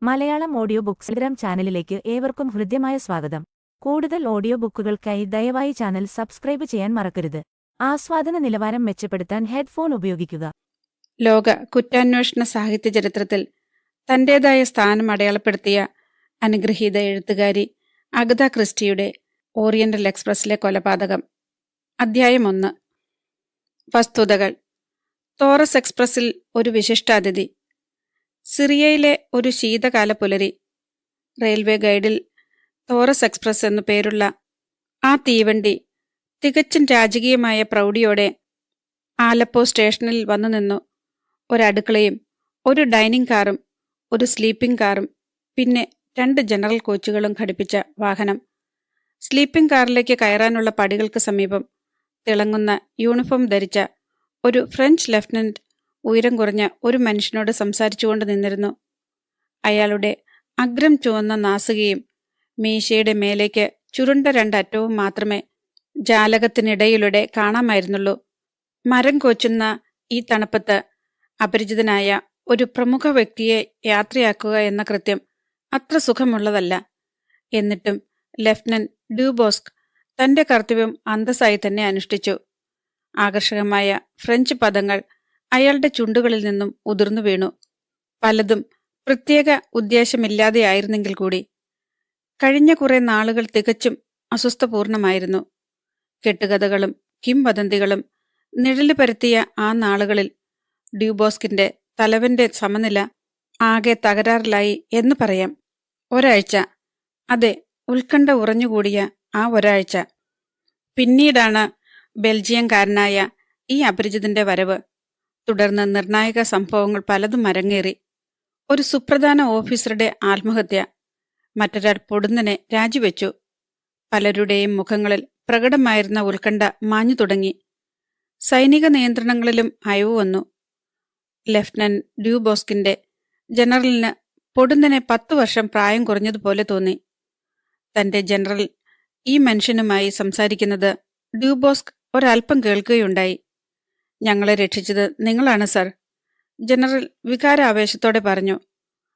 Malayalam audio books Telegram ചാനലിലേക്ക് ഏവർക്കും ഹൃദ്യമായ സ്വാഗതം. കൂടുതൽ ഓഡിയോ ബുക്കുകൾക്കായി ദയവായി ചാനൽ സബ്സ്ക്രൈബ് ചെയ്യാൻ മറക്കരുത്. ആസ്വാദന നിലവാരം മെച്ചപ്പെടുത്താൻ ഹെഡ്ഫോൺ ഉപയോഗിക്കുക. ലോക കുറ്റാന്വേഷണ സാഹിത്യ ചരിത്രത്തിൽ തന്റേതായ സ്ഥാനം അടയാളപ്പെടുത്തിയ അനുഗ്രഹീത എഴുത്തുകാരി അഗത ക്രിസ്റ്റിയുടെ ഓറിയന്റൽ എക്സ്പ്രസിലെ കൊലപാതകം. അധ്യായം 1. വസ്തുതകൾ. തോറസ് എക്സ്പ്രസിൽ ഒരു വിശിഷ്ടാതിഥി. സിറിയയിലെ ഒരു ശീതകാല പുലരി. റെയിൽവേ ഗൈഡിൽ തോറസ് എക്സ്പ്രസ് എന്നു പേരുള്ള ആ തീവണ്ടി തികച്ചും രാജകീയമായ പ്രൗഢിയോടെ ആലപ്പോ സ്റ്റേഷനിൽ വന്നു നിന്നു. ഒരടുക്കളയും ഒരു ഡൈനിങ് കാറും ഒരു സ്ലീപ്പിംഗ് കാറും പിന്നെ 2 ജനറൽ കോച്ചുകളും ഘടിപ്പിച്ച വാഹനം. സ്ലീപ്പിംഗ് കാറിലേക്ക് കയറാനുള്ള പടികൾക്ക് സമീപം തിളങ്ങുന്ന യൂണിഫോം ധരിച്ച ഒരു ഫ്രഞ്ച് ലഫ്റ്റനന്റ് ഉയരം കുറഞ്ഞ ഒരു മനുഷ്യനോട് സംസാരിച്ചുകൊണ്ട് നിന്നിരുന്നു. അയാളുടെ അഗ്രം ചുവന്ന നാസികയും മീശയുടെ മേലേക്ക് ചുരുണ്ട 2 അറ്റവും മാത്രമേ ജാലകത്തിനിടയിലൂടെ കാണാമായിരുന്നുള്ളൂ. മരം കോച്ചുന്ന ഈ തണുപ്പത്ത് അപരിചിതനായ ഒരു പ്രമുഖ വ്യക്തിയെ യാത്രയാക്കുക എന്ന കൃത്യം അത്ര സുഖമുള്ളതല്ല. എന്നിട്ടും ലഫ്റ്റനന്റ് ഡ്യൂബോസ്ക് തന്റെ കർത്തവ്യം അന്തസ്സായി തന്നെ അനുഷ്ഠിച്ചു. ആകർഷകമായ ഫ്രഞ്ച് പദങ്ങൾ അയാളുടെ ചുണ്ടുകളിൽ നിന്നും ഉതിർന്നു വീണു. പലതും പ്രത്യേക ഉദ്ദേശമില്ലാതെയായിരുന്നെങ്കിൽ കൂടി. കഴിഞ്ഞ കുറെ നാളുകൾ തികച്ചും അസ്വസ്ഥപൂർണമായിരുന്നു. കെട്ടുകഥകളും കിംവദന്തികളും നിഴല് പരത്തിയ ആ നാളുകളിൽ ഡ്യൂബോസ്കിന്റെ തലവന്റെ സമനില ആകെ തകരാറിലായി എന്ന് പറയാം. ഒരാഴ്ച, അതെ, ഉത്കണ്ഠ ഉറഞ്ഞുകൂടിയ ആ ഒരാഴ്ച. പിന്നീടാണ് ബെൽജിയംകാരനായ ഈ അപരിചിതന്റെ വരവ്. തുടർന്ന് നിർണായക സംഭവങ്ങൾ പലതും അരങ്ങേറി. ഒരു സുപ്രധാന ഓഫീസറുടെ ആത്മഹത്യ. മറ്റൊരാൾ പൊടുന്നനെ രാജിവെച്ചു. പലരുടെയും മുഖങ്ങളിൽ പ്രകടമായിരുന്ന ഉത്കണ്ഠ മാഞ്ഞു തുടങ്ങി. സൈനിക നിയന്ത്രണങ്ങളിലും അയവ് വന്നു. ലഫ്റ്റനന്റ് ഡ്യൂബോസ്കിന്റെ ജനറലിന് പൊടുന്നനെ 10 വർഷം പ്രായം കുറഞ്ഞതുപോലെ തോന്നി. തന്റെ ജനറൽ ഈ മനുഷ്യനുമായി സംസാരിക്കുന്നത് ഡ്യൂബോസ്ക് ഒരൽപ്പം കേൾക്കുകയുണ്ടായി. "ഞങ്ങളെ രക്ഷിച്ചത് നിങ്ങളാണ് സർ," ജനറൽ വികാരാവേശത്തോടെ പറഞ്ഞു.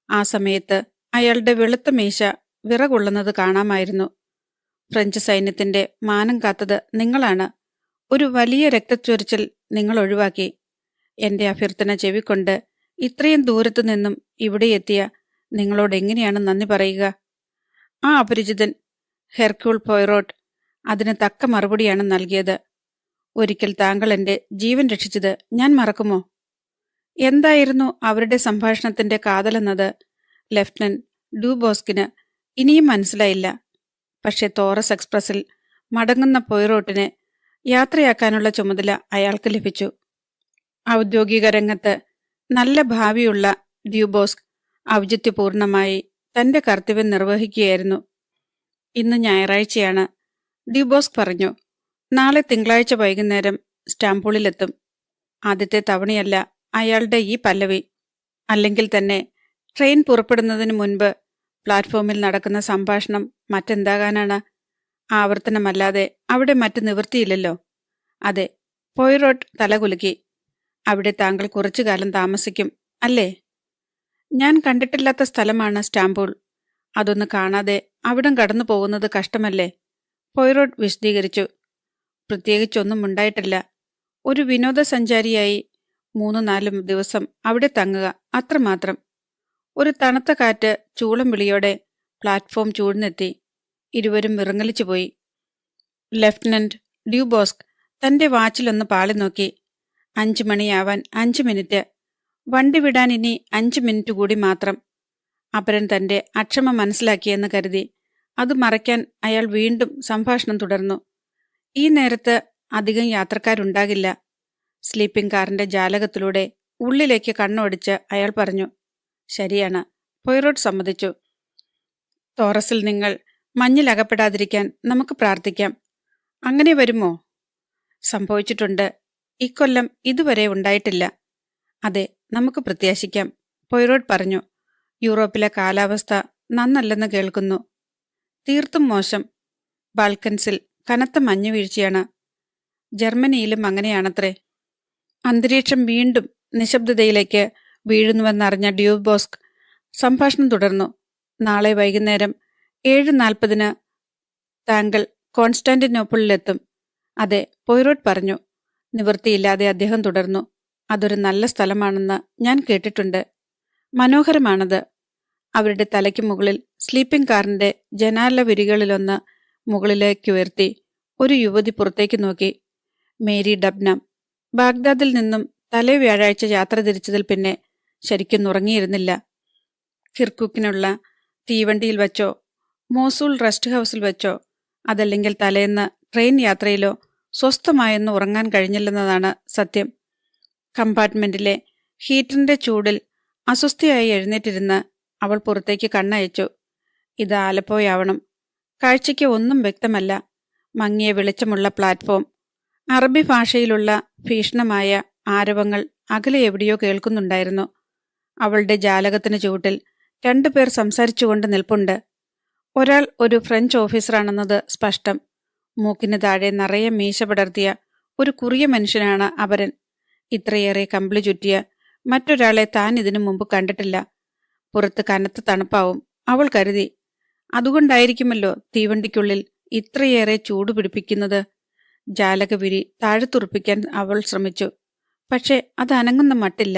ആ സമയത്ത് അയാളുടെ വെളുത്ത മീശ വിറകൊള്ളുന്നത് കാണാമായിരുന്നു. "ഫ്രഞ്ച് സൈന്യത്തിന്റെ മാനം കാത്തത് നിങ്ങളാണ്. ഒരു വലിയ രക്തച്ചൊരിച്ചിൽ നിങ്ങൾ ഒഴിവാക്കി. എന്റെ അഭ്യർത്ഥന ചെവിക്കൊണ്ട് ഇത്രയും ദൂരത്തു നിന്നും ഇവിടെ എത്തിയ നിങ്ങളോട് എങ്ങനെയാണ് നന്ദി പറയുക?" ആ അപരിചിതൻ ഹെർക്യൂൾ പോയ്റോട്ട് അതിന് തക്ക മറുപടിയാണ് നൽകിയത്. "ഒരിക്കൽ താങ്കൾ എന്റെ ജീവൻ രക്ഷിച്ചത് ഞാൻ മറക്കുമോ?" എന്തായിരുന്നു അവരുടെ സംഭാഷണത്തിന്റെ കാതലെന്നത് ലഫ്റ്റനന്റ് ഡ്യൂബോസ്കിന് ഇനിയും മനസ്സിലായില്ല. പക്ഷെ തോറസ് എക്സ്പ്രസിൽ മടങ്ങുന്ന പോയ്റോട്ടിനെ യാത്രയാക്കാനുള്ള ചുമതല അയാൾക്ക് ലഭിച്ചു. ഔദ്യോഗിക രംഗത്ത് നല്ല ഭാവിയുള്ള ഡ്യൂബോസ്ക് ഔചിത്യപൂർണമായി തന്റെ കർത്തവ്യം നിർവഹിക്കുകയായിരുന്നു. "ഇന്ന് ഞായറാഴ്ചയാണ്," ഡ്യൂബോസ്ക് പറഞ്ഞു. "നാളെ തിങ്കളാഴ്ച വൈകുന്നേരം സ്റ്റാംബൂളിലെത്തും." ആദ്യത്തെ തവണയല്ല അയാളുടെ ഈ പല്ലവി. അല്ലെങ്കിൽ തന്നെ ട്രെയിൻ പുറപ്പെടുന്നതിന് മുൻപ് പ്ലാറ്റ്ഫോമിൽ നടക്കുന്ന സംഭാഷണം മറ്റെന്താകാനാണ്? ആവർത്തനമല്ലാതെ അവിടെ മറ്റ് നിവൃത്തിയില്ലല്ലോ. "അതെ," പോയ്റോട്ട് തലകുലുക്കി. "അവിടെ താങ്കൾ കുറച്ചു കാലം താമസിക്കും അല്ലേ?" "ഞാൻ കണ്ടിട്ടില്ലാത്ത സ്ഥലമാണ് സ്റ്റാംബൂൾ. അതൊന്ന് കാണാതെ അവിടം കടന്നു പോകുന്നത് കഷ്ടമല്ലേ?" പോയ്റോട്ട് വിശദീകരിച്ചു. "പ്രത്യേകിച്ചൊന്നും ഉണ്ടായിട്ടില്ല. ഒരു വിനോദസഞ്ചാരിയായി 3-4 ദിവസം അവിടെ തങ്ങുക, അത്രമാത്രം." ഒരു തണുത്ത കാറ്റ് ചൂളം വിളിയോടെ പ്ലാറ്റ്ഫോം ചൂഴ്ന്നെത്തി. ഇരുവരും വിറങ്ങലിച്ചു പോയി. ലഫ്റ്റനന്റ് ഡ്യൂബോസ്ക് തന്റെ വാച്ചിലൊന്ന് പാളി നോക്കി. 5 മണിയാവാൻ 5 മിനിറ്റ്. വണ്ടി വിടാൻ ഇനി 5 മിനിറ്റ് കൂടി മാത്രം. അപരൻ തന്റെ അക്ഷമ മനസ്സിലാക്കിയെന്ന് കരുതി അത് മറയ്ക്കാൻ അയാൾ വീണ്ടും സംഭാഷണം തുടർന്നു. "ഈ നേരത്ത് അധികം യാത്രക്കാരുണ്ടാകില്ല." സ്ലീപ്പിംഗ് കാറിന്റെ ജാലകത്തിലൂടെ ഉള്ളിലേക്ക് കണ്ണോടിച്ച് അയാൾ പറഞ്ഞു. "ശരിയാണ്," പോയ്റോട്ട് സമ്മതിച്ചു. "തോറസിൽ നിങ്ങൾ മഞ്ഞിലകപ്പെടാതിരിക്കാൻ നമുക്ക് പ്രാർത്ഥിക്കാം. അങ്ങനെ വരുമോ?" "സംഭവിച്ചിട്ടുണ്ട്. ഇക്കൊല്ലം ഇതുവരെ ഉണ്ടായിട്ടില്ല." "അതെ, നമുക്ക് പ്രത്യാശിക്കാം," പോയ്റോട്ട് പറഞ്ഞു. "യൂറോപ്പിലെ കാലാവസ്ഥ നന്നല്ലെന്ന് കേൾക്കുന്നു." "തീർത്തും മോശം. ബാൽക്കൻസിൽ കനത്ത മഞ്ഞുവീഴ്ചയാണ്." "ജർമ്മനിയിലും അങ്ങനെയാണത്രേ." അന്തരീക്ഷം വീണ്ടും നിശബ്ദതയിലേക്ക് വീഴുന്നുവെന്നറിഞ്ഞ ഡ്യൂബോസ്ക് സംഭാഷണം തുടർന്നു. നാളെ വൈകുന്നേരം 7:40 താങ്കൾ കോൺസ്റ്റാന്റിനോപ്പിളിലെത്തും. അതെ, പോയ്റോട്ട് പറഞ്ഞു. നിവൃത്തിയില്ലാതെ അദ്ദേഹം തുടർന്നു. അതൊരു നല്ല സ്ഥലമാണെന്ന് ഞാൻ കേട്ടിട്ടുണ്ട്. മനോഹരമാണത്. അവരുടെ തലയ്ക്ക് മുകളിൽ സ്ലീപ്പിംഗ് കാറിന്റെ ജനാല വിരികളിലൊന്ന് മുകളിലേക്കുയർത്തി ഒരു യുവതി പുറത്തേക്ക് നോക്കി. മേരി ഡബ്നം. ബാഗ്ദാദിൽ നിന്നും തലേ വ്യാഴാഴ്ച യാത്ര തിരിച്ചതിൽ പിന്നെ ശരിക്കും ഉറങ്ങിയിരുന്നില്ല. കിർക്കുക്കിനുള്ള തീവണ്ടിയിൽ വച്ചോ, മോസൂൾ റെസ്റ്റ് ഹൗസിൽ വെച്ചോ, അതല്ലെങ്കിൽ തലേന്ന് ട്രെയിൻ യാത്രയിലോ സ്വസ്ഥമായൊന്ന് ഉറങ്ങാൻ കഴിഞ്ഞില്ലെന്നതാണ് സത്യം. കമ്പാർട്ട്മെന്റിലെ ഹീറ്ററിന്റെ ചൂടിൽ അസ്വസ്ഥയായി എഴുന്നേറ്റിരുന്ന് അവൾ പുറത്തേക്ക് കണ്ണയച്ചു. ഇത് ആലപ്പോയാവണം. കാഴ്ചയ്ക്ക് ഒന്നും വ്യക്തമല്ല. മങ്ങിയ വെളിച്ചമുള്ള പ്ലാറ്റ്ഫോം. അറബി ഭാഷയിലുള്ള ഭീഷണമായ ആരവങ്ങൾ അകലെ എവിടെയോ കേൾക്കുന്നുണ്ടായിരുന്നു. അവളുടെ ജാലകത്തിന് ചുവട്ടിൽ 2 പേർ സംസാരിച്ചുകൊണ്ട് നിൽപ്പുണ്ട്. ഒരാൾ ഒരു ഫ്രഞ്ച് ഓഫീസറാണെന്നത് സ്പഷ്ടം. മൂക്കിന് താഴെ നിറയെ മീശ പടർത്തിയ ഒരു കുറിയ മനുഷ്യനാണ് അപരൻ. ഇത്രയേറെ കമ്പിളി ചുറ്റിയ മറ്റൊരാളെ താൻ ഇതിനു മുമ്പ് കണ്ടിട്ടില്ല. പുറത്ത് കനത്ത തണുപ്പാവും, അവൾ കരുതി. അതുകൊണ്ടായിരിക്കുമല്ലോ തീവണ്ടിക്കുള്ളിൽ ഇത്രയേറെ ചൂട് പിടിപ്പിക്കുന്നത്. ജാലകവിരി താഴ്ത്തുറപ്പിക്കാൻ അവൾ ശ്രമിച്ചു. പക്ഷെ അത് അനങ്ങുന്ന മട്ടില്ല.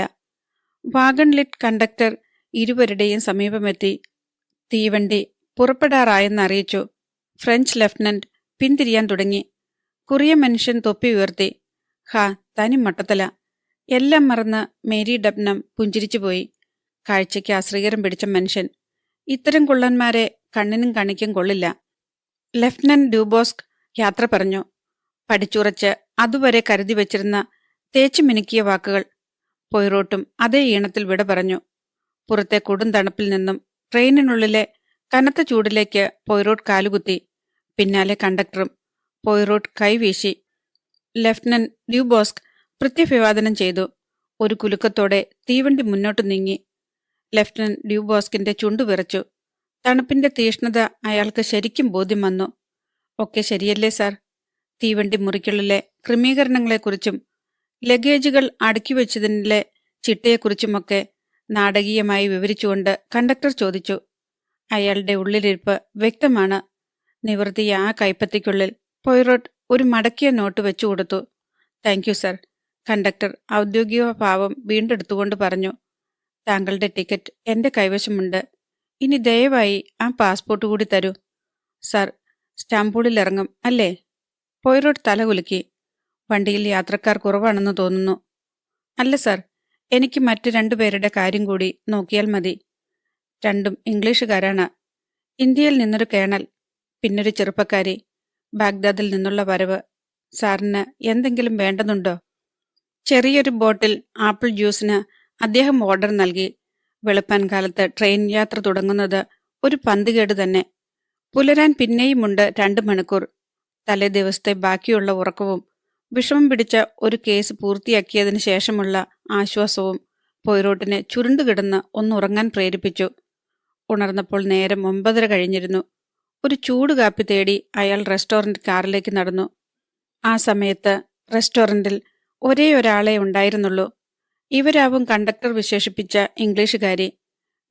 വാഗൺ ലിറ്റ് കണ്ടക്ടർ ഇരുവരുടെയും സമീപമെത്തി. തീവണ്ടി പുറപ്പെടാറായെന്നറിയിച്ചു. ഫ്രഞ്ച് ലഫ്റ്റനന്റ് പിന്തിരിയാൻ തുടങ്ങി. കുറിയ മനുഷ്യൻ തൊപ്പി ഉയർത്തി. ഹാ, തനി മട്ടത്തല. എല്ലാം മറന്ന് മേരി ഡബ്നം പുഞ്ചിരിച്ചുപോയി. കാഴ്ചയ്ക്ക് അശ്രീകരം പിടിച്ച മനുഷ്യൻ. ഇത്തരം കുള്ളന്മാരെ കണ്ണിനും കണിക്കും കൊള്ളില്ല. ലഫ്റ്റനന്റ് ഡ്യൂബോസ്ക് യാത്ര പറഞ്ഞു. പഠിച്ചുറച്ച് അതുവരെ കരുതി വച്ചിരുന്ന തേച്ചു മിനുക്കിയ വാക്കുകൾ. പോയ്റോട്ടും അതേ ഈണത്തിൽ വിട പറഞ്ഞു. പുറത്തെ കൊടും തണുപ്പിൽ നിന്നും ട്രെയിനിനുള്ളിലെ കനത്ത ചൂടിലേക്ക് പോയ്റോട്ട് കാലുകുത്തി. പിന്നാലെ കണ്ടക്ടറും. പോയ്റോട്ട് കൈവീശി. ലഫ്റ്റനന്റ് ഡ്യൂബോസ്ക് പ്രത്യഭിവാദനം ചെയ്തു. ഒരു കുലുക്കത്തോടെ തീവണ്ടി മുന്നോട്ട് നീങ്ങി. ലഫ്റ്റനന്റ് ഡ്യൂബോസ്കിന്റെ ചുണ്ടു വിറച്ചു. തണുപ്പിന്റെ തീഷ്ണത അയാൾക്ക് ശരിക്കും ബോധ്യം വന്നു. ഒക്കെ ശരിയല്ലേ സാർ? തീവണ്ടി മുറിക്കുള്ളിലെ ക്രമീകരണങ്ങളെക്കുറിച്ചും ലഗേജുകൾ അടുക്കിവെച്ചതിലെ ചിട്ടയെക്കുറിച്ചുമൊക്കെ നാടകീയമായി വിവരിച്ചുകൊണ്ട് കണ്ടക്ടർ ചോദിച്ചു. അയാളുടെ ഉള്ളിലിരിപ്പ് വ്യക്തമാണ്. നിവൃത്തിയ ആ കൈപ്പത്തിക്കുള്ളിൽ പോയ്റോട്ട് ഒരു മടക്കിയ നോട്ട് വെച്ചു കൊടുത്തു. Thank you sir. കണ്ടക്ടർ ഔദ്യോഗിക ഭാവം വീണ്ടെടുത്തുകൊണ്ട് പറഞ്ഞു. താങ്കളുടെ ടിക്കറ്റ് എന്റെ കൈവശമുണ്ട്. ഇനി ദയവായി ആ പാസ്പോർട്ട് കൂടി തരൂ. സർ, സ്റ്റാംബൂളിൽ ഇറങ്ങും അല്ലേ? പോയ്റോട്ട് തലകുലുക്കി. വണ്ടിയിൽ യാത്രക്കാർ കുറവാണെന്ന് തോന്നുന്നു. അല്ല സർ, എനിക്ക് മറ്റ് 2 പേരുടെ കാര്യം കൂടി നോക്കിയാൽ മതി. 2ഉം ഇംഗ്ലീഷുകാരാണ്. ഇന്ത്യയിൽ നിന്നൊരു കേണൽ, പിന്നൊരു ചെറുപ്പക്കാരി. ബാഗ്ദാദിൽ നിന്നുള്ള വരവ്. സാറിന് എന്തെങ്കിലും വേണ്ടതുണ്ടോ? ചെറിയൊരു ബോട്ടിൽ ആപ്പിൾ ജ്യൂസിന് അദ്ദേഹം ഓർഡർ നൽകി. വെളുപ്പാൻ കാലത്ത് ട്രെയിൻ യാത്ര തുടങ്ങുന്നത് ഒരു പന്തികേട് തന്നെ. പുലരാൻ പിന്നെയുമുണ്ട് 2 മണിക്കൂർ. തലേ ദിവസത്തെ ബാക്കിയുള്ള ഉറക്കവും വിഷമം പിടിച്ച ഒരു കേസ് പൂർത്തിയാക്കിയതിനു ശേഷമുള്ള ആശ്വാസവും പോയ്റോട്ടിനെ ചുരുണ്ടുകിടന്ന് ഒന്നുറങ്ങാൻ പ്രേരിപ്പിച്ചു. ഉണർന്നപ്പോൾ നേരം 9:30 കഴിഞ്ഞിരുന്നു. ഒരു ചൂട് കാപ്പി തേടി അയാൾ റെസ്റ്റോറന്റ് കാറിലേക്ക് നടന്നു. ആ സമയത്ത് റെസ്റ്റോറന്റിൽ ഒരേ ഒരാളെ ഉണ്ടായിരുന്നുള്ളൂ. ഇവരാവും കണ്ടക്ടർ വിശേഷിപ്പിച്ച ഇംഗ്ലീഷുകാരി.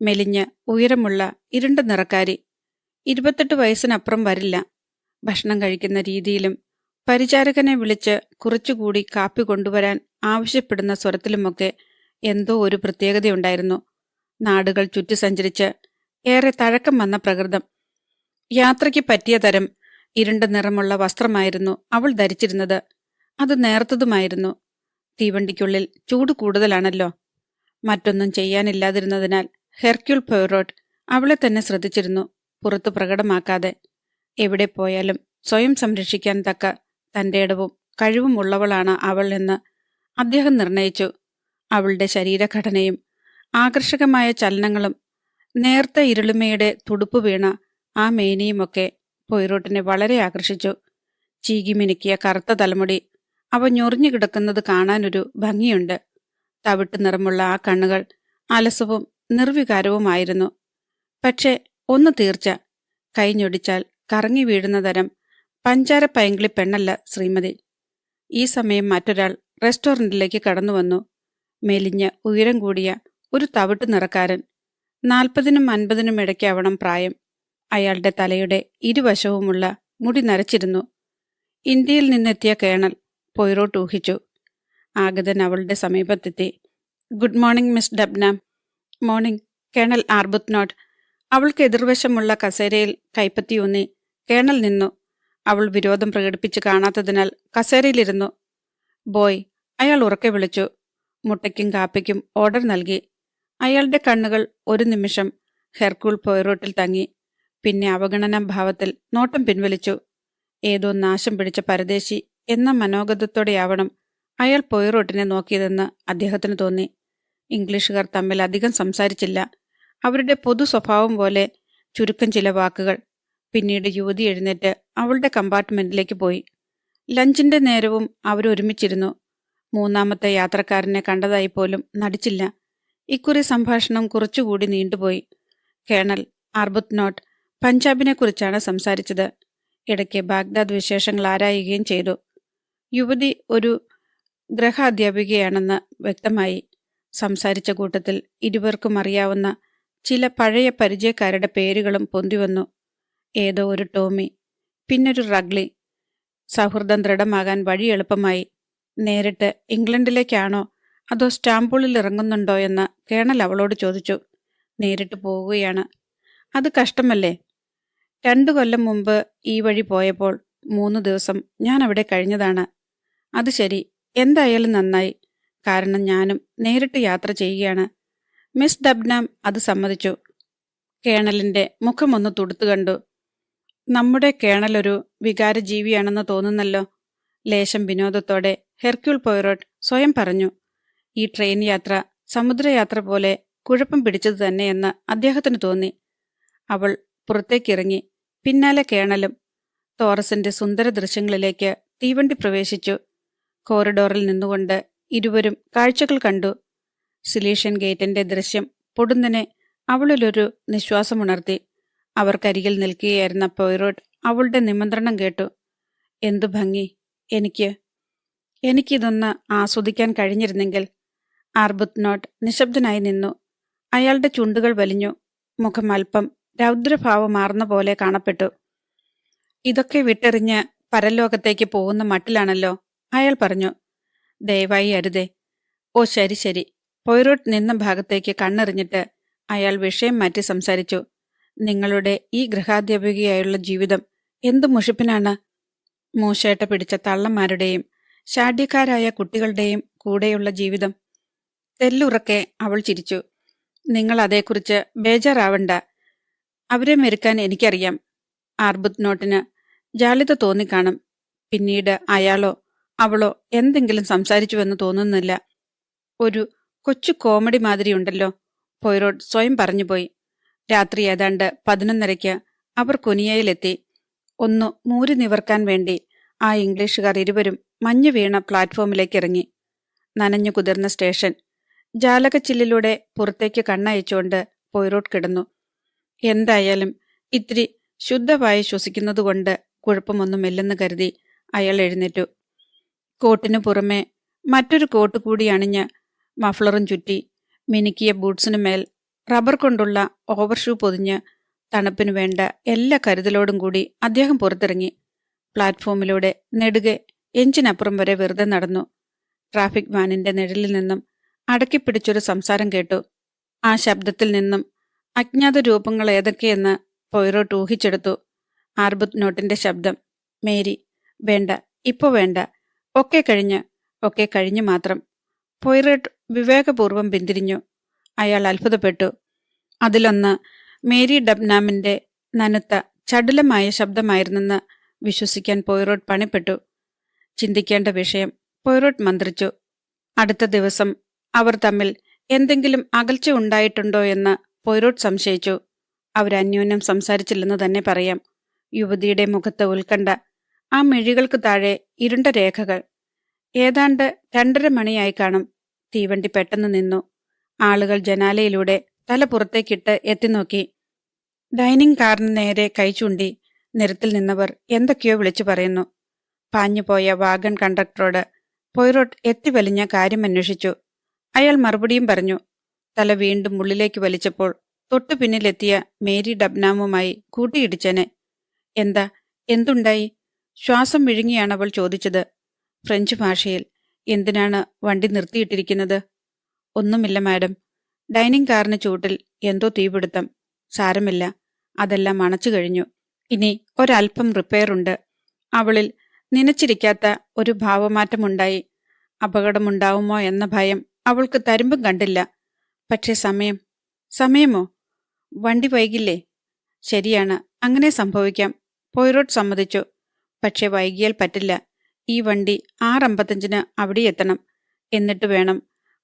മെലിഞ്ഞ് ഉയരമുള്ള ഇരുണ്ട നിറക്കാരി. 28 വയസ്സിനപ്പുറം വരില്ല. ഭക്ഷണം കഴിക്കുന്ന രീതിയിലും പരിചാരകനെ വിളിച്ച് കുറച്ചുകൂടി കാപ്പി കൊണ്ടുവരാൻ ആവശ്യപ്പെടുന്ന സ്വരത്തിലുമൊക്കെ എന്തോ ഒരു പ്രത്യേകതയുണ്ടായിരുന്നു. നാടുകൾ ചുറ്റി സഞ്ചരിച്ച് ഏറെ തഴക്കം വന്ന പ്രകൃതം. യാത്രയ്ക്ക് പറ്റിയ തരം ഇരുണ്ട നിറമുള്ള വസ്ത്രമായിരുന്നു അവൾ ധരിച്ചിരുന്നത്. അത് നേർത്തതുമായിരുന്നു. തീവണ്ടിക്കുള്ളിൽ ചൂട് കൂടുതലാണല്ലോ. മറ്റൊന്നും ചെയ്യാനില്ലാതിരുന്നതിനാൽ ഹെർക്യൂൾ പോയ്റോട്ട് അവളെ തന്നെ ശ്രദ്ധിച്ചിരുന്നു, പുറത്തു പ്രകടമാക്കാതെ. എവിടെ പോയാലും സ്വയം സംരക്ഷിക്കാൻ തക്ക തന്റെ ഇടവും കഴിവും ഉള്ളവളാണ് അവൾ എന്ന് അദ്ദേഹം നിർണയിച്ചു. അവളുടെ ശരീരഘടനയും ആകർഷകമായ ചലനങ്ങളും നേർത്ത ഇരുളിമയുടെ തുടുപ്പ് വീണ ആ മേനിയുമൊക്കെ പോയ്റോട്ടിനെ വളരെ ആകർഷിച്ചു. ചീകിമിനുക്കിയ കറുത്ത തലമുടി, അവ ഞൊറിഞ്ഞു കിടക്കുന്നത് കാണാനൊരു ഭംഗിയുണ്ട്. തവിട്ട് നിറമുള്ള ആ കണ്ണുകൾ അലസവും നിർവികാരവുമായിരുന്നു. പക്ഷെ ഒന്ന് തീർച്ച, കൈഞ്ഞൊടിച്ചാൽ കറങ്ങി വീഴുന്ന തരം പഞ്ചാര പൈങ്കിളി പെണ്ണല്ല ശ്രീമതി. ഈ സമയം മറ്റൊരാൾ റെസ്റ്റോറന്റിലേക്ക് കടന്നുവന്നു. മെലിഞ്ഞ് ഉയരം കൂടിയ ഒരു തവിട്ട് നിറക്കാരൻ. 40-നും 50-നും ഇടയ്ക്കാവണം പ്രായം. അയാളുടെ തലയുടെ ഇരുവശവുമുള്ള മുടി നരച്ചിരുന്നു. ഇന്ത്യയിൽ നിന്നെത്തിയ കേണൽ, പോയ്റോട്ട് ഊഹിച്ചു. ആഗതൻ അവളുടെ സമീപത്തെത്തി. Good morning Miss Debenham. Morning, colonel Arbuthnot. അവൾക്ക് എതിർവശമുള്ള കസേരയിൽ കൈപ്പത്തിയൂന്നി. കേണൽ നിന്നു. അവൾ വിരോധം പ്രകടിപ്പിച്ച് കാണാത്തതിനാൽ കസേരയിലിരുന്നു. ബോയ്, അയാൾ ഉറക്കെ വിളിച്ചു. മുട്ടയ്ക്കും കാപ്പിക്കും ഓർഡർ നൽകി. അയാളുടെ കണ്ണുകൾ ഒരു നിമിഷം ഹെർക്കൂൾ പോയ്റോട്ടിൽ തങ്ങി. പിന്നെ അവഗണനാ ഭാവത്തിൽ നോട്ടം പിൻവലിച്ചു. ഏതോ നാശം പിടിച്ച പരദേശി എന്ന മനോഗതത്തോടെയാവണം അയാൾ പോയ്റോട്ടിനെ നോക്കിയതെന്ന് അദ്ദേഹത്തിന് തോന്നി. ഇംഗ്ലീഷുകാർ തമ്മിൽ അധികം സംസാരിച്ചില്ല. അവരുടെ പൊതു സ്വഭാവം പോലെ ചുരുക്കം ചില വാക്കുകൾ. പിന്നീട് യുവതി എഴുന്നേറ്റ് അവളുടെ കമ്പാർട്ട്മെന്റിലേക്ക് പോയി. ലഞ്ചിന്റെ നേരവും അവരൊരുമിച്ചിരുന്നു. മൂന്നാമത്തെ യാത്രക്കാരനെ കണ്ടതായി പോലും നടിച്ചില്ല. ഇക്കുറി സംഭാഷണം കുറച്ചുകൂടി നീണ്ടുപോയി. കേണൽ ആർബുത്നോട്ട് പഞ്ചാബിനെക്കുറിച്ചാണ് സംസാരിച്ചത്. ഇടയ്ക്ക് ബാഗ്ദാദ് വിശേഷങ്ങൾ ആരായുകയും ചെയ്തു. യുവതി ഒരു ഗ്രഹാധ്യാപികയാണെന്ന് വ്യക്തമായി. സംസാരിച്ച കൂട്ടത്തിൽ ഇരുവർക്കും അറിയാവുന്ന ചില പഴയ പരിചയക്കാരുടെ പേരുകളും പൊന്തിവന്നു. ഏതോ ഒരു ടോമി, പിന്നൊരു റഗ്ലി. സൗഹൃദം ദൃഢമാകാൻ വഴി എളുപ്പമായി. നേരിട്ട് ഇംഗ്ലണ്ടിലേക്കാണോ അതോ സ്റ്റാംബൂളിൽ ഇറങ്ങുന്നുണ്ടോ എന്ന് കേണൽ അവളോട് ചോദിച്ചു. നേരിട്ട് പോവുകയാണ്. അത് കഷ്ടമല്ലേ? 2 കൊല്ലം മുമ്പ് ഈ വഴി പോയപ്പോൾ 3 ദിവസം ഞാൻ അവിടെ കഴിഞ്ഞതാണ്. അത് ശരി, എന്തായാലും നന്നായി. കാരണം ഞാനും നേരിട്ട് യാത്ര ചെയ്യുകയാണ്. മിസ് ഡബ്നാം അത് സമ്മതിച്ചു. കേണലിന്റെ മുഖമൊന്ന് തുടുത്തു കണ്ടു. നമ്മുടെ കേണലൊരു വികാരജീവിയാണെന്ന് തോന്നുന്നല്ലോ. ലേശം വിനോദത്തോടെ ഹെർക്യൂൾ പോയ്റോട്ട് സ്വയം പറഞ്ഞു. ഈ ട്രെയിൻ യാത്ര സമുദ്രയാത്ര പോലെ കുഴപ്പം പിടിച്ചത് തന്നെയെന്ന് അദ്ദേഹത്തിന് തോന്നി. അവൾ പുറത്തേക്കിറങ്ങി. പിന്നാലെ കേണലും. ടോറസിന്റെ സുന്ദര ദൃശ്യങ്ങളിലേക്ക് തീവണ്ടി പ്രവേശിച്ചു. കോറിഡോറിൽ നിന്നുകൊണ്ട് ഇരുവരും കാഴ്ചകൾ കണ്ടു. സിലീഷ്യൻ ഗേറ്റിന്റെ ദൃശ്യം പൊടുന്നനെ അവളിലൊരു നിശ്വാസമുണർത്തി. അവർക്കരികിൽ നിൽക്കുകയായിരുന്ന പോയ്റോട്ട് അവളുടെ നിമന്ത്രണം കേട്ടു. എന്തു ഭംഗി! എനിക്കിതൊന്ന് ആസ്വദിക്കാൻ കഴിഞ്ഞിരുന്നെങ്കിൽ. ആർബുത്നോട്ട് നിശബ്ദനായി നിന്നു. അയാളുടെ ചുണ്ടുകൾ വലിഞ്ഞു. മുഖം അല്പം രൗദ്രഭാവമാർന്ന പോലെ കാണപ്പെട്ടു. ഇതൊക്കെ വിട്ടെറിഞ്ഞ് പരലോകത്തേക്ക് പോകുന്ന മട്ടിലാണല്ലോ, അയാൾ പറഞ്ഞു. ദയവായി അരുതേ. ഓ ശരി ശരി. പോയ്റോട്ട് നിന്ന ഭാഗത്തേക്ക് കണ്ണെറിഞ്ഞിട്ട് അയാൾ വിഷയം മാറ്റി സംസാരിച്ചു. നിങ്ങളുടെ ഈ ഗൃഹാധ്യാപികയായുള്ള ജീവിതം എന്തു മുഷിപ്പിനാണ്. മൂശേട്ട പിടിച്ച തള്ളന്മാരുടെയും ശാഠ്യക്കാരായ കുട്ടികളുടെയും കൂടെയുള്ള ജീവിതം. തെല്ലുറക്കെ അവൾ ചിരിച്ചു. നിങ്ങൾ അതേക്കുറിച്ച് ബേജാറാവണ്ട. അവരെ മെരുക്കാൻ എനിക്കറിയാം. ആർബുത്നോട്ടിന് ജാള്യത തോന്നിക്കാണും. പിന്നീട് അയാളോ അവളോ എന്തെങ്കിലും സംസാരിച്ചുവെന്ന് തോന്നുന്നില്ല. ഒരു കൊച്ചു കോമഡി മാതിരിയുണ്ടല്ലോ, പോയ്റോട്ട് സ്വയം പറഞ്ഞുപോയി. രാത്രി ഏതാണ്ട് 11:30 അവർ കൊനിയയിലെത്തി. ഒന്ന് മൂരി നിവർക്കാൻ വേണ്ടി ആ ഇംഗ്ലീഷുകാർ ഇരുവരും മഞ്ഞു വീണ പ്ലാറ്റ്ഫോമിലേക്ക് ഇറങ്ങി. നനഞ്ഞു കുതിർന്ന സ്റ്റേഷൻ. ജാലകച്ചില്ലിലൂടെ പുറത്തേക്ക് കണ്ണയച്ചുകൊണ്ട് പോയ്റോട്ട് കിടന്നു. എന്തായാലും ഇത്തിരി ശുദ്ധവായു ശ്വസിക്കുന്നതുകൊണ്ട് കുഴപ്പമൊന്നുമില്ലെന്ന് കരുതി അയാൾ എഴുന്നേറ്റു. കോട്ടിനു പുറമെ മറ്റൊരു കോട്ട് കൂടി അണിഞ്ഞ് മഫ്ലറും ചുറ്റി മിനുക്കിയ ബൂട്ട്സിനുമേൽ റബ്ബർ കൊണ്ടുള്ള ഓവർഷൂ പൊതിഞ്ഞ് തണുപ്പിനു വേണ്ട എല്ലാ കരുതലോടും കൂടി അദ്ദേഹം പുറത്തിറങ്ങി. പ്ലാറ്റ്ഫോമിലൂടെ നെടുകെ എഞ്ചിനപ്പുറം വരെ വെറുതെ നടന്നു. ട്രാഫിക് വാനിന്റെ നിഴലിൽ നിന്നും അടക്കിപ്പിടിച്ചൊരു സംസാരം കേട്ടു. ആ ശബ്ദത്തിൽ നിന്നും അജ്ഞാത രൂപങ്ങൾ ഏതൊക്കെയെന്ന് പോയ്റോട്ട് ഊഹിച്ചെടുത്തു. ആർബുത്നോട്ടിന്റെ ശബ്ദം. മേരി, വേണ്ട, ഇപ്പോ വേണ്ട. ഒക്കെ കഴിഞ്ഞു മാത്രം. പോയ്റോട്ട് വിവേകപൂർവ്വം പിന്തിരിഞ്ഞു. അയാൾ അത്ഭുതപ്പെട്ടു. അതിലൊന്ന് മേരി ഡബ്നാമിന്റെ നനുത്ത ചടുലമായ ശബ്ദമായിരുന്നെന്ന് വിശ്വസിക്കാൻ പോയ്റോട്ട് പണിപ്പെട്ടു. ചിന്തിക്കേണ്ട വിഷയം, പോയ്റോട്ട് മന്ത്രിച്ചു. അടുത്ത ദിവസം അവർ തമ്മിൽ എന്തെങ്കിലും അകൽച്ച ഉണ്ടായിട്ടുണ്ടോ എന്ന് പോയ്റോട്ട് സംശയിച്ചു. അവരന്യോന്യം സംസാരിച്ചില്ലെന്ന് തന്നെ പറയാം. യുവതിയുടെ മുഖത്ത് ഉത്കണ്ഠ. ആ മിഴികൾക്ക് താഴെ ഇരുണ്ട രേഖകൾ. ഏതാണ്ട് 2:30 മണിയായി കാണും. തീവണ്ടി പെട്ടെന്ന് നിന്നു. ആളുകൾ ജനാലയിലൂടെ തല പുറത്തേക്കിട്ട് എത്തിനോക്കി. ഡൈനിങ് കാറിന് നേരെ കൈ ചൂണ്ടി നിരത്തിൽ നിന്നവർ എന്തൊക്കെയോ വിളിച്ചു പറയുന്നു. പാഞ്ഞുപോയ വാഗൺ കണ്ടക്ടറോട് പോയ്റോട്ട് എത്തിവലിഞ്ഞ കാര്യം അന്വേഷിച്ചു. അയാൾ മറുപടിയും പറഞ്ഞു. തല വീണ്ടും ഉള്ളിലേക്ക് വലിച്ചപ്പോൾ തൊട്ടു പിന്നിലെത്തിയ മേരി ഡബ്നാമുമായി കൂട്ടിയിടിച്ചനെ. എന്താ, എന്തുണ്ടായി? ശ്വാസം വിഴുങ്ങിയാണ് അവൾ ചോദിച്ചത്. ഫ്രഞ്ച് ഭാഷയിൽ. എന്തിനാണ് വണ്ടി നിർത്തിയിട്ടിരിക്കുന്നത്? ഒന്നുമില്ല മാഡം. ഡൈനിങ് കാറിന് ചൂട്ടിൽ എന്തോ തീപിടുത്തം. സാരമില്ല, അതെല്ലാം അണച്ചു കഴിഞ്ഞു. ഇനി ഒരൽപ്പം റിപ്പയർ ഉണ്ട്. അവളിൽ നനച്ചിരിക്കാത്ത ഒരു ഭാവമാറ്റമുണ്ടായി. അപകടമുണ്ടാവുമോ എന്ന ഭയം അവൾക്ക് തരുമ്പും കണ്ടില്ല. പക്ഷേ സമയമോ? വണ്ടി വൈകില്ലേ? ശരിയാണ്, അങ്ങനെ സംഭവിക്കാം. പോയ്റോട്ട് സമ്മതിച്ചു. പക്ഷെ വൈകിയാൽ പറ്റില്ല. ഈ വണ്ടി 6:55 അവിടെ എത്തണം. എന്നിട്ട് വേണം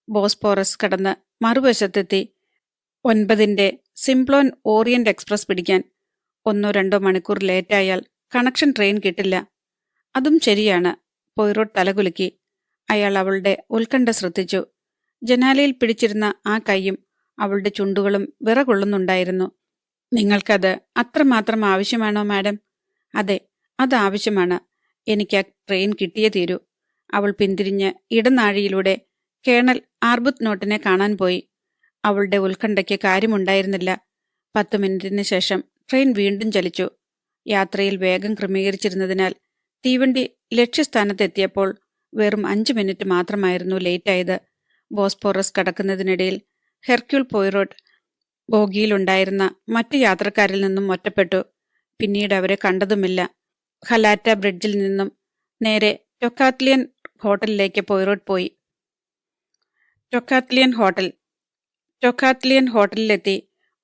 ബോസ്പോറസ് കടന്ന് മറുവശത്തെത്തി 9 സിംപ്ലോൻ ഓറിയന്റ് എക്സ്പ്രസ് പിടിക്കാൻ. 1-2 മണിക്കൂർ ലേറ്റായാൽ കണക്ഷൻ ട്രെയിൻ കിട്ടില്ല. അതും ശരിയാണ്. പോയ്റോട്ട് തലകുലുക്കി. അയാൾ അവളുടെ ഉത്കണ്ഠ ശ്രദ്ധിച്ചു. ജനാലയിൽ പിടിച്ചിരുന്ന ആ കൈയും അവളുടെ ചുണ്ടുകളും വിറകൊള്ളുന്നുണ്ടായിരുന്നു. നിങ്ങൾക്കത് അത്രമാത്രം ആവശ്യമാണോ മാഡം? അതെ, അത് ആവശ്യമാണ്. എനിക്ക് ആ ട്രെയിൻ കിട്ടിയേ തീരൂ. അവൾ പിന്തിരിഞ്ഞ് ഇടനാഴിയിലൂടെ കേണൽ ആർബുത് നോട്ടിനെ കാണാൻ പോയി. അവളുടെ ഉത്കണ്ഠയ്ക്ക് കാര്യമുണ്ടായിരുന്നില്ല. 10 മിനിറ്റിന് ശേഷം ട്രെയിൻ വീണ്ടും ചലിച്ചു. യാത്രയിൽ വേഗം ക്രമീകരിച്ചിരുന്നതിനാൽ തീവണ്ടി ലക്ഷ്യസ്ഥാനത്തെത്തിയപ്പോൾ വെറും 5 മിനിറ്റ് മാത്രമായിരുന്നു ലേറ്റായത്. ബോസ്പോറസ് കടക്കുന്നതിനിടയിൽ ഹെർക്യൂൾ പോയ്റോട്ട് ബോഗിയിലുണ്ടായിരുന്ന മറ്റു യാത്രക്കാരിൽ നിന്നും ഒറ്റപ്പെട്ടു. പിന്നീട് അവരെ കണ്ടതുമില്ല. ഹലാറ്റ ബ്രിഡ്ജിൽ നിന്നും നേരെ ടൊക്കാത്ലിയൻ ഹോട്ടലിലേക്ക് പോയ്റോട്ട് പോയി. ടൊക്കാത്ലിയൻ ഹോട്ടലിലെത്തി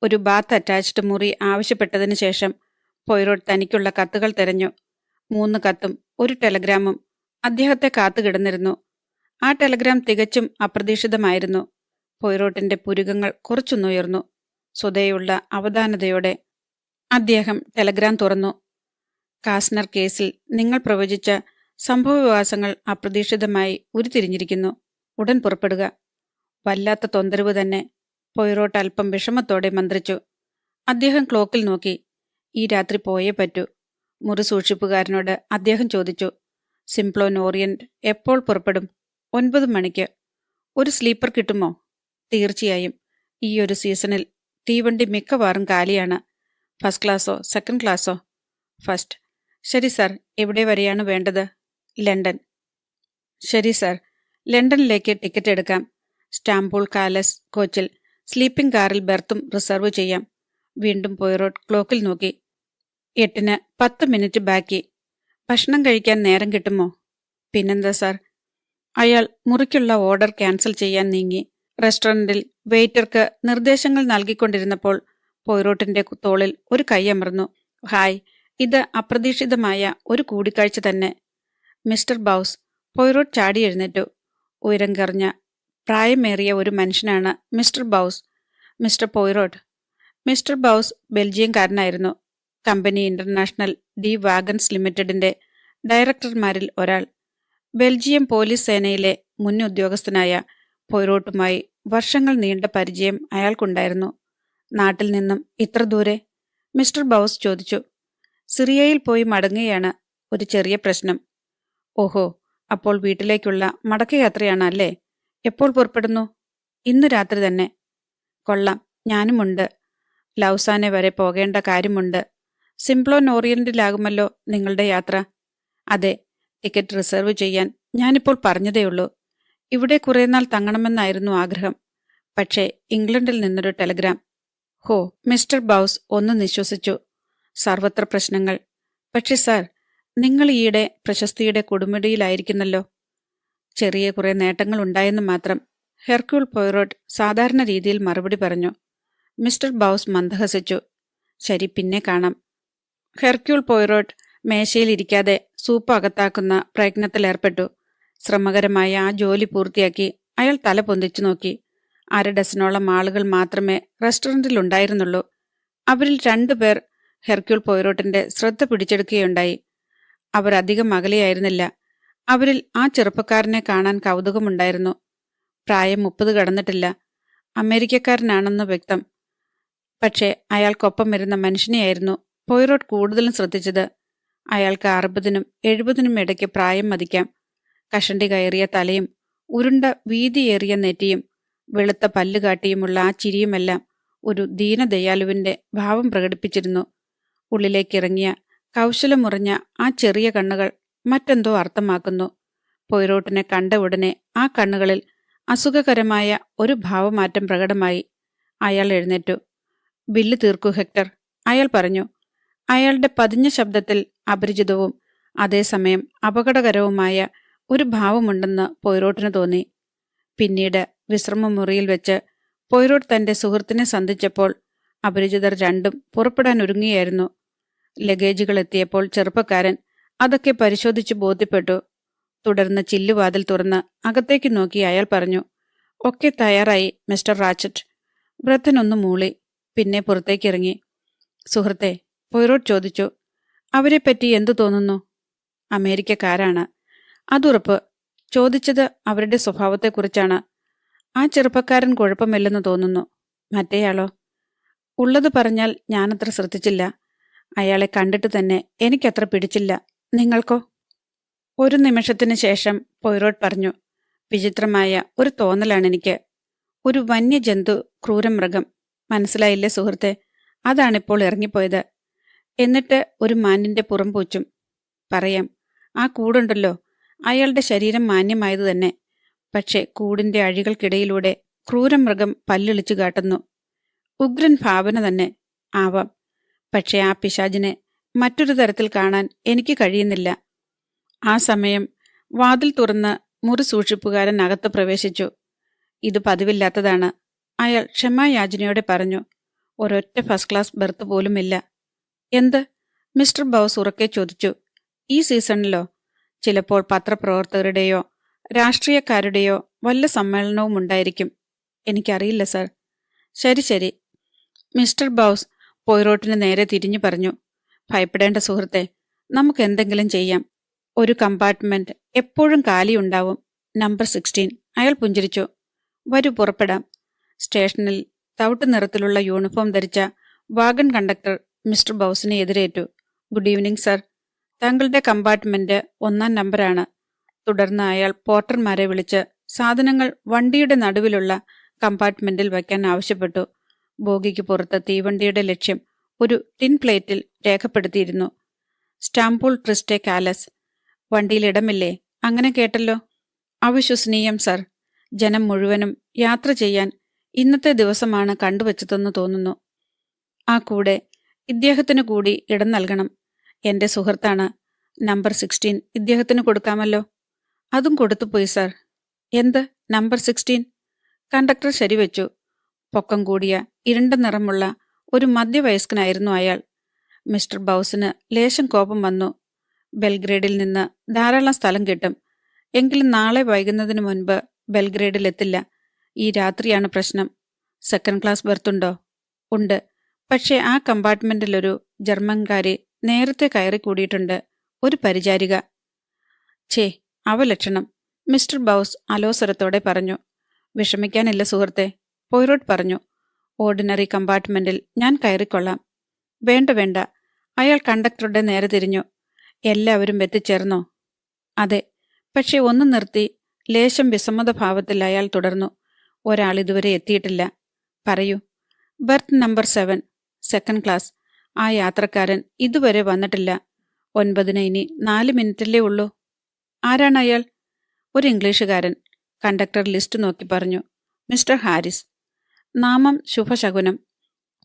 ഒരു ബാത്ത് അറ്റാച്ച്ഡ് മുറി ആവശ്യപ്പെട്ടതിന് ശേഷം പോയ്റോട്ട് തനിക്കുള്ള കത്തുകൾ തിരഞ്ഞു. 3 കത്തും 1 ടെലഗ്രാമും അദ്ദേഹത്തെ കാത്തുകിടന്നിരുന്നു. ആ ടെലഗ്രാം തികച്ചും അപ്രതീക്ഷിതമായിരുന്നു. പോയ്റോട്ടിന്റെ പുരുകങ്ങൾ കുറച്ചൊന്നുയർന്നു. സ്വതയുള്ള അവധാനതയോടെ അദ്ദേഹം ടെലഗ്രാം തുറന്നു. കാസ്നർ കേസിൽ നിങ്ങൾ പ്രവചിച്ച സംഭവവികാസങ്ങൾ അപ്രതീക്ഷിതമായി ഉരുത്തിരിഞ്ഞിരിക്കുന്നു. ഉടൻ പുറപ്പെടുക. വല്ലാത്ത തൊന്തരവ് തന്നെ. പോയ്റോട്ട് അല്പം വിഷമത്തോടെ മന്ത്രിച്ചു. അദ്ദേഹം ക്ലോക്കിൽ നോക്കി. ഈ രാത്രി പോയേ പറ്റൂ. മുറി സൂക്ഷിപ്പുകാരനോട് അദ്ദേഹം ചോദിച്ചു. സിംപ്ലോൻ ഓറിയന്റ് എപ്പോൾ പുറപ്പെടും? 9 മണിക്ക്. ഒരു സ്ലീപ്പർ കിട്ടുമോ? തീർച്ചയായും. ഈ ഒരു സീസണിൽ തീവണ്ടി മിക്കവാറും കാലിയാണ്. ഫസ്റ്റ് ക്ലാസ്സോ സെക്കൻഡ് ക്ലാസ്സോ? ഫസ്റ്റ്. ശരി സാർ, എവിടെ വരെയാണ് വേണ്ടത്? ലണ്ടൻ. ശരി സാർ, ലണ്ടനിലേക്ക് ടിക്കറ്റ് എടുക്കാം. സ്റ്റാംബൂൾ കാലസ് കോച്ചിൽ സ്ലീപ്പിംഗ് കാറിൽ ബെർത്തും റിസർവ് ചെയ്യാം. വീണ്ടും പോയ്റോട്ട് ക്ലോക്കിൽ നോക്കി. 8-ന് 10 മിനിറ്റ് ബാക്കി. ഭക്ഷണം കഴിക്കാൻ നേരം കിട്ടുമോ? പിന്നെന്താ സാർ? അയാൾ മുറിക്കുള്ള ഓർഡർ ക്യാൻസൽ ചെയ്യാൻ നീങ്ങി. റെസ്റ്റോറന്റിൽ വെയിറ്റർക്ക് നിർദ്ദേശങ്ങൾ നൽകിക്കൊണ്ടിരുന്നപ്പോൾ പോയ്റോട്ടിന്റെ തോളിൽ ഒരു കൈയമർന്നു. ഹായ്, ഇത് അപ്രതീക്ഷിതമായ ഒരു കൂടിക്കാഴ്ച തന്നെ. മിസ്റ്റർ ബൗസ്. പോയ്റോട്ട് ചാടി എഴുന്നേറ്റു. ഉയരം കുറഞ്ഞ പ്രായമേറിയ ഒരു മനുഷ്യനാണ് mister Bouc. Mister Poirot. Mister Bouc ബെൽജിയംകാരനായിരുന്നു. കമ്പനി ഇന്റർനാഷണൽ ഡി വാഗൻസ് ലിമിറ്റഡിന്റെ ഡയറക്ടർമാരിൽ ഒരാൾ. ബെൽജിയം പോലീസ് സേനയിലെ മുൻ ഉദ്യോഗസ്ഥനായ പോയ്റോട്ടുമായി വർഷങ്ങൾ നീണ്ട പരിചയം അയാൾക്കുണ്ടായിരുന്നു. നാട്ടിൽ നിന്നും ഇത്ര ദൂരെ? മിസ്റ്റർ ബൗസ് ചോദിച്ചു. സിറിയയിൽ പോയി മടങ്ങുകയാണ്. ഒരു ചെറിയ പ്രശ്നം. ഓഹോ, അപ്പോൾ വീട്ടിലേക്കുള്ള മടക്കയാത്രയാണ് അല്ലേ? എപ്പോൾ പുറപ്പെടുന്നു? ഇന്ന് രാത്രി തന്നെ. കൊള്ളാം, ഞാനുമുണ്ട്. ലൗസാനെ വരെ പോകേണ്ട കാര്യമുണ്ട്. സിംപ്ലോൻ ഓറിയന്റിലാകുമല്ലോ നിങ്ങളുടെ യാത്ര? അതെ, ടിക്കറ്റ് റിസർവ് ചെയ്യാൻ ഞാനിപ്പോൾ പറഞ്ഞതേയുള്ളൂ. ഇവിടെ കുറേ നാൾ തങ്ങണമെന്നായിരുന്നു ആഗ്രഹം. പക്ഷേ ഇംഗ്ലണ്ടിൽ നിന്നൊരു ടെലഗ്രാം. ഹോ, മിസ്റ്റർ ബൗസ് ഒന്ന് നിശ്വസിച്ചു. സർവത്ര പ്രശ്നങ്ങൾ. പക്ഷേ സാർ, നിങ്ങൾ ഈയിടെ പ്രശസ്തിയുടെ കൊടുമുടിയിലായിരിക്കുന്നല്ലോ. ചെറിയ കുറെ നേട്ടങ്ങൾ ഉണ്ടായെന്ന് മാത്രം. ഹെർക്യൂൾ പോയ്റോട്ട് സാധാരണ രീതിയിൽ മറുപടി പറഞ്ഞു. മിസ്റ്റർ ബൗസ് മന്ദഹസിച്ചു. ശരി, പിന്നെ കാണാം. ഹെർക്യൂൾ പോയ്റോട്ട് മേശയിലിരിക്കാതെ സൂപ്പ് അകത്താക്കുന്ന പ്രയത്നത്തിലേർപ്പെട്ടു. ശ്രമകരമായ ആ ജോലി പൂർത്തിയാക്കി അയാൾ തല പൊന്തിച്ചു നോക്കി. 1/2 ഡസനോളം ആളുകൾ മാത്രമേ റെസ്റ്റോറന്റിലുണ്ടായിരുന്നുള്ളൂ. അവരിൽ 2 പേർ ഹെർക്യൂൾ പോയ്റോട്ടിന്റെ ശ്രദ്ധ പിടിച്ചെടുക്കുകയുണ്ടായി. അവർ അധികം അകലെയായിരുന്നില്ല. അവരിൽ ആ ചെറുപ്പക്കാരനെ കാണാൻ കൗതുകമുണ്ടായിരുന്നു. പ്രായം 30 കടന്നിട്ടില്ല. അമേരിക്കക്കാരനാണെന്ന് വ്യക്തം. പക്ഷേ അയാൾക്കൊപ്പം വരുന്ന മനുഷ്യനെയായിരുന്നു പോയ്റോട്ട് കൂടുതലും ശ്രദ്ധിച്ചത്. അയാൾക്ക് 60-നും 70-നും ഇടയ്ക്ക് പ്രായം മതിക്കാം. കഷണ്ടി കയറിയ തലയും ഉരുണ്ട വീതിയേറിയ നെറ്റിയും വെളുത്ത പല്ലുകാട്ടിയുമുള്ള ആ ചിരിയുമെല്ലാം ഒരു ദീനദയാലുവിന്റെ ഭാവം പ്രകടിപ്പിച്ചിരുന്നു. ഉള്ളിലേക്കിറങ്ങിയ കൗശലമുറഞ്ഞ ആ ചെറിയ കണ്ണുകൾ മറ്റെന്തോ അർത്ഥമാക്കുന്നു. പൊയ്റോട്ടിനെ കണ്ട ഉടനെ ആ കണ്ണുകളിൽ അസുഖകരമായ ഒരു ഭാവമാറ്റം പ്രകടമായി. അയാൾ എഴുന്നേറ്റു. ബില്ല് തീർക്കൂ ഹെക്ടർ, അയാൾ പറഞ്ഞു. അയാളുടെ പതിഞ്ഞ ശബ്ദത്തിൽ അപരിചിതവും അതേസമയം അപകടകരവുമായ ഒരു ഭാവമുണ്ടെന്ന് പൊയ്റോട്ടിന് തോന്നി. പിന്നീട് വിശ്രമമുറിയിൽ വെച്ച് പൊയ്റോട്ട് തന്റെ സുഹൃത്തിനെ സന്ധിച്ചപ്പോൾ അപരിചിതർ രണ്ടും പുറപ്പെടാൻ ഒരുങ്ങിയായിരുന്നു. ലഗേജുകൾ എത്തിയപ്പോൾ ചെറുപ്പക്കാരൻ അതൊക്കെ പരിശോധിച്ച് ബോധ്യപ്പെട്ടു. തുടർന്ന് ചില്ലുവാതിൽ തുറന്ന് അകത്തേക്ക് നോക്കി അയാൾ പറഞ്ഞു, ഒക്കെ തയ്യാറായി മിസ്റ്റർ റാച്ചറ്റ്. വൃദ്ധനൊന്നു മൂളി, പിന്നെ പുറത്തേക്കിറങ്ങി. സുഹൃത്തെ, പൊയ്റോട്ട് ചോദിച്ചു, അവരെപ്പറ്റി എന്തു തോന്നുന്നു? അമേരിക്കക്കാരാണ്, അതുറപ്പ്. ചോദിച്ചത് അവരുടെ സ്വഭാവത്തെക്കുറിച്ചാണ്. ആ ചെറുപ്പക്കാരൻ കുഴപ്പമില്ലെന്ന് തോന്നുന്നു. മറ്റേയാളോ? ഉള്ളത് പറഞ്ഞാൽ ഞാനത്ര ശ്രദ്ധിച്ചില്ല. അയാളെ കണ്ടിട്ട് തന്നെ എനിക്കത്ര പിടിച്ചില്ല. നിങ്ങൾക്കോ? ഒരു നിമിഷത്തിന് ശേഷം പൊയ്റോട്ട് പറഞ്ഞു, വിചിത്രമായ ഒരു തോന്നലാണെനിക്ക്. ഒരു വന്യജന്തു, ക്രൂരമൃഗം. മനസ്സിലായില്ലേ സുഹൃത്തെ? അതാണിപ്പോൾ ഇറങ്ങിപ്പോയത്. എന്നിട്ട് ഒരു മാനിന്റെ പുറംപൂച്ചും. പറയാം, ആ കൂടുണ്ടല്ലോ, അയാളുടെ ശരീരം മാന്യമായത് തന്നെ. പക്ഷെ കൂടിന്റെ അഴികൾക്കിടയിലൂടെ ക്രൂരമൃഗം പല്ലിളിച്ചു കാട്ടുന്നു. ഉഗ്രൻ ഭാവന തന്നെ ആവാം. പക്ഷെ ആ പിശാചിനെ മറ്റൊരു തരത്തിൽ കാണാൻ എനിക്ക് കഴിയുന്നില്ല. ആ സമയം വാതിൽ തുറന്ന് മുറി സൂക്ഷിപ്പുകാരൻ അകത്ത് പ്രവേശിച്ചു. ഇത് പതിവില്ലാത്തതാണ്, അയാൾ ക്ഷമായാചനയോടെ പറഞ്ഞു. ഒരൊറ്റ ഫസ്റ്റ് ക്ലാസ് ബെർത്ത് പോലുമില്ല. എന്ത്? മിസ്റ്റർ ബൗസ് ഉറക്കെ ചോദിച്ചു. ഈ സീസണിലോ? ചിലപ്പോൾ പത്രപ്രവർത്തകരുടെയോ രാഷ്ട്രീയക്കാരുടെയോ വല്ല സമ്മേളനവും ഉണ്ടായിരിക്കും. എനിക്കറിയില്ല സർ. ശരി ശരി. മിസ്റ്റർ ബൗസ് പൊയ്റോട്ടിന് നേരെ തിരിഞ്ഞു പറഞ്ഞു, ഭയപ്പെടേണ്ട സുഹൃത്തെ, നമുക്ക് എന്തെങ്കിലും ചെയ്യാം. ഒരു കമ്പാർട്ട്മെന്റ് എപ്പോഴും കാലിയുണ്ടാവും. നമ്പർ 16. അയാൾ പുഞ്ചിരിച്ചു. വരൂ, പുറപ്പെടാം. സ്റ്റേഷനിൽ തവിട്ട് നിറത്തിലുള്ള യൂണിഫോം ധരിച്ച വാഗൺ കണ്ടക്ടർ മിസ്റ്റർ ബൗസിനെ എതിരേറ്റു. Good evening sir. താങ്കളുടെ കമ്പാർട്ട്മെന്റ് 1-ാം നമ്പറാണ്. തുടർന്ന് അയാൾ പോർട്ടർമാരെ വിളിച്ച് സാധനങ്ങൾ വണ്ടിയുടെ നടുവിലുള്ള കമ്പാർട്ട്മെന്റിൽ വയ്ക്കാൻ ആവശ്യപ്പെട്ടു. ബോഗിക്ക് പുറത്ത് തീവണ്ടിയുടെ ലക്ഷ്യം ഒരു ടിൻ പ്ലേറ്റിൽ രേഖപ്പെടുത്തിയിരുന്നു. സ്റ്റാംബൂൾ ട്രിസ്റ്റെ കാലസ്. വണ്ടിയിൽ ഇടമില്ലേ? അങ്ങനെ കേട്ടല്ലോ. അവിശ്വസനീയം സർ. ജനം മുഴുവനും യാത്ര ചെയ്യാൻ ഇന്നത്തെ ദിവസമാണ് കണ്ടുവച്ചതെന്ന് തോന്നുന്നു. ആ കൂടെ ഇദ്ദേഹത്തിന് കൂടി ഇടം നൽകണം. എന്റെ സുഹൃത്താണ്. നമ്പർ 16 ഇദ്ദേഹത്തിന് കൊടുക്കാമല്ലോ. അതും കൊടുത്തുപോയി സർ. എന്ത്? നമ്പർ 16? കണ്ടക്ടർ ശരിവെച്ചു. പൊക്കം കൂടിയ ഇരുണ്ട നിറമുള്ള ഒരു മധ്യവയസ്കനായിരുന്നു അയാൾ. മിസ്റ്റർ ബൗസിന് ലേശം കോപം വന്നു. ബെൽഗ്രേഡിൽ നിന്ന് ധാരാളം സ്ഥലം കിട്ടും. എങ്കിലും നാളെ വൈകുന്നതിന് മുൻപ് ബെൽഗ്രേഡിലെത്തില്ല. ഈ രാത്രിയാണ് പ്രശ്നം. സെക്കൻഡ് ക്ലാസ് ബെർത്തുണ്ടോ? ഉണ്ട്. പക്ഷേ ആ കമ്പാർട്ട്മെന്റിലൊരു ജർമ്മൻകാരി നേരത്തെ കയറി കൂടിയിട്ടുണ്ട്. ഒരു പരിചാരിക. ഛേ, അവലക്ഷണം. മിസ്റ്റർ ബൗസ് അലോസരത്തോടെ പറഞ്ഞു. വിഷമിക്കാനില്ല സുഹൃത്തെ, പൊയ്റോട്ട് പറഞ്ഞു. ഓർഡിനറി കമ്പാർട്ട്മെന്റിൽ ഞാൻ കയറിക്കൊള്ളാം. വേണ്ട വേണ്ട. അയാൾ കണ്ടക്ടറുടെ നേരെ തിരിഞ്ഞു. എല്ലാവരും എത്തിച്ചേർന്നോ? അതെ. പക്ഷെ ഒന്ന് നിർത്തി. ലേശം വിസമ്മതഭാവത്തിൽ അയാൾ തുടർന്നു. ഒരാൾ ഇതുവരെ എത്തിയിട്ടില്ല. പറയൂ. Berth number 7, second class. ആ യാത്രക്കാരൻ ഇതുവരെ വന്നിട്ടില്ല. 9-ന് ഇനി 4 മിനിറ്റല്ലേ ഉള്ളൂ. ആരാണ് അയാൾ? ഒരു ഇംഗ്ലീഷുകാരൻ. കണ്ടക്ടർ ലിസ്റ്റ് നോക്കി പറഞ്ഞു. മിസ്റ്റർ ഹാരിസ്. നാമം ശുഭശകുനം.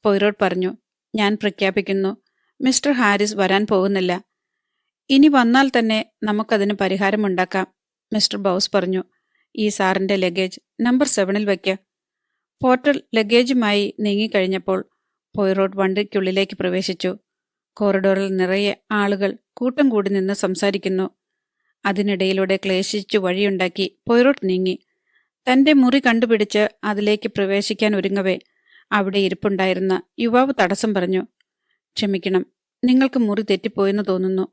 പൊയ്റോട്ട് പറഞ്ഞു. ഞാൻ പ്രഖ്യാപിക്കുന്നു, മിസ്റ്റർ ഹാരിസ് വരാൻ പോകുന്നില്ല. ഇനി വന്നാൽ തന്നെ നമുക്കതിന് പരിഹാരമുണ്ടാക്കാം. മിസ്റ്റർ ബൗസ് പറഞ്ഞു. ഈ സാറിന്റെ ലഗേജ് നമ്പർ 7-ൽ വയ്ക്ക. പോർട്ടർ ലഗേജുമായി നീങ്ങിക്കഴിഞ്ഞപ്പോൾ പൊയ്റോട്ട് വണ്ടിക്കുള്ളിലേക്ക് പ്രവേശിച്ചു. കോറിഡോറിൽ നിറയെ ആളുകൾ കൂട്ടം കൂടി നിന്ന് സംസാരിക്കുന്നു. അതിനിടയിലൂടെ ക്ലേശിച്ചു വഴിയുണ്ടാക്കി പൊയ്റോട്ട് നീങ്ങി. തന്റെ മുറി കണ്ടുപിടിച്ച് അതിലേക്ക് പ്രവേശിക്കാൻ ഒരുങ്ങവേ അവിടെ ഇരിപ്പുണ്ടായിരുന്ന യുവാവ് തടസ്സം പറഞ്ഞു. ക്ഷമിക്കണം, നിങ്ങൾക്ക് മുറി തെറ്റിപ്പോയെന്ന് തോന്നുന്നു.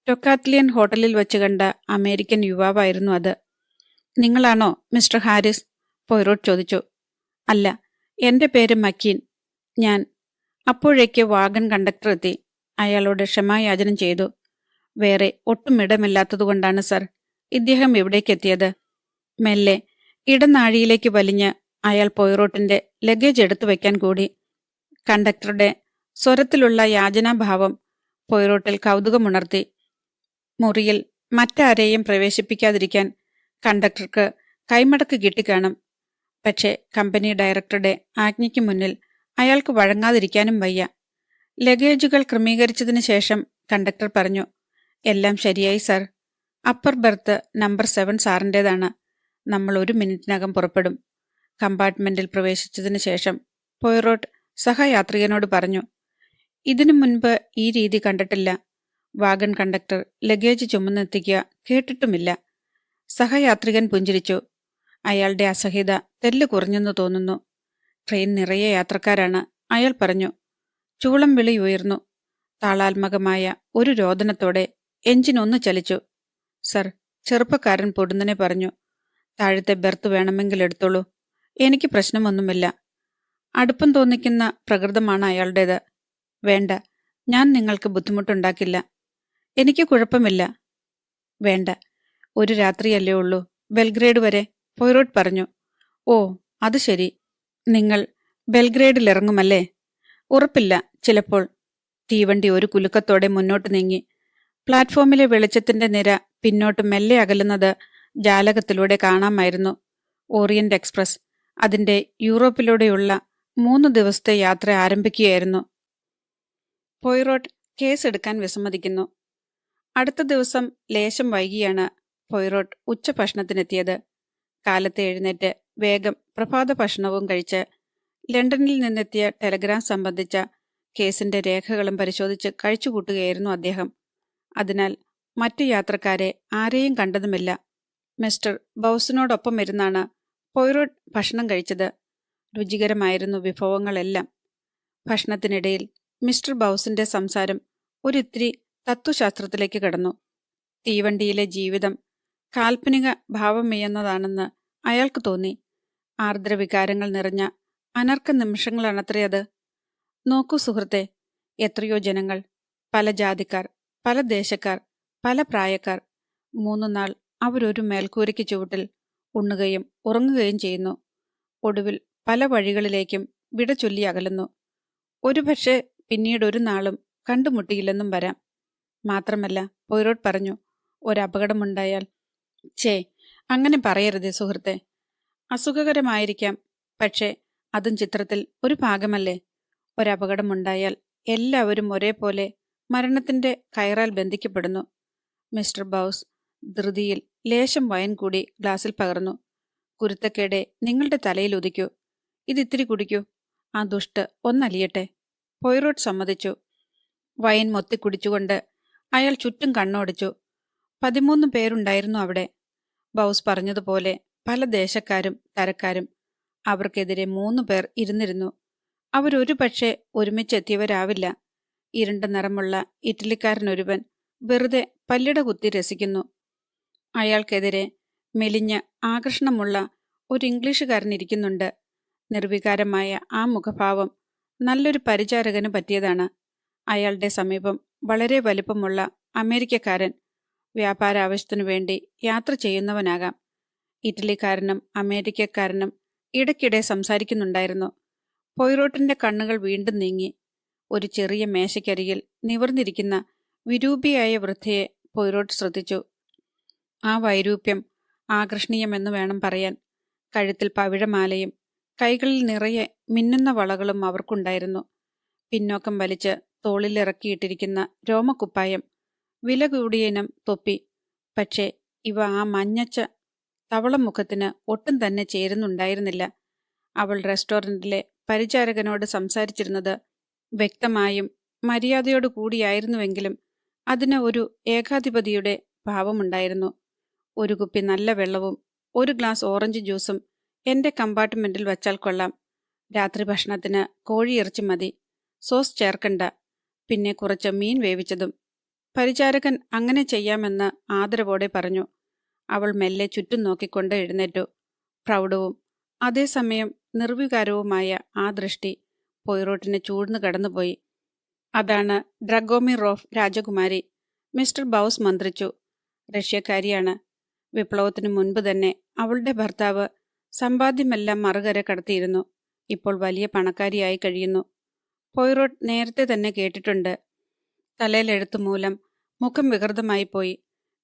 ടൊക്കാറ്റ്ലിയൻ ഹോട്ടലിൽ വെച്ച് കണ്ട അമേരിക്കൻ യുവാവായിരുന്നു അത്. നിങ്ങളാണോ മിസ്റ്റർ ഹാരിസ്? പൊയ്റോട്ട് ചോദിച്ചു. അല്ല, എന്റെ പേര് മക്കീൻ. ഞാൻ. അപ്പോഴേക്ക് വാഗൺ കണ്ടക്ടർ എത്തി. അയാളോട് ക്ഷമായാചനം ചെയ്തു. വേറെ ഒട്ടും ഇടമില്ലാത്തതുകൊണ്ടാണ് സർ ഇദ്ദേഹം ഇവിടേക്കെത്തിയത്. മെല്ലെ ഇടനാഴിയിലേക്ക് വലിഞ്ഞ് അയാൾ പോയിറോട്ടിന്റെ ലഗേജ് എടുത്തു വയ്ക്കാൻ കൂടി. കണ്ടക്ടറുടെ സ്വരത്തിലുള്ള യാചനാഭാവം പോയിറോട്ടിൽ കൗതുകമുണർത്തി. മുറിയിൽ മറ്റാരെയും പ്രവേശിപ്പിക്കാതിരിക്കാൻ കണ്ടക്ടർക്ക് കൈമടക്ക് കിട്ടിക്കാണും. പക്ഷേ കമ്പനി ഡയറക്ടറുടെ ആജ്ഞയ്ക്ക് മുന്നിൽ അയാൾക്ക് വഴങ്ങാതിരിക്കാനും വയ്യ. ലഗേജുകൾ ക്രമീകരിച്ചതിന് ശേഷം കണ്ടക്ടർ പറഞ്ഞു, എല്ലാം ശരിയായി സർ. അപ്പർ ബെർത്ത് നമ്പർ 7 സാറിൻ്റേതാണ്. നമ്മൾ 1 മിനിറ്റിനകം പുറപ്പെടും. കമ്പാർട്ട്മെന്റിൽ പ്രവേശിച്ചതിന് ശേഷം പോയിറോട്ട് സഹയാത്രികനോട് പറഞ്ഞു, ഇതിനു മുൻപ് ഈ രീതി കണ്ടിട്ടില്ല. വാഗൺ കണ്ടക്ടർ ലഗേജ് ചുമന്നെത്തിക്കുക കേട്ടിട്ടുമില്ല. സഹയാത്രികൻ പുഞ്ചിരിച്ചു. അയാളുടെ അസഹ്യത തെല്ല് കുറഞ്ഞെന്ന് തോന്നുന്നു. ട്രെയിൻ നിറയെ യാത്രക്കാരാണ്, അയാൾ പറഞ്ഞു. ചൂളം വിളി ഉയർന്നു. താളാത്മകമായ ഒരു രോദനത്തോടെ എഞ്ചിൻ ഒന്ന് ചലിച്ചു. സർ, ചെറുപ്പക്കാരൻ പൊടുന്നനെ പറഞ്ഞു, താഴത്തെ ബെർത്ത് വേണമെങ്കിൽ എടുത്തോളൂ. എനിക്ക് പ്രശ്നമൊന്നുമില്ല. അടുപ്പം തോന്നിക്കുന്ന പ്രകൃതമാണ് അയാളുടേത്. വേണ്ട, ഞാൻ നിങ്ങൾക്ക് ബുദ്ധിമുട്ടുണ്ടാക്കില്ല. എനിക്ക് കുഴപ്പമില്ല. വേണ്ട, ഒരു രാത്രിയല്ലേ ഉള്ളൂ, ബെൽഗ്രേഡ് വരെ, പോയിറോട്ട് പറഞ്ഞു. ഓ, അത് ശരി. നിങ്ങൾ ബെൽഗ്രേഡിലിറങ്ങുമല്ലേ? ഉറപ്പില്ല, ചിലപ്പോൾ. തീവണ്ടി ഒരു കുലുക്കത്തോടെ മുന്നോട്ട് നീങ്ങി. പ്ലാറ്റ്ഫോമിലെ വെളിച്ചത്തിന്റെ നിര പിന്നോട്ട് മെല്ലെ അകലുന്നത് ജാലകത്തിലൂടെ കാണാമായിരുന്നു. ഓറിയന്റ് എക്സ്പ്രസ് അതിന്റെ യൂറോപ്പിലൂടെയുള്ള 3 ദിവസത്തെ യാത്ര ആരംഭിക്കുകയായിരുന്നു. പോയിറോട്ട് കേസെടുക്കാൻ വിസമ്മതിക്കുന്നു. അടുത്ത ദിവസം ലേശം വൈകിയാണ് പോയിറോട്ട് ഉച്ചഭക്ഷണത്തിനെത്തിയത്. കാലത്ത് എഴുന്നേറ്റ് വേഗം പ്രഭാത ഭക്ഷണവും കഴിച്ച് ലണ്ടനിൽ നിന്നെത്തിയ ടെലഗ്രാം സംബന്ധിച്ച കേസിന്റെ രേഖകളും പരിശോധിച്ച് കഴിച്ചുകൂട്ടുകയായിരുന്നു അദ്ദേഹം. അതിനാൽ മറ്റു യാത്രക്കാരെ ആരെയും കണ്ടതുമില്ല. മിസ്റ്റർ ബൗസിനോടൊപ്പം ഇരുന്നാണ് പോയിറോട്ട് ഭക്ഷണം കഴിച്ചത്. രുചികരമായിരുന്നു വിഭവങ്ങളെല്ലാം. ഭക്ഷണത്തിനിടയിൽ മിസ്റ്റർ ബൗസിന്റെ സംസാരം ഒരിത്തിരി തത്വശാസ്ത്രത്തിലേക്ക് കടന്നു. തീവണ്ടിയിലെ ജീവിതം കാൽപ്പനിക ഭാവമെയ്യുന്നതാണെന്ന് അയാൾക്ക് തോന്നി. ആർദ്രവികാരങ്ങൾ നിറഞ്ഞ അനർക്ക നിമിഷങ്ങളാണത്രേ അത്. നോക്കൂ സുഹൃത്തെ, എത്രയോ ജനങ്ങൾ, പല ജാതിക്കാർ, പല ദേശക്കാർ, പല പ്രായക്കാർ, 3 നാൾ അവരൊരു മേൽക്കൂരയ്ക്ക് ചുവട്ടിൽ ഉണ്ണുകയും ഉറങ്ങുകയും ചെയ്യുന്നു. ഒടുവിൽ പല വഴികളിലേക്കും വിട ചൊല്ലി അകലുന്നു. ഒരുപക്ഷെ പിന്നീടൊരു നാളും കണ്ടുമുട്ടിയില്ലെന്നും വരാം. മാത്രമല്ല, പോയിറോട്ട് പറഞ്ഞു, ഒരപകടമുണ്ടായാൽ. അങ്ങനെ പറയരുതേ സുഹൃത്തെ. അസുഖകരമായിരിക്കാം, പക്ഷേ അതും ചിത്രത്തിൽ ഒരു ഭാഗമല്ലേ. ഒരപകടമുണ്ടായാൽ എല്ലാവരും ഒരേപോലെ മരണത്തിന്റെ കയറാൽ ബന്ധിക്കപ്പെടുന്നു. മിസ്റ്റർ ബൗസ് ധൃതിയിൽ ലേശം വൈൻ കൂടി ഗ്ലാസിൽ പകർന്നു. കുരുത്തക്കേടെ നിങ്ങളുടെ തലയിൽ ഉദിക്കൂ. ഇതിത്തിരി കുടിക്കൂ. ആ ദുഷ്ട് ഒന്നലിയട്ടെ. പോയിറോട്ട് സമ്മതിച്ചു. വൈൻ മൊത്തിക്കുടിച്ചുകൊണ്ട് അയാൾ ചുറ്റും കണ്ണോടിച്ചു. 13 പേരുണ്ടായിരുന്നു അവിടെ. ബൗസ് പറഞ്ഞതുപോലെ പല ദേശക്കാരും തരക്കാരും. അവർക്കെതിരെ 3 പേർ ഇരുന്നിരുന്നു. അവരൊരു പക്ഷേ ഒരുമിച്ചെത്തിയവരാവില്ല. ഇരുണ്ട നിറമുള്ള ഇറ്റലിക്കാരനൊരുവൻ വെറുതെ പല്ലിട കുത്തി രസിക്കുന്നു. അയാൾക്കെതിരെ മെലിഞ്ഞ ആകർഷണമുള്ള ഒരു ഇംഗ്ലീഷുകാരൻ ഇരിക്കുന്നുണ്ട്. നിർവികാരമായ ആ മുഖഭാവം നല്ലൊരു പരിചാരകന് പറ്റിയതാണ്. അയാളുടെ സമീപം വളരെ വലിപ്പമുള്ള അമേരിക്കക്കാരൻ. വ്യാപാരാവശ്യത്തിനു വേണ്ടി യാത്ര ചെയ്യുന്നവനാകാം. ഇറ്റലിക്കാരനും അമേരിക്കക്കാരനും ഇടയ്ക്കിടെ സംസാരിക്കുന്നുണ്ടായിരുന്നു. പോയിറോട്ടിന്റെ കണ്ണുകൾ വീണ്ടും നീങ്ങി. ഒരു ചെറിയ മേശയ്ക്കരികിൽ നിവർന്നിരിക്കുന്ന വിരൂപിയായ വൃദ്ധയെ പോയിറോട്ട് ശ്രദ്ധിച്ചു. ആ വൈരൂപ്യം ആകർഷണീയമെന്ന് വേണം പറയാൻ. കഴുത്തിൽ പവിഴമാലയും കൈകളിൽ നിറയെ മിന്നുന്ന വളകളും അവർക്കുണ്ടായിരുന്നു. പിന്നോക്കം വലിച്ച് തോളിലിറക്കിയിട്ടിരിക്കുന്ന രോമക്കുപ്പായം, വില കൂടിയ ഇനം തൊപ്പി. പക്ഷേ ഇവ ആ മഞ്ഞച്ച തവളമുഖത്തിന് ഒട്ടും തന്നെ ചേരുന്നുണ്ടായിരുന്നില്ല. അവൾ റെസ്റ്റോറൻറ്റിലെ പരിചാരകനോട് സംസാരിച്ചിരുന്നത് വ്യക്തമായും മര്യാദയോടു കൂടിയായിരുന്നുവെങ്കിലും അതിന് ഒരു ഏകാധിപതിയുടെ ഭാവമുണ്ടായിരുന്നു. ഒരു കുപ്പി നല്ല വെള്ളവും 1 ഗ്ലാസ് ഓറഞ്ച് ജ്യൂസും എന്റെ കമ്പാർട്ട്മെന്റിൽ വച്ചാൽ കൊള്ളാം. രാത്രി ഭക്ഷണത്തിന് കോഴിയിറച്ചി മതി. സോസ് ചേർക്കണ്ട. പിന്നെ കുറച്ച് മീൻ വേവിച്ചതും. പരിചാരകൻ അങ്ങനെ ചെയ്യാമെന്ന് ആദരവോടെ പറഞ്ഞു. അവൾ മെല്ലെ ചുറ്റും നോക്കിക്കൊണ്ട് എഴുന്നേറ്റു. പ്രൗഢവും അതേസമയം നിർവികാരവുമായ ആ ദൃഷ്ടി പോയിറോട്ടിനെ ചൂഴ്ന്നു കടന്നുപോയി. അതാണ് ഡ്രഗോമിറോഫ് രാജകുമാരി, മിസ്റ്റർ ബൗസ് മന്ത്രിച്ചു. റഷ്യക്കാരിയാണ്. വിപ്ലവത്തിനു മുൻപ് തന്നെ അവളുടെ ഭർത്താവ് സമ്പാദ്യമെല്ലാം മറുകര കടത്തിയിരുന്നു. ഇപ്പോൾ വലിയ പണക്കാരിയായി കഴിയുന്നു. പോയ്റോട്ട് നേരത്തെ തന്നെ കേട്ടിട്ടുണ്ട്. തലയിലെഴുത്ത് മൂലം മുഖം വികൃതമായി പോയി.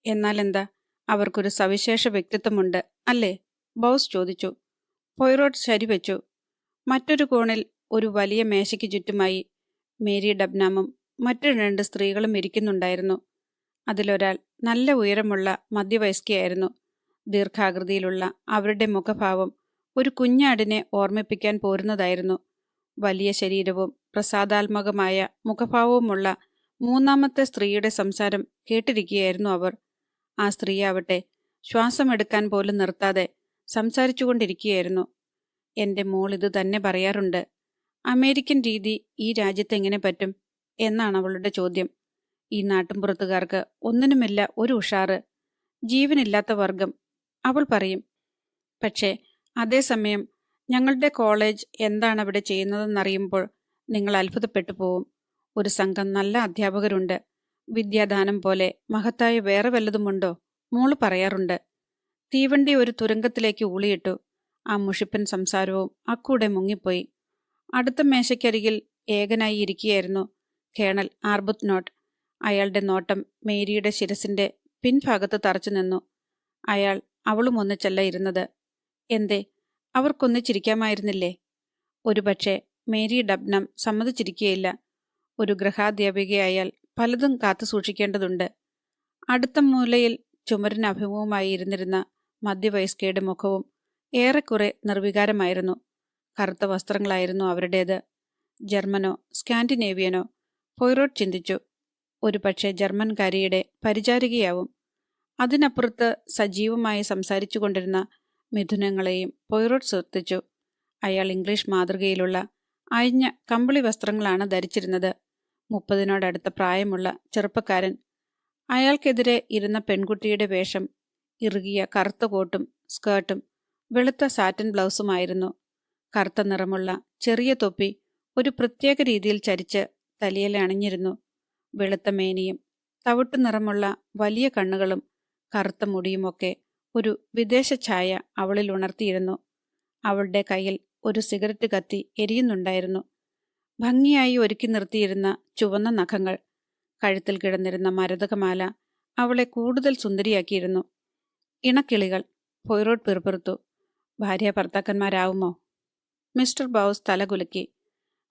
എന്നാൽ എന്താ, അവർക്കൊരു സവിശേഷ വ്യക്തിത്വമുണ്ട് അല്ലേ? ബൗസ് ചോദിച്ചു. പോയ്റോട്ട് ശരിവെച്ചു. മറ്റൊരു കോണിൽ ഒരു വലിയ മേശയ്ക്ക് ചുറ്റുമായി മേരി ഡബ്നാമും മറ്റു 2 സ്ത്രീകളും ഇരിക്കുന്നുണ്ടായിരുന്നു. അതിലൊരാൾ നല്ല ഉയരമുള്ള മധ്യവയസ്കയായിരുന്നു. ദീർഘാകൃതിയിലുള്ള അവരുടെ മുഖഭാവം ഒരു കുഞ്ഞാടിനെ ഓർമ്മിപ്പിക്കാൻ പോരുന്നതായിരുന്നു. വലിയ ശരീരവും പ്രസാദാത്മകമായ മുഖഭാവവുമുള്ള മൂന്നാമത്തെ സ്ത്രീയുടെ സംസാരം കേട്ടിരിക്കുകയായിരുന്നു അവർ. ആ സ്ത്രീയാവട്ടെ ശ്വാസമെടുക്കാൻ പോലും നിർത്താതെ സംസാരിച്ചുകൊണ്ടിരിക്കുകയായിരുന്നു. എൻ്റെ മോൾ ഇത് തന്നെ പറയാറുണ്ട്. അമേരിക്കൻ രീതി ഈ രാജ്യത്തെങ്ങനെ പറ്റും എന്നാണ് അവളുടെ ചോദ്യം. ഈ നാട്ടിൻപുറത്തുകാർക്ക് ഒന്നിനുമില്ല ഒരു ഉഷാറ്, ജീവനില്ലാത്ത വർഗം, അവൾ പറയും. പക്ഷേ അതേസമയം ഞങ്ങളുടെ കോളേജ് എന്താണ് അവിടെ ചെയ്യുന്നതെന്നറിയുമ്പോൾ നിങ്ങൾ അത്ഭുതപ്പെട്ടു പോവും. ഒരു സംഘം നല്ല അധ്യാപകരുണ്ട്. വിദ്യാദാനം പോലെ മഹത്തായ വേറെ വല്ലതുമുണ്ടോ? മോള് പറയാറുണ്ട്. തീവണ്ടി ഒരു തുരങ്കത്തിലേക്ക് ഊളിയിട്ടു. ആ മുഷിപ്പൻ സംസാരവും അക്കൂടെ മുങ്ങിപ്പോയി. അടുത്ത മേശയ്ക്കരികിൽ ഏകനായി ഇരിക്കുകയായിരുന്നു കേണൽ ആർബുത്നോട്ട്. അയാളുടെ നോട്ടം മേരിയുടെ ശിരസിന്റെ പിൻഭാഗത്ത് തറച്ചു നിന്നു. അയാൾ അവളും ഒന്നിച്ചല്ല ഇരുന്നത്. എന്തേ, അവർക്കൊന്നിച്ചിരിക്കാമായിരുന്നില്ലേ? ഒരുപക്ഷെ മേരി ഡബ്നം സമ്മതിച്ചിരിക്കുകയില്ല. ഒരു ഗൃഹാധ്യാപികയായാൽ പലതും കാത്തു സൂക്ഷിക്കേണ്ടതുണ്ട്. അടുത്ത മൂലയിൽ ചുമരിന് അഭിമുഖമായി ഇരുന്നിരുന്ന മധ്യവയസ്കയുടെ മുഖവും ഏറെക്കുറെ നിർവികാരമായിരുന്നു. കറുത്ത വസ്ത്രങ്ങളായിരുന്നു അവരുടേത്. ജർമ്മനോ സ്കാൻഡിനേവിയനോ? പോയ്റോട്ട് ചിന്തിച്ചു. ഒരു പക്ഷേ ജർമ്മൻകാരിയുടെ പരിചാരികയാവും. അതിനപ്പുറത്ത് സജീവമായി സംസാരിച്ചു കൊണ്ടിരുന്ന മിഥുനങ്ങളെയും പോയ്റോട്ട് ശ്രദ്ധിച്ചു. അയാൾ ഇംഗ്ലീഷ് മാതൃകയിലുള്ള അയഞ്ഞ കമ്പിളി വസ്ത്രങ്ങളാണ് ധരിച്ചിരുന്നത്. 30-നോടടുത്ത പ്രായമുള്ള ചെറുപ്പക്കാരൻ. അയാൾക്കെതിരെ ഇരുന്ന പെൺകുട്ടിയുടെ വേഷം ഇറുകിയ കറുത്ത കോട്ടും സ്കേർട്ടും വെളുത്ത സാറ്റൻ ബ്ലൗസുമായിരുന്നു. കറുത്ത നിറമുള്ള ചെറിയ തൊപ്പി ഒരു പ്രത്യേക രീതിയിൽ ചരിച്ച് തലയിൽ അണിഞ്ഞിരുന്നു. വെളുത്ത മേനിയും തവിട്ടു നിറമുള്ള വലിയ കണ്ണുകളും കറുത്ത മുടിയുമൊക്കെ ഒരു വിദേശ ഛായ അവളിൽ ഉണർത്തിയിരുന്നു. അവളുടെ കയ്യിൽ ഒരു സിഗരറ്റ് കത്തി എരിയുന്നുണ്ടായിരുന്നു. ഭംഗിയായി ഒരുക്കി നിർത്തിയിരുന്ന ചുവന്ന നഖങ്ങൾ, കഴുത്തിൽ കിടന്നിരുന്ന മരതകമാല അവളെ കൂടുതൽ സുന്ദരിയാക്കിയിരുന്നു. ഇണക്കിളികൾ. പോയ്റോട്ട് പിറുപിറുത്തു. ഭാര്യ ഭർത്താക്കന്മാരാവുമോ? മിസ്റ്റർ ബൗസ് തലകുലുക്കി.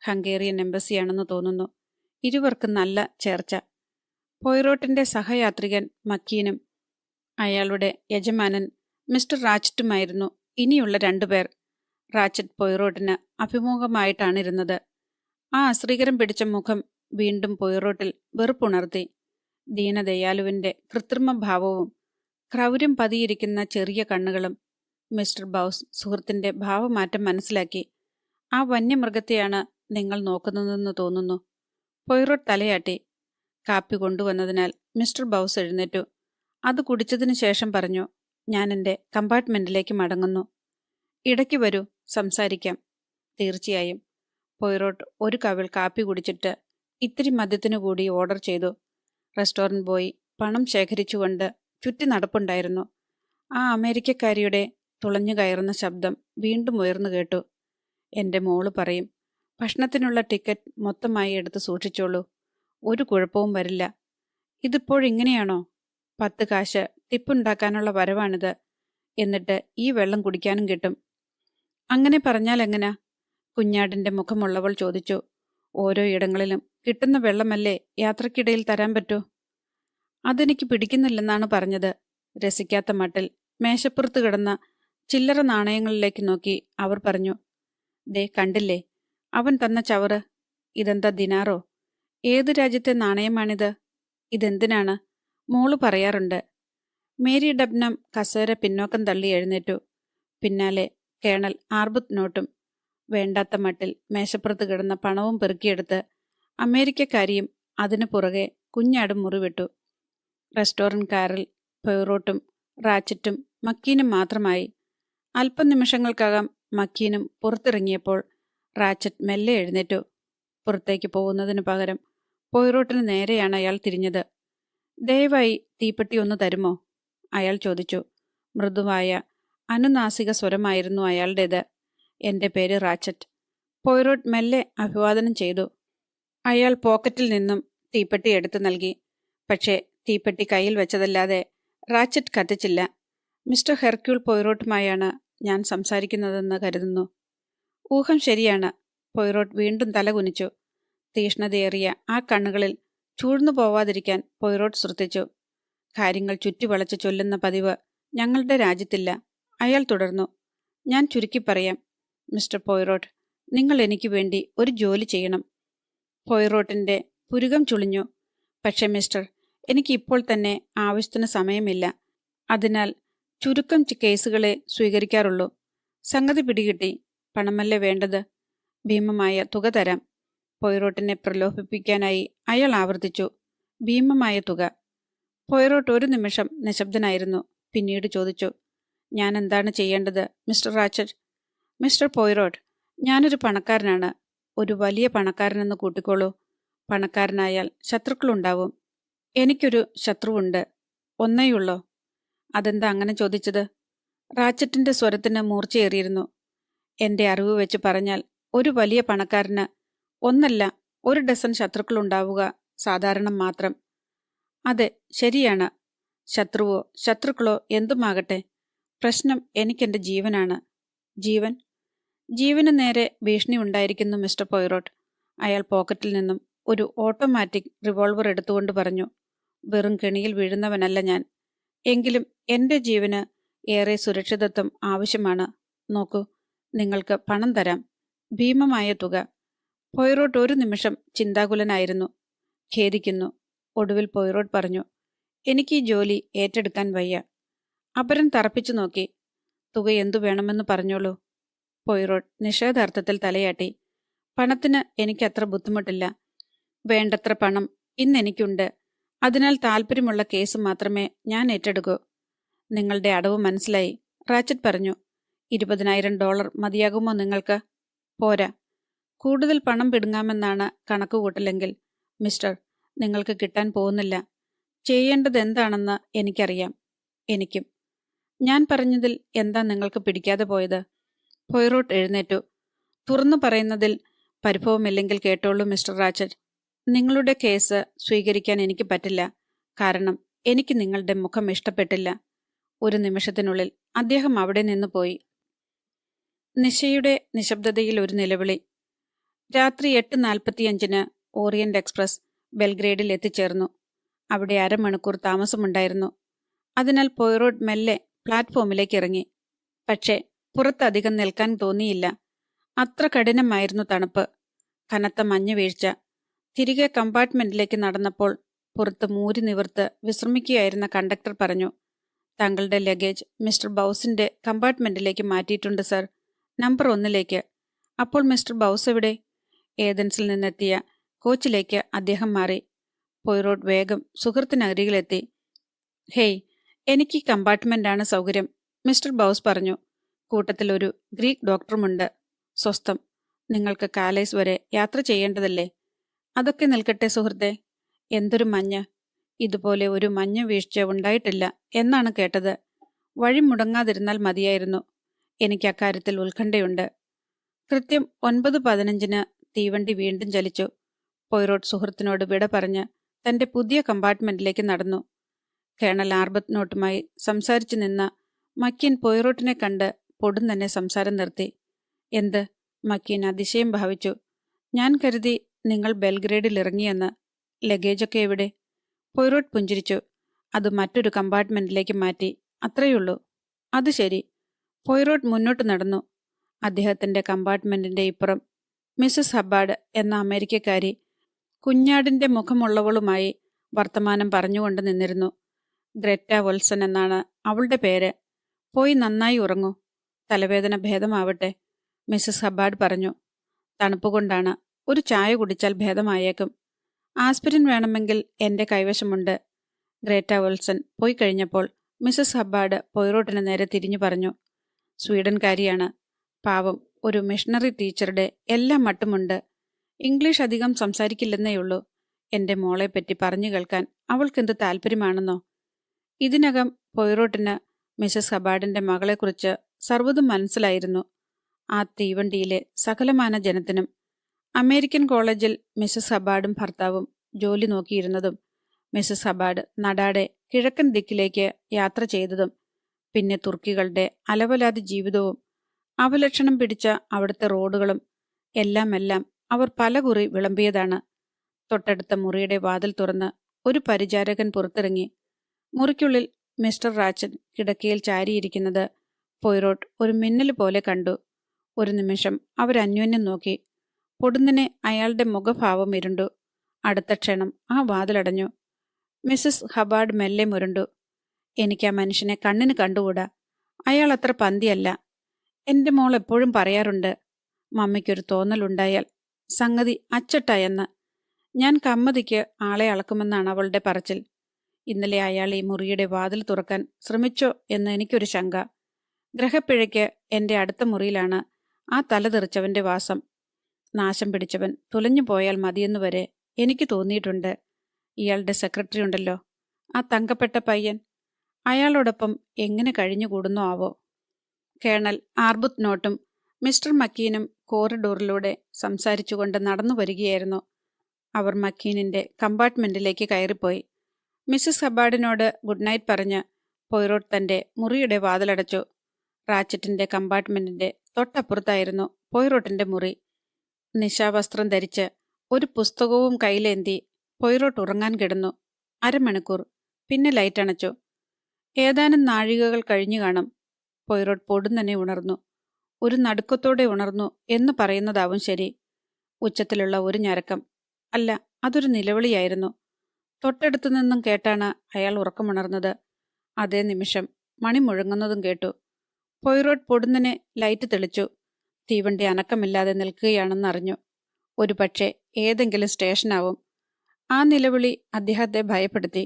ഹംഗേറിയൻ എംബസിയാണെന്ന് തോന്നുന്നു. ഇരുവർക്കും നല്ല ചേർച്ച. പോയ്റോട്ടിന്റെ സഹയാത്രികൻ മക്കീനും അയാളുടെ യജമാനൻ മിസ്റ്റർ റാച്ചറ്റുമായിരുന്നു ഇനിയുള്ള 2 പേർ. റാച്ചറ്റ് പോയ്റോട്ടിന് അഭിമുഖമായിട്ടാണിരുന്നത്. ആ അശ്രീകരം പിടിച്ച മുഖം വീണ്ടും പോയ്റോട്ടിൽ വെറുപ്പുണർത്തി. ദീനദയാലുവിന്റെ കൃത്രിമ ഭാവവും ക്രൗര്യം പതിയിരിക്കുന്ന ചെറിയ കണ്ണുകളും. മിസ്റ്റർ ബൗസ് സുഹൃത്തിന്റെ ഭാവമാറ്റം മനസ്സിലാക്കി. ആ വന്യമൃഗത്തെയാണ് നിങ്ങൾ നോക്കുന്നതെന്ന് തോന്നുന്നു. പോയ്റോട്ട് തലയാട്ടി. കാപ്പി കൊണ്ടുവന്നതിനാൽ മിസ്റ്റർ ബൗസ് എഴുന്നേറ്റു. അത് കുടിച്ചതിനു ശേഷം പറഞ്ഞു, ഞാൻ എൻ്റെ കമ്പാർട്ട്മെന്റിലേക്ക് മടങ്ങുന്നു. ഇടയ്ക്ക് വരൂ, സംസാരിക്കാം. തീർച്ചയായും. പോയ്റോട്ട് ഒരു കവിൾ കാപ്പി കുടിച്ചിട്ട് ഇത്തിരി മദ്യത്തിനു കൂടി ഓർഡർ ചെയ്തു. റെസ്റ്റോറന്റ് പോയി പണം ശേഖരിച്ചുകൊണ്ട് ചുറ്റി നടപ്പുണ്ടായിരുന്നു. ആ അമേരിക്കക്കാരിയുടെ തുളഞ്ഞു കയറുന്ന ശബ്ദം വീണ്ടും ഉയർന്നു കേട്ടു. എൻ്റെ മോള് പറയും, ഭക്ഷണത്തിനുള്ള ടിക്കറ്റ് മൊത്തമായി എടുത്ത് സൂക്ഷിച്ചോളൂ, ഒരു കുഴപ്പവും വരില്ല. ഇതിപ്പോഴിങ്ങനെയാണോ? 10 കാശ് ടിപ്പുണ്ടാക്കാനുള്ള വരവാണിത്. എന്നിട്ട് ഈ വെള്ളം കുടിക്കാനും കിട്ടും. അങ്ങനെ പറഞ്ഞാൽ എങ്ങനാ? കുഞ്ഞാടിന്റെ മുഖമുള്ളവൾ ചോദിച്ചു. ഓരോ ഇടങ്ങളിലും കിട്ടുന്ന വെള്ളമല്ലേ യാത്രക്കിടയിൽ തരാൻ പറ്റൂ? അതെനിക്ക് പിടിക്കുന്നില്ലെന്നാണ് പറഞ്ഞത്. രസിക്കാത്ത മട്ടിൽ മേശപ്പുറത്ത് കിടന്ന ചില്ലറ നാണയങ്ങളിലേക്ക് നോക്കി അവർ പറഞ്ഞു. ദേ കണ്ടില്ലേ, അവൻ തന്ന ചവറ്. ഇതെന്താ, ദിനാറോ? ഏതു രാജ്യത്തെ നാണയമാണിത്? ഇതെന്തിനാണ്? മോള് പറയാറുണ്ട്. മേരി ഡബ്നം കസേര പിന്നോക്കം തള്ളി എഴുന്നേറ്റു. പിന്നാലെ കേണൽ ആർബുത്നോട്ടും. വേണ്ടാത്ത മട്ടിൽ മേശപ്പുറത്ത് കിടന്ന പണവും പെറുക്കിയെടുത്ത് അമേരിക്കക്കാരിയും അതിനു പുറകെ കുഞ്ഞാടും മുറിവിട്ടു. റെസ്റ്റോറന്റ് കാറിൽ പോയ്റോട്ടും റാച്ചറ്റും മക്കീനും മാത്രമായി. അല്പനിമിഷങ്ങൾക്കകം മക്കീനും പുറത്തിറങ്ങിയപ്പോൾ റാച്ചറ്റ് മെല്ലെ എഴുന്നേറ്റു. പുറത്തേക്ക് പോകുന്നതിനു പകരം പോയ്റോട്ടിന് നേരെയാണ് അയാൾ തിരിഞ്ഞത്. ദയവായി തീപ്പെട്ടി ഒന്ന് തരുമോ? അയാൾ ചോദിച്ചു. മൃദുവായ അനുനാസിക സ്വരമായിരുന്നു അയാളുടേത്. എൻ്റെ പേര് റാച്ചറ്റ്. പോയ്റോട്ട് മെല്ലെ അഭിവാദനം ചെയ്തു. അയാൾ പോക്കറ്റിൽ നിന്നും തീപ്പെട്ടി എടുത്തു നൽകി. പക്ഷേ തീപ്പെട്ടി കയ്യിൽ വെച്ചതല്ലാതെ റാച്ചറ്റ് കത്തിച്ചില്ല. മിസ്റ്റർ ഹെർക്യൂൾ പോയ്റോട്ടുമായാണ് ഞാൻ സംസാരിക്കുന്നതെന്ന് കരുതുന്നു. ഊഹം ശരിയാണ്. പോയ്റോട്ട് വീണ്ടും തലകുനിച്ചു. തീഷ്ണതയേറിയ ആ കണ്ണുകളിൽ ചൂഴ്ന്നു പോവാതിരിക്കാൻ പോയ്റോട്ട് ശ്രദ്ധിച്ചു. കാര്യങ്ങൾ ചുറ്റിവളച്ച് ചൊല്ലുന്ന പതിവ് ഞങ്ങളുടെ രാജ്യത്തില്ല. അയാൾ തുടർന്നു. ഞാൻ ചുരുക്കി പറയാം. മിസ്റ്റർ പോയ്റോട്ട്, നിങ്ങൾ എനിക്ക് വേണ്ടി ഒരു ജോലി ചെയ്യണം. പോയ്റോട്ടിന്റെ പുരുകം ചുളിഞ്ഞു. പക്ഷെ മിസ്റ്റർ, എനിക്ക് ഇപ്പോൾ തന്നെ ആവശ്യത്തിന് സമയമില്ല. അതിനാൽ ചുരുക്കം കേസുകളെ സ്വീകരിക്കാറുള്ളൂ. സംഗതി പിടികിട്ടി. പണമല്ലേ വേണ്ടത്? ഭീമമായ തുക തരാം. പോയ്റോട്ടിനെ പ്രലോഭിപ്പിക്കാനായി അയാൾ ആവർത്തിച്ചു. ഭീമമായ തുക. പോയ്റോട്ട് ഒരു നിമിഷം നിശബ്ദനായിരുന്നു. പിന്നീട് ചോദിച്ചു, ഞാൻ എന്താണ് ചെയ്യേണ്ടത് മിസ്റ്റർ റാച്ചറ്റ്? മിസ്റ്റർ പോയ്റോട്ട്, ഞാനൊരു പണക്കാരനാണ്. ഒരു വലിയ പണക്കാരനെന്ന് കൂട്ടിക്കോളൂ. പണക്കാരനായാൽ ശത്രുക്കളുണ്ടാവും. എനിക്കൊരു ശത്രുവുണ്ട്. ഒന്നേയുള്ളോ? അതെന്താ അങ്ങനെ ചോദിച്ചത്? റാച്ചറ്റിന്റെ സ്വരത്തിന് മൂർച്ചയേറിയിരുന്നു. എന്റെ അറിവ് വെച്ച് പറഞ്ഞാൽ ഒരു വലിയ പണക്കാരന് ഒന്നല്ല 1 ഡസൻ ശത്രുക്കളുണ്ടാവുക സാധാരണം മാത്രം. അതെ, ശരിയാണ്. ശത്രുവോ ശത്രുക്കളോ എന്തുമാകട്ടെ, പ്രശ്നം എനിക്കെന്റെ ജീവനാണ്. ജീവൻ? ജീവന് നേരെ ഭീഷണി ഉണ്ടായിരിക്കുന്നു മിസ്റ്റർ പോയ്റോട്ട്. അയാൾ പോക്കറ്റിൽ നിന്നും ഒരു ഓട്ടോമാറ്റിക് റിവോൾവർ എടുത്തുകൊണ്ട് പറഞ്ഞു. വെറും കെണിയിൽ വീഴുന്നവനല്ല ഞാൻ. എങ്കിലും എന്റെ ജീവന് ഏറെ സുരക്ഷിതത്വം ആവശ്യമാണ്. നോക്കൂ, നിങ്ങൾക്ക് പണം തരാം. ഭീമമായ തുക. പോയ്റോട്ട് ഒരു നിമിഷം ചിന്താകുലനായിരുന്നു. ഖേദിക്കുന്നു. ഒടുവിൽ പോയ്റോട്ട് പറഞ്ഞു, എനിക്ക് ഈ ജോലി ഏറ്റെടുക്കാൻ വയ്യ. അപരൻ തറപ്പിച്ചു നോക്കി. തുക എന്തു വേണമെന്ന് പറഞ്ഞോളൂ. പോയ്റോട്ട് നിഷേധാർത്ഥത്തിൽ തലയാട്ടി. പണത്തിന് എനിക്കത്ര ബുദ്ധിമുട്ടില്ല. വേണ്ടത്ര പണം ഇന്നെനിക്കുണ്ട്. അതിനാൽ താല്പര്യമുള്ള കേസ് മാത്രമേ ഞാൻ ഏറ്റെടുക്കൂ. നിങ്ങളുടെ അടവ് മനസ്സിലായി, റാച്ചറ്റ് പറഞ്ഞു. $20,000 മതിയാകുമോ നിങ്ങൾക്ക്? പോരാ. കൂടുതൽ പണം പിടുങ്ങാമെന്നാണ് കണക്കുകൂട്ടലെങ്കിൽ മിസ്റ്റർ, നിങ്ങൾക്ക് കിട്ടാൻ പോകുന്നില്ല. ചെയ്യേണ്ടത് എന്താണെന്ന് എനിക്കറിയാം. എനിക്കും. ഞാൻ പറഞ്ഞതിൽ എന്താ നിങ്ങൾക്ക് പിടിക്കാതെ പോയത്? പോയ്റോട്ട് എഴുന്നേറ്റു. തുറന്നു പറയുന്നതിൽ പരിഭവമില്ലെങ്കിൽ കേട്ടോളൂ മിസ്റ്റർ റാച്ചറ്റ്. നിങ്ങളുടെ കേസ് സ്വീകരിക്കാൻ എനിക്ക് പറ്റില്ല. കാരണം എനിക്ക് നിങ്ങളുടെ മുഖം ഇഷ്ടപ്പെട്ടില്ല. ഒരു നിമിഷത്തിനുള്ളിൽ അദ്ദേഹം അവിടെ നിന്ന് പോയി. നിശയുടെ നിശബ്ദതയിൽ ഒരു നിലവിളി. രാത്രി 8:45 ഓറിയന്റ് എക്സ്പ്രസ് ബെൽഗ്രേഡിൽ എത്തിച്ചേർന്നു. അവിടെ 1/2 മണിക്കൂർ താമസമുണ്ടായിരുന്നു. അതിനാൽ പോയ്റോട്ട് മെല്ലെ പ്ലാറ്റ്ഫോമിലേക്ക് ഇറങ്ങി. പക്ഷേ പുറത്തധികം നിൽക്കാൻ തോന്നിയില്ല. അത്ര കഠിനമായിരുന്നു തണുപ്പ്. കനത്ത മഞ്ഞ് വീഴ്ച. തിരികെ കമ്പാർട്ട്മെന്റിലേക്ക് നടന്നപ്പോൾ പുറത്ത് മൂരി നിവർത്ത് വിശ്രമിക്കുകയായിരുന്ന കണ്ടക്ടർ പറഞ്ഞു, താങ്കളുടെ ലഗേജ് മിസ്റ്റർ ബൗസിന്റെ കമ്പാർട്ട്മെന്റിലേക്ക് മാറ്റിയിട്ടുണ്ട് സർ. നമ്പർ 1ലേക്ക്. അപ്പോൾ മിസ്റ്റർ ബൗസ് എവിടെ? ഏതൻസിൽ നിന്നെത്തിയ കോച്ചിലേക്ക് അദ്ദേഹം മാറി. പോയ്റോട്ട് വേഗം സുഹൃത്തിനരികിലെത്തി. ഹേയ്, എനിക്ക് ഈ കമ്പാർട്ട്മെന്റാണ് സൗകര്യം, മിസ്റ്റർ ബൗസ് പറഞ്ഞു. കൂട്ടത്തിൽ ഒരു ഗ്രീക്ക് ഡോക്ടറുമുണ്ട്. സ്വസ്ഥം. നിങ്ങൾക്ക് കാലൈസ് വരെ യാത്ര ചെയ്യേണ്ടതല്ലേ? അതൊക്കെ നിൽക്കട്ടെ സുഹൃത്തെ. എന്തൊരു മഞ്ഞ്! ഇതുപോലെ ഒരു മഞ്ഞ് വീഴ്ച ഉണ്ടായിട്ടില്ല എന്നാണ് കേട്ടത്. വഴി മുടങ്ങാതിരുന്നാൽ മതിയായിരുന്നു. എനിക്ക് അക്കാര്യത്തിൽ ഉത്കണ്ഠയുണ്ട്. കൃത്യം 9:15 തീവണ്ടി വീണ്ടും ചലിച്ചു. പോയ്റോട്ട് സുഹൃത്തിനോട് വിട പറഞ്ഞ് തന്റെ പുതിയ കമ്പാർട്ട്മെന്റിലേക്ക് നടന്നു. കേണൽ ആർബത്നോട്ടുമായി സംസാരിച്ചു നിന്ന മക്കീൻ പോയ്റോട്ടിനെ കണ്ട് പൊടും തന്നെ സംസാരം നിർത്തി. എന്ത്? മക്കീൻ അതിശയം ഭാവിച്ചു. ഞാൻ കരുതി നിങ്ങൾ ബെൽഗ്രേഡിൽ ഇറങ്ങിയെന്ന്. ലഗേജൊക്കെ എവിടെ? പോയ്റോട്ട് പുഞ്ചിരിച്ചു. അത് മറ്റൊരു കമ്പാർട്ട്മെന്റിലേക്ക് മാറ്റി, അത്രയുള്ളൂ. അത് ശരി. പോയ്റോട്ട് മുന്നോട്ട് നടന്നു. അദ്ദേഹത്തിന്റെ കമ്പാർട്ട്മെന്റിന്റെ ഇപ്പുറം മിസസ് ഹബ്ബാർഡ് എന്ന അമേരിക്കക്കാരി കുഞ്ഞാടിന്റെ മുഖമുള്ളവളുമായി വർത്തമാനം പറഞ്ഞുകൊണ്ട് നിന്നിരുന്നു. ഗ്രെറ്റ വോൾസൺ എന്നാണ് അവളുടെ പേര്. പോയി നന്നായി ഉറങ്ങൂ. തലവേദന ഭേദമാവട്ടെ, മിസസ് ഹബ്ബാർഡ് പറഞ്ഞു. തണുപ്പുകൊണ്ടാണ്. ഒരു ചായ കുടിച്ചാൽ ഭേദമായേക്കും. ആസ്പിരിൻ വേണമെങ്കിൽ എന്റെ കൈവശമുണ്ട്. ഗ്രേറ്റ വോൾസൺ പോയി കഴിഞ്ഞപ്പോൾ മിസസ് ഹബ്ബാർഡ് പോയ്റോട്ടിന് നേരെ തിരിഞ്ഞു പറഞ്ഞു. സ്വീഡൻകാരിയാണ്. പാവം, ഒരു മിഷണറി ടീച്ചറുടെ എല്ലാ മട്ടുമുണ്ട്. ഇംഗ്ലീഷ് അധികം സംസാരിക്കില്ലെന്നേയുള്ളൂ. എന്റെ മോളെപ്പറ്റി പറഞ്ഞു കേൾക്കാൻ അവൾക്കെന്ത് താല്പര്യമാണെന്നോ. ഇതിനകം പോയ്റോട്ടിന് മിസസ് ഹബാർഡിന്റെ മകളെക്കുറിച്ച് സർവ്വതും മനസ്സിലായിരുന്നു. ആ തീവണ്ടിയിലെ സകലമാന ജനത്തിനും. അമേരിക്കൻ കോളേജിൽ മിസസ് ഹബാർഡും ഭർത്താവും ജോലി നോക്കിയിരുന്നതും, മിസസ് ഹബാർഡ് നടാടെ കിഴക്കൻ ദിക്കിലേക്ക് യാത്ര ചെയ്തതും, പിന്നെ തുർക്കികളുടെ അലവലാതി ജീവിതവും അവലക്ഷണം പിടിച്ച അവിടുത്തെ റോഡുകളും എല്ലാം അവർ പലകുറി വിളമ്പിയതാണ്. തൊട്ടടുത്ത മുറിയുടെ വാതിൽ തുറന്ന് ഒരു പരിചാരകൻ പുറത്തിറങ്ങി. മുറിക്കുള്ളിൽ മിസ്റ്റർ റാച്ചൻ കിടക്കയിൽ ചാരിയിരിക്കുന്നത് പോയ്റോട്ട് ഒരു മിന്നൽ പോലെ കണ്ടു. ഒരു നിമിഷം അവരന്യോന്യം നോക്കി. പൊടുന്നനെ അയാളുടെ മുഖഭാവം ഇരുണ്ടു. അടുത്ത ക്ഷണം ആ വാതിലടഞ്ഞു. മിസസ് ഹബാർഡ് മെല്ലെ മുരണ്ടു. എനിക്ക് ആ മനുഷ്യനെ കണ്ണിന് കണ്ടുകൂടാ. അയാൾ അത്ര പന്തിയല്ല. എന്റെ മോൾ എപ്പോഴും പറയാറുണ്ട്, മമ്മിക്കൊരു തോന്നലുണ്ടായാൽ സംഗതി അച്ചട്ടായെന്ന്. ഞാൻ കമ്മതിക്ക് ആളെ അളക്കുമെന്നാണ് അവളുടെ പറച്ചിൽ. ഇന്നലെ അയാൾ ഈ മുറിയുടെ വാതിൽ തുറക്കാൻ ശ്രമിച്ചോ എന്ന് എനിക്കൊരു ശങ്ക. ഗ്രഹപ്പിഴയ്ക്ക് എന്റെ അടുത്ത മുറിയിലാണ് ആ തലതെറിച്ചവന്റെ വാസം. നാശം പിടിച്ചവൻ തുലഞ്ഞു പോയാൽ മതിയെന്ന് വരെ എനിക്ക് തോന്നിയിട്ടുണ്ട്. ഇയാളുടെ സെക്രട്ടറി ഉണ്ടല്ലോ, ആ തങ്കപ്പെട്ട പയ്യൻ, അയാളോടൊപ്പം എങ്ങനെ കഴിഞ്ഞുകൂടുന്നോ ആവോ. കേണൽ ആർബുത്ത് നോട്ടും മിസ്റ്റർ മക്കീനും കോറിഡോറിലൂടെ സംസാരിച്ചുകൊണ്ട് നടന്നു വരികയായിരുന്നു. അവർ മക്കീനിന്റെ കമ്പാർട്ട്മെന്റിലേക്ക് കയറിപ്പോയി. മിസസ് ഹബാർഡിനോട് ഗുഡ് നൈറ്റ് പറഞ്ഞ് പോയ്റോട്ട് തന്റെ മുറിയുടെ വാതിലടച്ചു. റാച്ചറ്റിന്റെ കമ്പാർട്ട്മെന്റിന്റെ തൊട്ടപ്പുറത്തായിരുന്നു പോയ്റോട്ടിന്റെ മുറി. നിശാവസ്ത്രം ധരിച്ച് ഒരു പുസ്തകവും കയ്യിലേന്തി പോയ്റോട്ട് ഉറങ്ങാൻ കിടന്നു. അരമണിക്കൂർ, പിന്നെ ലൈറ്റ് അണച്ചു. ഏതാനും നാഴികകൾ കഴിഞ്ഞു കാണും. പോയ്റോട്ട് പൊടുന്നനെ ഉണർന്നു. ഒരു നടുക്കത്തോടെ ഉണർന്നു എന്ന് പറയുന്നതാവും ശരി. ഉച്ചത്തിലുള്ള ഒരു ഞരക്കം, അല്ല, അതൊരു നിലവിളിയായിരുന്നു. തൊട്ടടുത്തു നിന്നും കേട്ടാണ് അയാൾ ഉറക്കമുണർന്നത്. അതേ നിമിഷം മണി മുഴങ്ങുന്നതും കേട്ടു. പോയ്റോട്ട് പൊടുന്നനെ ലൈറ്റ് തെളിച്ചു. തീവണ്ടി അനക്കമില്ലാതെ നിൽക്കുകയാണെന്നറിഞ്ഞു. ഒരു പക്ഷേ ഏതെങ്കിലും സ്റ്റേഷനാവും. ആ നിലവിളി അദ്ദേഹത്തെ ഭയപ്പെടുത്തി.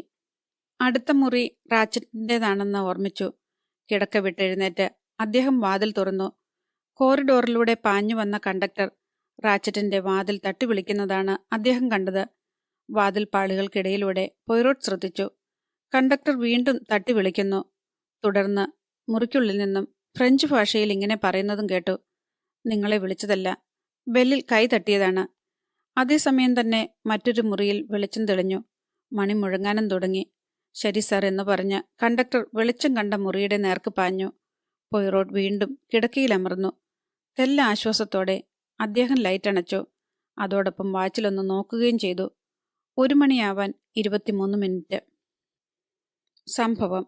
അടുത്ത മുറി റാച്ചറ്റിൻ്റെതാണെന്ന് ഓർമ്മിച്ചു. കിടക്ക വിട്ടെഴുന്നേറ്റ് അദ്ദേഹം വാതിൽ തുറന്നു. കോറിഡോറിലൂടെ പാഞ്ഞു വന്ന കണ്ടക്ടർ റാച്ചറ്റിന്റെ വാതിൽ തട്ടി വിളിക്കുന്നതാണ് അദ്ദേഹം കണ്ടത്. വാതിൽ പാളികൾക്കിടയിലൂടെ പോയ്റോട്ട് ശ്രദ്ധിച്ചു. കണ്ടക്ടർ വീണ്ടും തട്ടി വിളിക്കുന്നു. തുടർന്ന് മുറിക്കുള്ളിൽ നിന്നും ഫ്രഞ്ച് ഭാഷയിൽ ഇങ്ങനെ പറയുന്നതും കേട്ടു: നിങ്ങളെ വിളിച്ചതല്ല, ബെല്ലിൽ കൈ തട്ടിയതാണ്. അതേസമയം തന്നെ മറ്റൊരു മുറിയിൽ വെളിച്ചം തെളിഞ്ഞു. മണി മുഴങ്ങാനും തുടങ്ങി. ശരി സർ എന്ന് പറഞ്ഞ് കണ്ടക്ടർ വെളിച്ചം കണ്ട മുറിയുടെ നേർക്ക് പാഞ്ഞു. പോയ്റോട്ട് വീണ്ടും കിടക്കയിലമർന്നു. തെല്ല ആശ്വാസത്തോടെ അദ്ദേഹം ലൈറ്റ് അണച്ചു. അതോടൊപ്പം വാച്ചിലൊന്ന് നോക്കുകയും ചെയ്തു. 1 മണിയാവാൻ 23 മിനിറ്റ്. സംഭവം: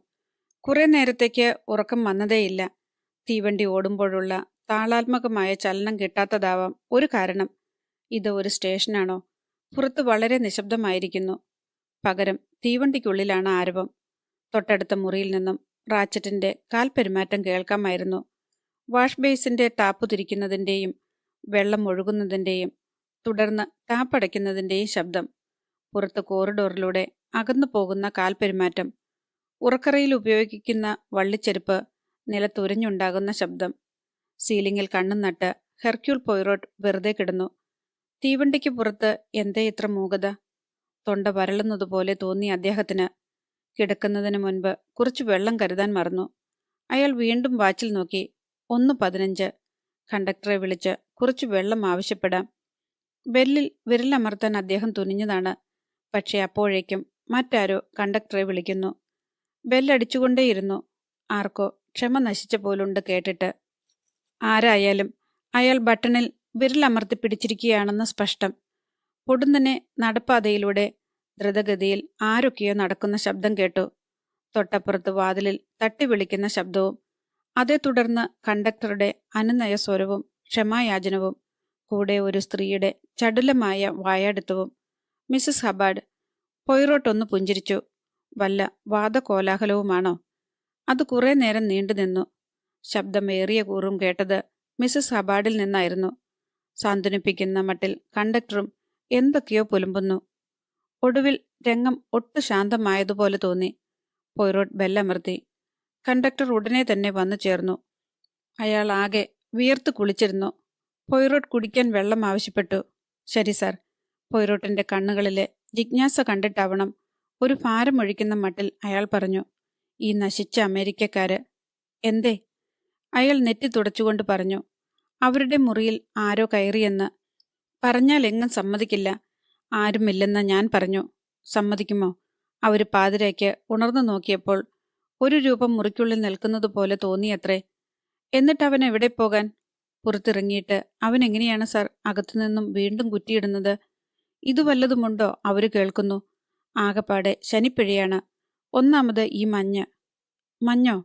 കുറെ നേരത്തേക്ക് ഉറക്കം വന്നതേയില്ല. തീവണ്ടി ഓടുമ്പോഴുള്ള താളാത്മകമായ ചലനം കിട്ടാത്തതാവാം ഒരു കാരണം. ഇത് ഒരു സ്റ്റേഷനാണോ? പുറത്ത് വളരെ നിശബ്ദമായിരിക്കുന്നു. പകരം തീവണ്ടിക്കുള്ളിലാണ് ആരവം. തൊട്ടടുത്ത മുറിയിൽ നിന്നും റാച്ചറ്റിന്റെ കാൽപ്പെരുമാറ്റം കേൾക്കാമായിരുന്നു. വാഷ് ബേസിന്റെ ടാപ്പ് തിരിക്കുന്നതിൻ്റെയും വെള്ളം ഒഴുകുന്നതിൻ്റെയും തുടർന്ന് ടാപ്പടയ്ക്കുന്നതിൻ്റെയും ശബ്ദം. പുറത്ത് കോറിഡോറിലൂടെ അകന്നു പോകുന്ന കാൽപ്പെരുമാറ്റം. ഉറക്കറയിൽ ഉപയോഗിക്കുന്ന വള്ളിച്ചെരുപ്പ് നിലത്തുരഞ്ഞുണ്ടാകുന്ന ശബ്ദം. സീലിംഗിൽ കണ്ണും നട്ട് ഹെർക്യൂൾ പോയ്റോട്ട് വെറുതെ കിടന്നു. തീവണ്ടിക്ക് പുറത്ത് എന്തേ ഇത്ര മൂകത? തൊണ്ട വരളുന്നതുപോലെ തോന്നി അദ്ദേഹത്തിന്. കിടക്കുന്നതിന് മുൻപ് കുറച്ച് വെള്ളം കരുതാൻ മറന്നു. അയാൾ വീണ്ടും വാച്ചിൽ നോക്കി. 1:15. കണ്ടക്ടറെ വിളിച്ച് കുറച്ച് വെള്ളം ആവശ്യപ്പെടാം. ബെല്ലിൽ വിരലമർത്താൻ അദ്ദേഹം തുനിഞ്ഞതാണ്. പക്ഷെ അപ്പോഴേക്കും മറ്റാരോ കണ്ടക്ടറെ വിളിക്കുന്നു. ബെല്ലടിച്ചുകൊണ്ടേയിരുന്നു. ആർക്കോ ക്ഷമ നശിച്ച പോലുണ്ട് കേട്ടിട്ട്. ആരായാലും അയാൾ ബട്ടണിൽ വിരലമർത്തി പിടിച്ചിരിക്കുകയാണെന്ന് സ്പഷ്ടം. പൊടുന്നനെ നടപ്പാതയിലൂടെ ദ്രുതഗതിയിൽ ആരൊക്കെയോ നടക്കുന്ന ശബ്ദം കേട്ടു. തൊട്ടപ്പുറത്ത് വാതിലിൽ തട്ടി വിളിക്കുന്ന ശബ്ദവും അതേ തുടർന്ന് കണ്ടക്ടറുടെ അനുനയ സ്വരവും ക്ഷമായാചനവും, കൂടെ ഒരു സ്ത്രീയുടെ ചടുലമായ വായാടുത്തവും. Mises Hubbard. പോയ്റോട്ട് ഒന്ന് പുഞ്ചിരിച്ചു. വല്ല വാദകോലാഹലവുമാണോ? അത് കുറെ നേരം നീണ്ടുനിന്നു. ശബ്ദം ഏറിയ കൂറും കേട്ടത് മിസസ് ഹബാർഡിൽ നിന്നായിരുന്നു. സാന്ത്വനിപ്പിക്കുന്ന മട്ടിൽ കണ്ടക്ടറും എന്തൊക്കെയോ പുലുമ്പുന്നു. ഒടുവിൽ രംഗം ഒട്ടു ശാന്തമായതുപോലെ തോന്നി. പോയ്റോട്ട് ബെല്ലമർത്തി. കണ്ടക്ടർ ഉടനെ തന്നെ വന്നു ചേർന്നു. അയാൾ ആകെ വിയർത്ത് കുളിച്ചിരുന്നു. പോയ്റോട്ട് കുടിക്കാൻ വെള്ളം ആവശ്യപ്പെട്ടു. ശരി സാർ. പോയ്റോട്ടിന്റെ കണ്ണുകളിലെ ജിജ്ഞാസ കണ്ടിട്ടാവണം ഒരു ഭാരമൊഴിക്കുന്ന മട്ടിൽ അയാൾ പറഞ്ഞു. ഈ നശിച്ച അമേരിക്കക്കാര് എന്തേ? അയാൾ നെറ്റി തുടച്ചുകൊണ്ട് പറഞ്ഞു. അവരുടെ മുറിയിൽ ആരോ കയറിയെന്ന്. പറഞ്ഞാൽ എങ്ങും സമ്മതിക്കില്ല. ആരുമില്ലെന്ന് ഞാൻ പറഞ്ഞു. സമ്മതിക്കുമോ? അവര് പാതിരയ്ക്ക് ഉണർന്നു നോക്കിയപ്പോൾ ഒരു രൂപം മുറിക്കുള്ളിൽ നിൽക്കുന്നത് പോലെ തോന്നിയത്രേ. എന്നിട്ട് അവൻ എവിടെ പോകാൻ? പുറത്തിറങ്ങിയിട്ട് അവൻ എങ്ങനെയാണ് സാർ അകത്തുനിന്നും വീണ്ടും കുറ്റിയിടുന്നത്? ഇതു വല്ലതുമുണ്ടോ അവര് കേൾക്കുന്നു? ആകപ്പാടെ ശനിപ്പിഴയാണ്. ഒന്നാമത് ഈ മഞ്ഞ്. മഞ്ഞോ?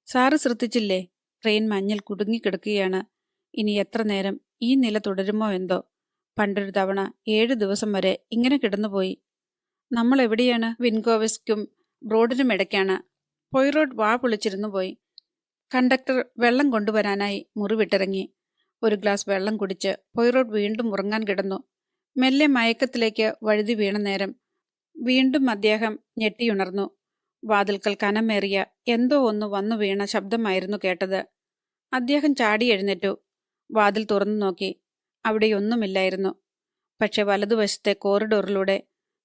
സാറ് ശ്രദ്ധിച്ചില്ലേ? ട്രെയിൻ മഞ്ഞിൽ കുടുങ്ങിക്കിടക്കുകയാണ്. ഇനി എത്ര നേരം ഈ നില തുടരുമോ എന്തോ. പണ്ടൊരു തവണ 7 ദിവസം വരെ ഇങ്ങനെ കിടന്നുപോയി. നമ്മൾ എവിടെയാണ്? വിൻകോവസ്ക്കും ബ്രോഡിനും ഇടയ്ക്കാണ്. പോയ്റോട്ട് വാ പൊളിച്ചിരുന്നു പോയി. കണ്ടക്ടർ വെള്ളം കൊണ്ടുവരാനായി മുറി വിട്ടിറങ്ങി. ഒരു ഗ്ലാസ് വെള്ളം കുടിച്ച് പോയ്റോട്ട് വീണ്ടും ഉറങ്ങാൻ കിടന്നു. മെല്ലെ മയക്കത്തിലേക്ക് വഴുതി വീണ നേരം വീണ്ടും അദ്ദേഹം ഞെട്ടിയുണർന്നു. വാതിൽക്കൽ കനമേറിയ എന്തോ ഒന്ന് വന്നു വീണ ശബ്ദമായിരുന്നു കേട്ടത്. അദ്ദേഹം ചാടി എഴുന്നേറ്റു. വാതിൽ തുറന്നു നോക്കി. അവിടെയൊന്നുമില്ലായിരുന്നു. പക്ഷെ വലതുവശത്തെ കോറിഡോറിലൂടെ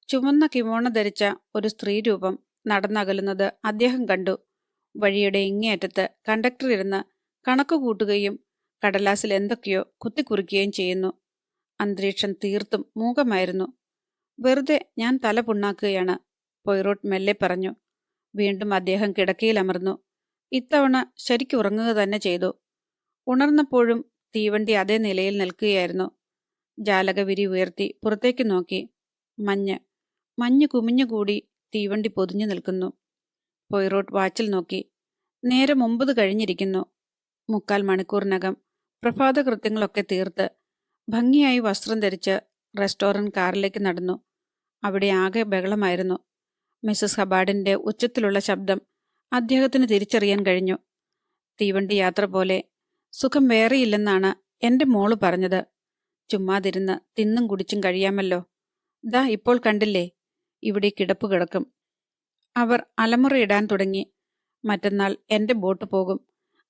ചുവന്ന കിമോണ ധരിച്ച ഒരു സ്ത്രീരൂപം നടന്നകലുന്നത് അദ്ദേഹം കണ്ടു. വഴിയുടെ ഇങ്ങേയറ്റത്ത് കണ്ടക്ടർ ഇരുന്ന് കണക്ക് കൂട്ടുകയും കടലാസിൽ എന്തൊക്കെയോ കുത്തിക്കുറിക്കുകയും ചെയ്യുന്നു. അന്തരീക്ഷം തീർത്തും മൂകമായിരുന്നു. വെറുതെ ഞാൻ തല പുണ്ണാക്കുകയാണ്, പോയ്റോട്ട് മെല്ലെ പറഞ്ഞു. വീണ്ടും അദ്ദേഹം കിടക്കയിലമർന്നു. ഇത്തവണ ശരിക്കുറങ്ങുക തന്നെ ചെയ്തു. ഉണർന്നപ്പോഴും തീവണ്ടി അതേ നിലയിൽ നിൽക്കുകയായിരുന്നു. ജാലകവിരി ഉയർത്തി പുറത്തേക്ക് നോക്കി. മഞ്ഞ് കുമിഞ്ഞുകൂടി തീവണ്ടി പൊതിഞ്ഞു നിൽക്കുന്നു. പോയ്റോട്ട് വാച്ചിൽ നോക്കി. നേരം 9 കഴിഞ്ഞിരിക്കുന്നു. 3/4 മണിക്കൂറിനകം പ്രഭാത കൃത്യങ്ങളൊക്കെ തീർത്ത് ഭംഗിയായി വസ്ത്രം ധരിച്ച് റെസ്റ്റോറന്റ് കാറിലേക്ക് നടന്നു. അവിടെ ആകെ ബഹളമായിരുന്നു. മിസ്സസ് ഹബാർഡിന്റെ ഉച്ചത്തിലുള്ള ശബ്ദം അദ്ദേഹത്തിന് തിരിച്ചറിയാൻ കഴിഞ്ഞു. തീവണ്ടി യാത്ര പോലെ സുഖം വേറെയില്ലെന്നാണ് എന്റെ മോള് പറഞ്ഞത്. ചുമ്മാതിരുന്ന് തിന്നും കുടിച്ചും കഴിയാമല്ലോ. ദാ ഇപ്പോൾ കണ്ടില്ലേ, ഇവിടെ കിടപ്പ് കിടക്കും. അവർ അലമുറയിടാൻ തുടങ്ങി. മറ്റന്നാൾ എന്റെ ബോട്ട് പോകും.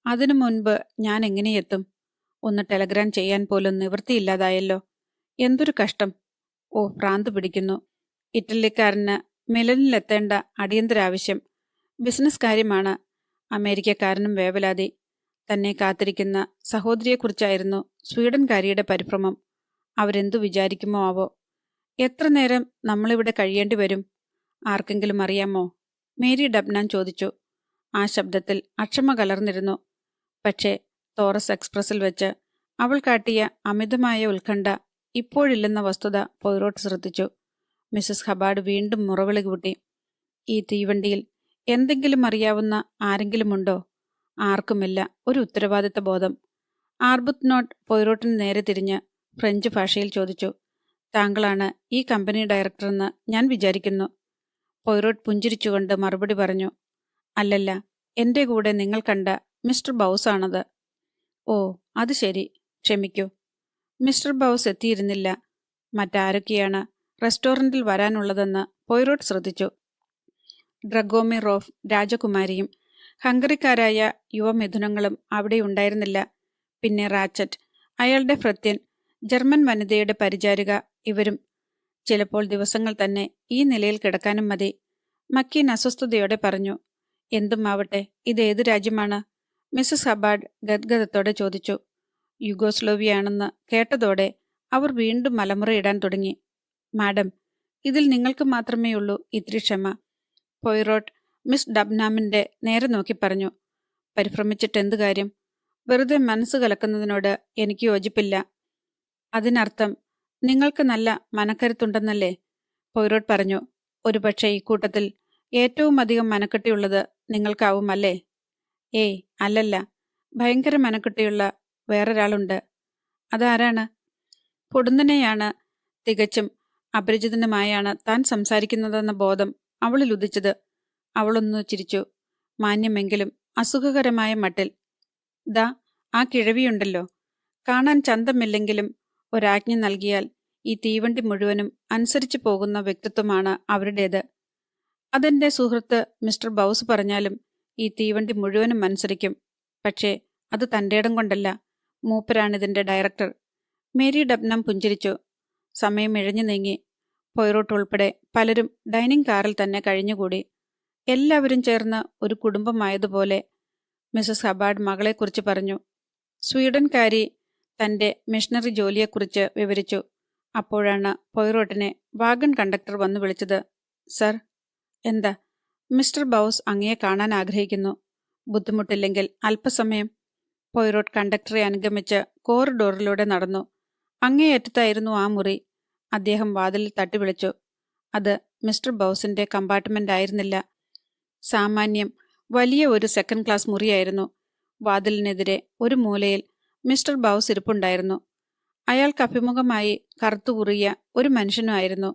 അതിനു മുൻപ് ഞാൻ എങ്ങനെയെത്തും? ഒന്ന് ടെലഗ്രാം ചെയ്യാൻ പോലും നിവൃത്തിയില്ലാതായല്ലോ. എന്തൊരു കഷ്ടം. ഓ, ഭ്രാന്ത് പിടിക്കുന്നു. ഇറ്റലിക്കാരന് മിലനിലെത്തേണ്ട അടിയന്തരാവശ്യം. ബിസിനസ് കാര്യമാണ്. അമേരിക്കക്കാരനും വേവലാതി. തന്നെ കാത്തിരിക്കുന്ന സഹോദരിയെക്കുറിച്ചായിരുന്നു സ്വീഡൻകാരിയുടെ പരിഭ്രമം. അവരെന്തു വിചാരിക്കുമോ ആവോ. എത്ര നേരം നമ്മളിവിടെ കഴിയേണ്ടി വരും? ആർക്കെങ്കിലും അറിയാമോ? മേരി ഡബ്നാൻ ചോദിച്ചു. ആ ശബ്ദത്തിൽ അക്ഷമ കലർന്നിരുന്നു. പക്ഷേ തോറസ് എക്സ്പ്രസിൽ വെച്ച് അവൾ കാട്ടിയ അമിതമായ ഉത്കണ്ഠ ഇപ്പോഴില്ലെന്ന വസ്തുത പോയ്റോട്ട് ശ്രദ്ധിച്ചു. മിസ്സസ് ഹബാർഡ് വീണ്ടും മുറവിളി കൂട്ടി. ഈ തീവണ്ടിയിൽ എന്തെങ്കിലും അറിയാവുന്ന ആരെങ്കിലുമുണ്ടോ? ആർക്കുമില്ല ഒരു ഉത്തരവാദിത്ത ബോധം. ആർബുത്ത് നോട്ട് പോയ്റോട്ടിന് നേരെ തിരിഞ്ഞ് ഫ്രഞ്ച് ഭാഷയിൽ ചോദിച്ചു. താങ്കളാണ് ഈ കമ്പനി ഡയറക്ടറെന്ന് ഞാൻ വിചാരിക്കുന്നു. പോയ്റോട്ട് പുഞ്ചിരിച്ചുകൊണ്ട് മറുപടി പറഞ്ഞു. അല്ലല്ല, എന്റെ കൂടെ നിങ്ങൾ കണ്ട മിസ്റ്റർ ബൗസാണത്. ഓ, അത് ശരി, ക്ഷമിക്കൂ. മിസ്റ്റർ ബൗസ് എത്തിയിരുന്നില്ല. മറ്റാരൊക്കെയാണ് റെസ്റ്റോറന്റിൽ വരാനുള്ളതെന്ന് പോയ്റോട്ട് ശ്രദ്ധിച്ചു. ഡ്രഗോമിറോഫ് രാജകുമാരിയും ഹംഗറിക്കാരായ യുവമിഥുനങ്ങളും അവിടെ ഉണ്ടായിരുന്നില്ല. പിന്നെ റാച്ചറ്റ്, അയാളുടെ ഭൃത്യൻ, ജർമ്മൻ വനിതയുടെ പരിചാരിക, ഇവരും. ചിലപ്പോൾ ദിവസങ്ങൾ തന്നെ ഈ നിലയിൽ കിടക്കാനും മതി. മക്കീൻ അസ്വസ്ഥതയോടെ പറഞ്ഞു. എന്തുമാവട്ടെ, ഇതേതു രാജ്യമാണ്? മിസ്സസ് ഹബാർഡ് ഗദ്ഗതത്തോടെ ചോദിച്ചു. യുഗോസ്ലോവിയാണെന്ന് കേട്ടതോടെ അവർ വീണ്ടും മലമുറയിടാൻ തുടങ്ങി. മാഡം, ഇതിൽ നിങ്ങൾക്ക് മാത്രമേയുള്ളൂ ഇത്തിരി ക്ഷമ. പോയ്റോട്ട് മിസ് ഡബ്നാമിന്റെ നേരെ നോക്കി പറഞ്ഞു. പരിഭ്രമിച്ചിട്ടെന്ത് കാര്യം? വെറുതെ മനസ്സ് കലക്കുന്നതിനോട് എനിക്ക് യോജിപ്പില്ല. അതിനർത്ഥം നിങ്ങൾക്ക് നല്ല മനക്കരുത്തുണ്ടെന്നല്ലേ? പോയ്റോട്ട് പറഞ്ഞു. ഒരുപക്ഷെ ഇക്കൂട്ടത്തിൽ ഏറ്റവും അധികം മനക്കെട്ടിയുള്ളത് നിങ്ങൾക്കാവും അല്ലേ? ഏയ്, അല്ലല്ല. ഭയങ്കര മനക്കെട്ടിയുള്ള വേറൊരാളുണ്ട്. അതാരാണ്? പൊടുന്നനെയാണ് തികച്ചും അപരിചിതനുമായാണ് താൻ സംസാരിക്കുന്നതെന്ന ബോധം അവളിൽ ഉദിച്ചത്. അവളൊന്നു ചിരിച്ചു, മാന്യമെങ്കിലും അസുഖകരമായ മട്ടിൽ. ദാ ആ കിഴവിയുണ്ടല്ലോ, കാണാൻ ചന്തമില്ലെങ്കിലും ഒരാജ്ഞ നൽകിയാൽ ഈ തീവണ്ടി മുഴുവനും അനുസരിച്ചു പോകുന്ന വ്യക്തിത്വമാണ് അവരുടേത്. അതെന്റെ സുഹൃത്ത് മിസ്റ്റർ ബൗസ് പറഞ്ഞാലും ഈ തീവണ്ടി മുഴുവനും അനുസരിക്കും. പക്ഷേ അത് തന്റേടം കൊണ്ടല്ല. മൂപ്പരാണിതിന്റെ ഡയറക്ടർ. മേരി ഡബ്നം പുഞ്ചിരിച്ചു. സമയം ഇഴഞ്ഞു നീങ്ങി. പോയ്റോട്ട് ഉൾപ്പെടെ പലരും ഡൈനിങ് കാറിൽ തന്നെ കഴിഞ്ഞുകൂടി. എല്ലാവരും ചേർന്ന് ഒരു കുടുംബമായതുപോലെ. മിസസ് ഹബാർഡ് മകളെക്കുറിച്ച് പറഞ്ഞു. സ്വീഡൻകാരി തന്റെ മിഷണറി ജോലിയെക്കുറിച്ച് വിവരിച്ചു. അപ്പോഴാണ് പൊയ്റോട്ടിനെ വാഗൺ കണ്ടക്ടർ വന്നു വിളിച്ചത്. സർ. എന്താ? മിസ്റ്റർ ബൗസ് അങ്ങയെ കാണാൻ ആഗ്രഹിക്കുന്നു. ബുദ്ധിമുട്ടില്ലെങ്കിൽ അല്പസമയം. പൊയ്റോട്ട് കണ്ടക്ടറെ അനുഗമിച്ച് കോറിഡോറിലൂടെ നടന്നു. അങ്ങേയറ്റത്തായിരുന്നു ആ മുറി. അദ്ദേഹം വാതിലിൽ തട്ടി വിളിച്ചു. അത് മിസ്റ്റർ ബൗസിന്റെ കമ്പാർട്ട്മെന്റ് ആയിരുന്നില്ല. സാമാന്യം വലിയ ഒരു സെക്കൻഡ് ക്ലാസ് മുറിയായിരുന്നു. വാതിലിനെതിരെ ഒരു മൂലയിൽ മിസ്റ്റർ ബൗസ് ഇരിപ്പുണ്ടായിരുന്നു. അയാൾക്ക് അഭിമുഖമായി കറുത്തുകുറിയ ഒരു മനുഷ്യനുമായിരുന്നു.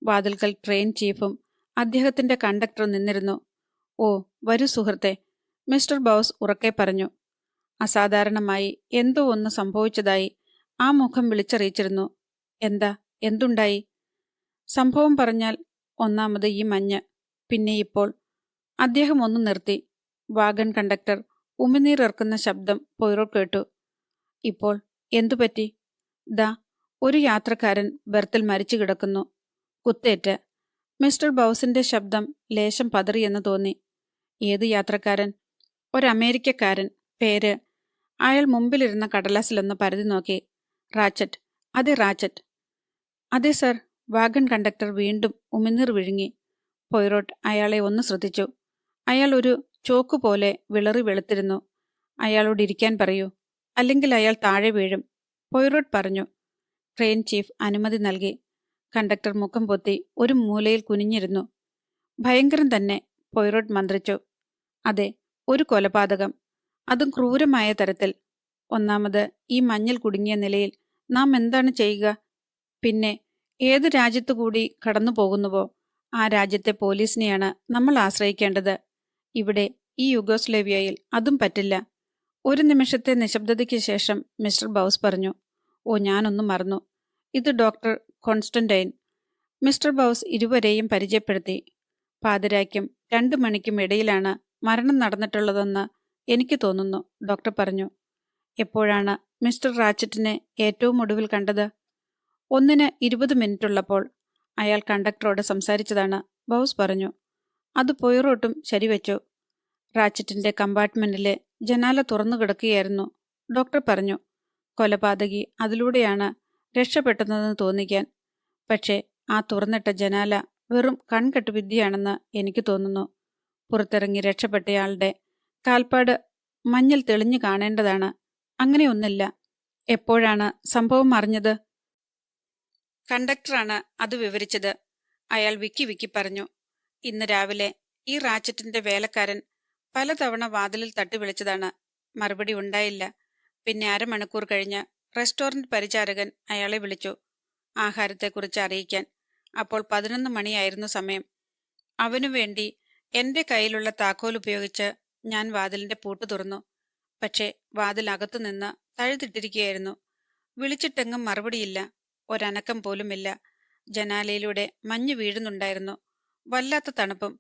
വാതിൽക്കൽ ട്രെയിൻ ചീഫും അദ്ദേഹത്തിന്റെ കണ്ടക്ടറും നിന്നിരുന്നു. ഓ, വരൂ സുഹൃത്തെ, മിസ്റ്റർ ബൗസ് ഉറക്കെ പറഞ്ഞു. അസാധാരണമായി എന്തോ ഒന്ന് സംഭവിച്ചതായി ആ മുഖം വിളിച്ചറിയിച്ചിരുന്നു. എന്തുണ്ടായി? സംഭവം പറഞ്ഞാൽ, ഒന്നാമത് ഈ മഞ്ഞ്, പിന്നെ ഇപ്പോൾ. അദ്ദേഹം ഒന്ന് നിർത്തി. വാഗൺ കണ്ടക്ടർ ഉമിനീറിറക്കുന്ന ശബ്ദം പൊയ്റോട്ട് കേട്ടു. ഇപ്പോൾ എന്തുപറ്റി? ദാ, ഒരു യാത്രക്കാരൻ ബെർത്തിൽ മരിച്ചു കിടക്കുന്നു, കുത്തേറ്റ്. മിസ്റ്റർ ബൗസിന്റെ ശബ്ദം ലേശം പതറിയെന്ന് തോന്നി. ഏത് യാത്രക്കാരൻ? ഒരമേരിക്കക്കാരൻ. പേര്? അയാൾ മുമ്പിലിരുന്ന കടലാസിലൊന്ന് പരതി നോക്കി. റാച്ചറ്റ്. അതെ, റാച്ചറ്റ്. അതെ സർ. വാഗൺ കണ്ടക്ടർ വീണ്ടും ഉമിനീർ വിഴുങ്ങി. പൊയ്റോട്ട് അയാളെ ഒന്ന് ശ്രദ്ധിച്ചു. അയാൾ ഒരു ചോക്കുപോലെ വിളറി വെളുത്തിരുന്നു. അയാളോട് ഇരിക്കാൻ പറയൂ, അല്ലെങ്കിൽ അയാൾ താഴെ വീഴും, പൊയ്റോട്ട് പറഞ്ഞു. ട്രെയിൻ ചീഫ് അനുമതി നൽകി. കണ്ടക്ടർ മുഖം പൊത്തി ഒരു മൂലയിൽ കുനിഞ്ഞിരുന്നു. ഭയങ്കരം തന്നെ, പൊയ്റോട്ട് മന്ത്രിച്ചു. അതെ, ഒരു കൊലപാതകം, അതും ക്രൂരമായ തരത്തിൽ. ഒന്നാമത് ഈ മഞ്ഞിൽ കുടുങ്ങിയ നിലയിൽ നാം എന്താണ് ചെയ്യുക? പിന്നെ ഏത് രാജ്യത്തുകൂടി കടന്നു പോകുന്നുവോ ആ രാജ്യത്തെ പോലീസിനെയാണ് നമ്മൾ ആശ്രയിക്കേണ്ടത്. ഇവിടെ ഈ യുഗോസ്ലേവിയയിൽ അതും പറ്റില്ല. ഒരു നിമിഷത്തെ നിശബ്ദതയ്ക്ക് ശേഷം മിസ്റ്റർ ബൗസ് പറഞ്ഞു. ഓ, ഞാനൊന്നും മറന്നു. ഇത് ഡോക്ടർ കോൺസ്റ്റന്റൈൻ. മിസ്റ്റർ ബൗസ് ഇരുവരെയും പരിചയപ്പെടുത്തി. പാതിരായ്ക്കും 2 മണിക്കും ഇടയിലാണ് മരണം നടന്നിട്ടുള്ളതെന്ന് എനിക്ക് തോന്നുന്നു, ഡോക്ടർ പറഞ്ഞു. എപ്പോഴാണ് മിസ്റ്റർ റാച്ചറ്റിനെ ഏറ്റവും ഒടുവിൽ കണ്ടത്? 1:20 മിനിറ്റുള്ളപ്പോൾ. അയാൾ കണ്ടക്ടറോട് സംസാരിച്ചതാണ്, ബൗസ് പറഞ്ഞു. അത് പൊയ്റോട്ടും ശരിവെച്ചു. റാച്ചറ്റിന്റെ കമ്പാർട്ട്മെന്റിലെ ജനാല തുറന്നു കിടക്കുകയായിരുന്നു, ഡോക്ടർ പറഞ്ഞു. കൊലപാതകി അതിലൂടെയാണ് രക്ഷപ്പെട്ടതെന്ന് തോന്നിക്കാൻ. പക്ഷേ ആ തുറന്നിട്ട ജനാല വെറും കൺകെട്ട് വിദ്യയാണെന്ന് എനിക്ക് തോന്നുന്നു. പുറത്തിറങ്ങി രക്ഷപ്പെട്ടയാളുടെ കാൽപ്പാട് മഞ്ഞിൽ തെളിഞ്ഞു കാണേണ്ടതാണ്. അങ്ങനെയൊന്നില്ല. എപ്പോഴാണ് സംഭവം അറിഞ്ഞത്? കണ്ടക്ടറാണ് അത് വിവരിച്ചത്. അയാൾ വിക്കി പറഞ്ഞു. ഇന്ന് രാവിലെ ഈ റാച്ചറ്റിന്റെ വേലക്കാരൻ പലതവണ വാതിലിൽ തട്ടി വിളിച്ചതാണ്. മറുപടി ഉണ്ടായില്ല. പിന്നെ അരമണിക്കൂർ കഴിഞ്ഞ് റെസ്റ്റോറന്റ് പരിചാരകൻ അയാളെ വിളിച്ചു, ആഹാരത്തെക്കുറിച്ച് അറിയിക്കാൻ. അപ്പോൾ 11 മണിയായിരുന്നു സമയം. അവനു വേണ്ടി എന്റെ കയ്യിലുള്ള താക്കോൽ ഉപയോഗിച്ച് ഞാൻ വാതിലിന്റെ പൂട്ട് തുറന്നു. പക്ഷേ വാതിൽ അകത്തുനിന്ന് തഴുതിട്ടിരിക്കുകയായിരുന്നു. വിളിച്ചിട്ടെങ്ങും മറുപടിയില്ല, ഒരനക്കം പോലുമില്ല. ജനാലയിലൂടെ മഞ്ഞ് വീഴുന്നുണ്ടായിരുന്നു, വല്ലാത്ത തണുപ്പും.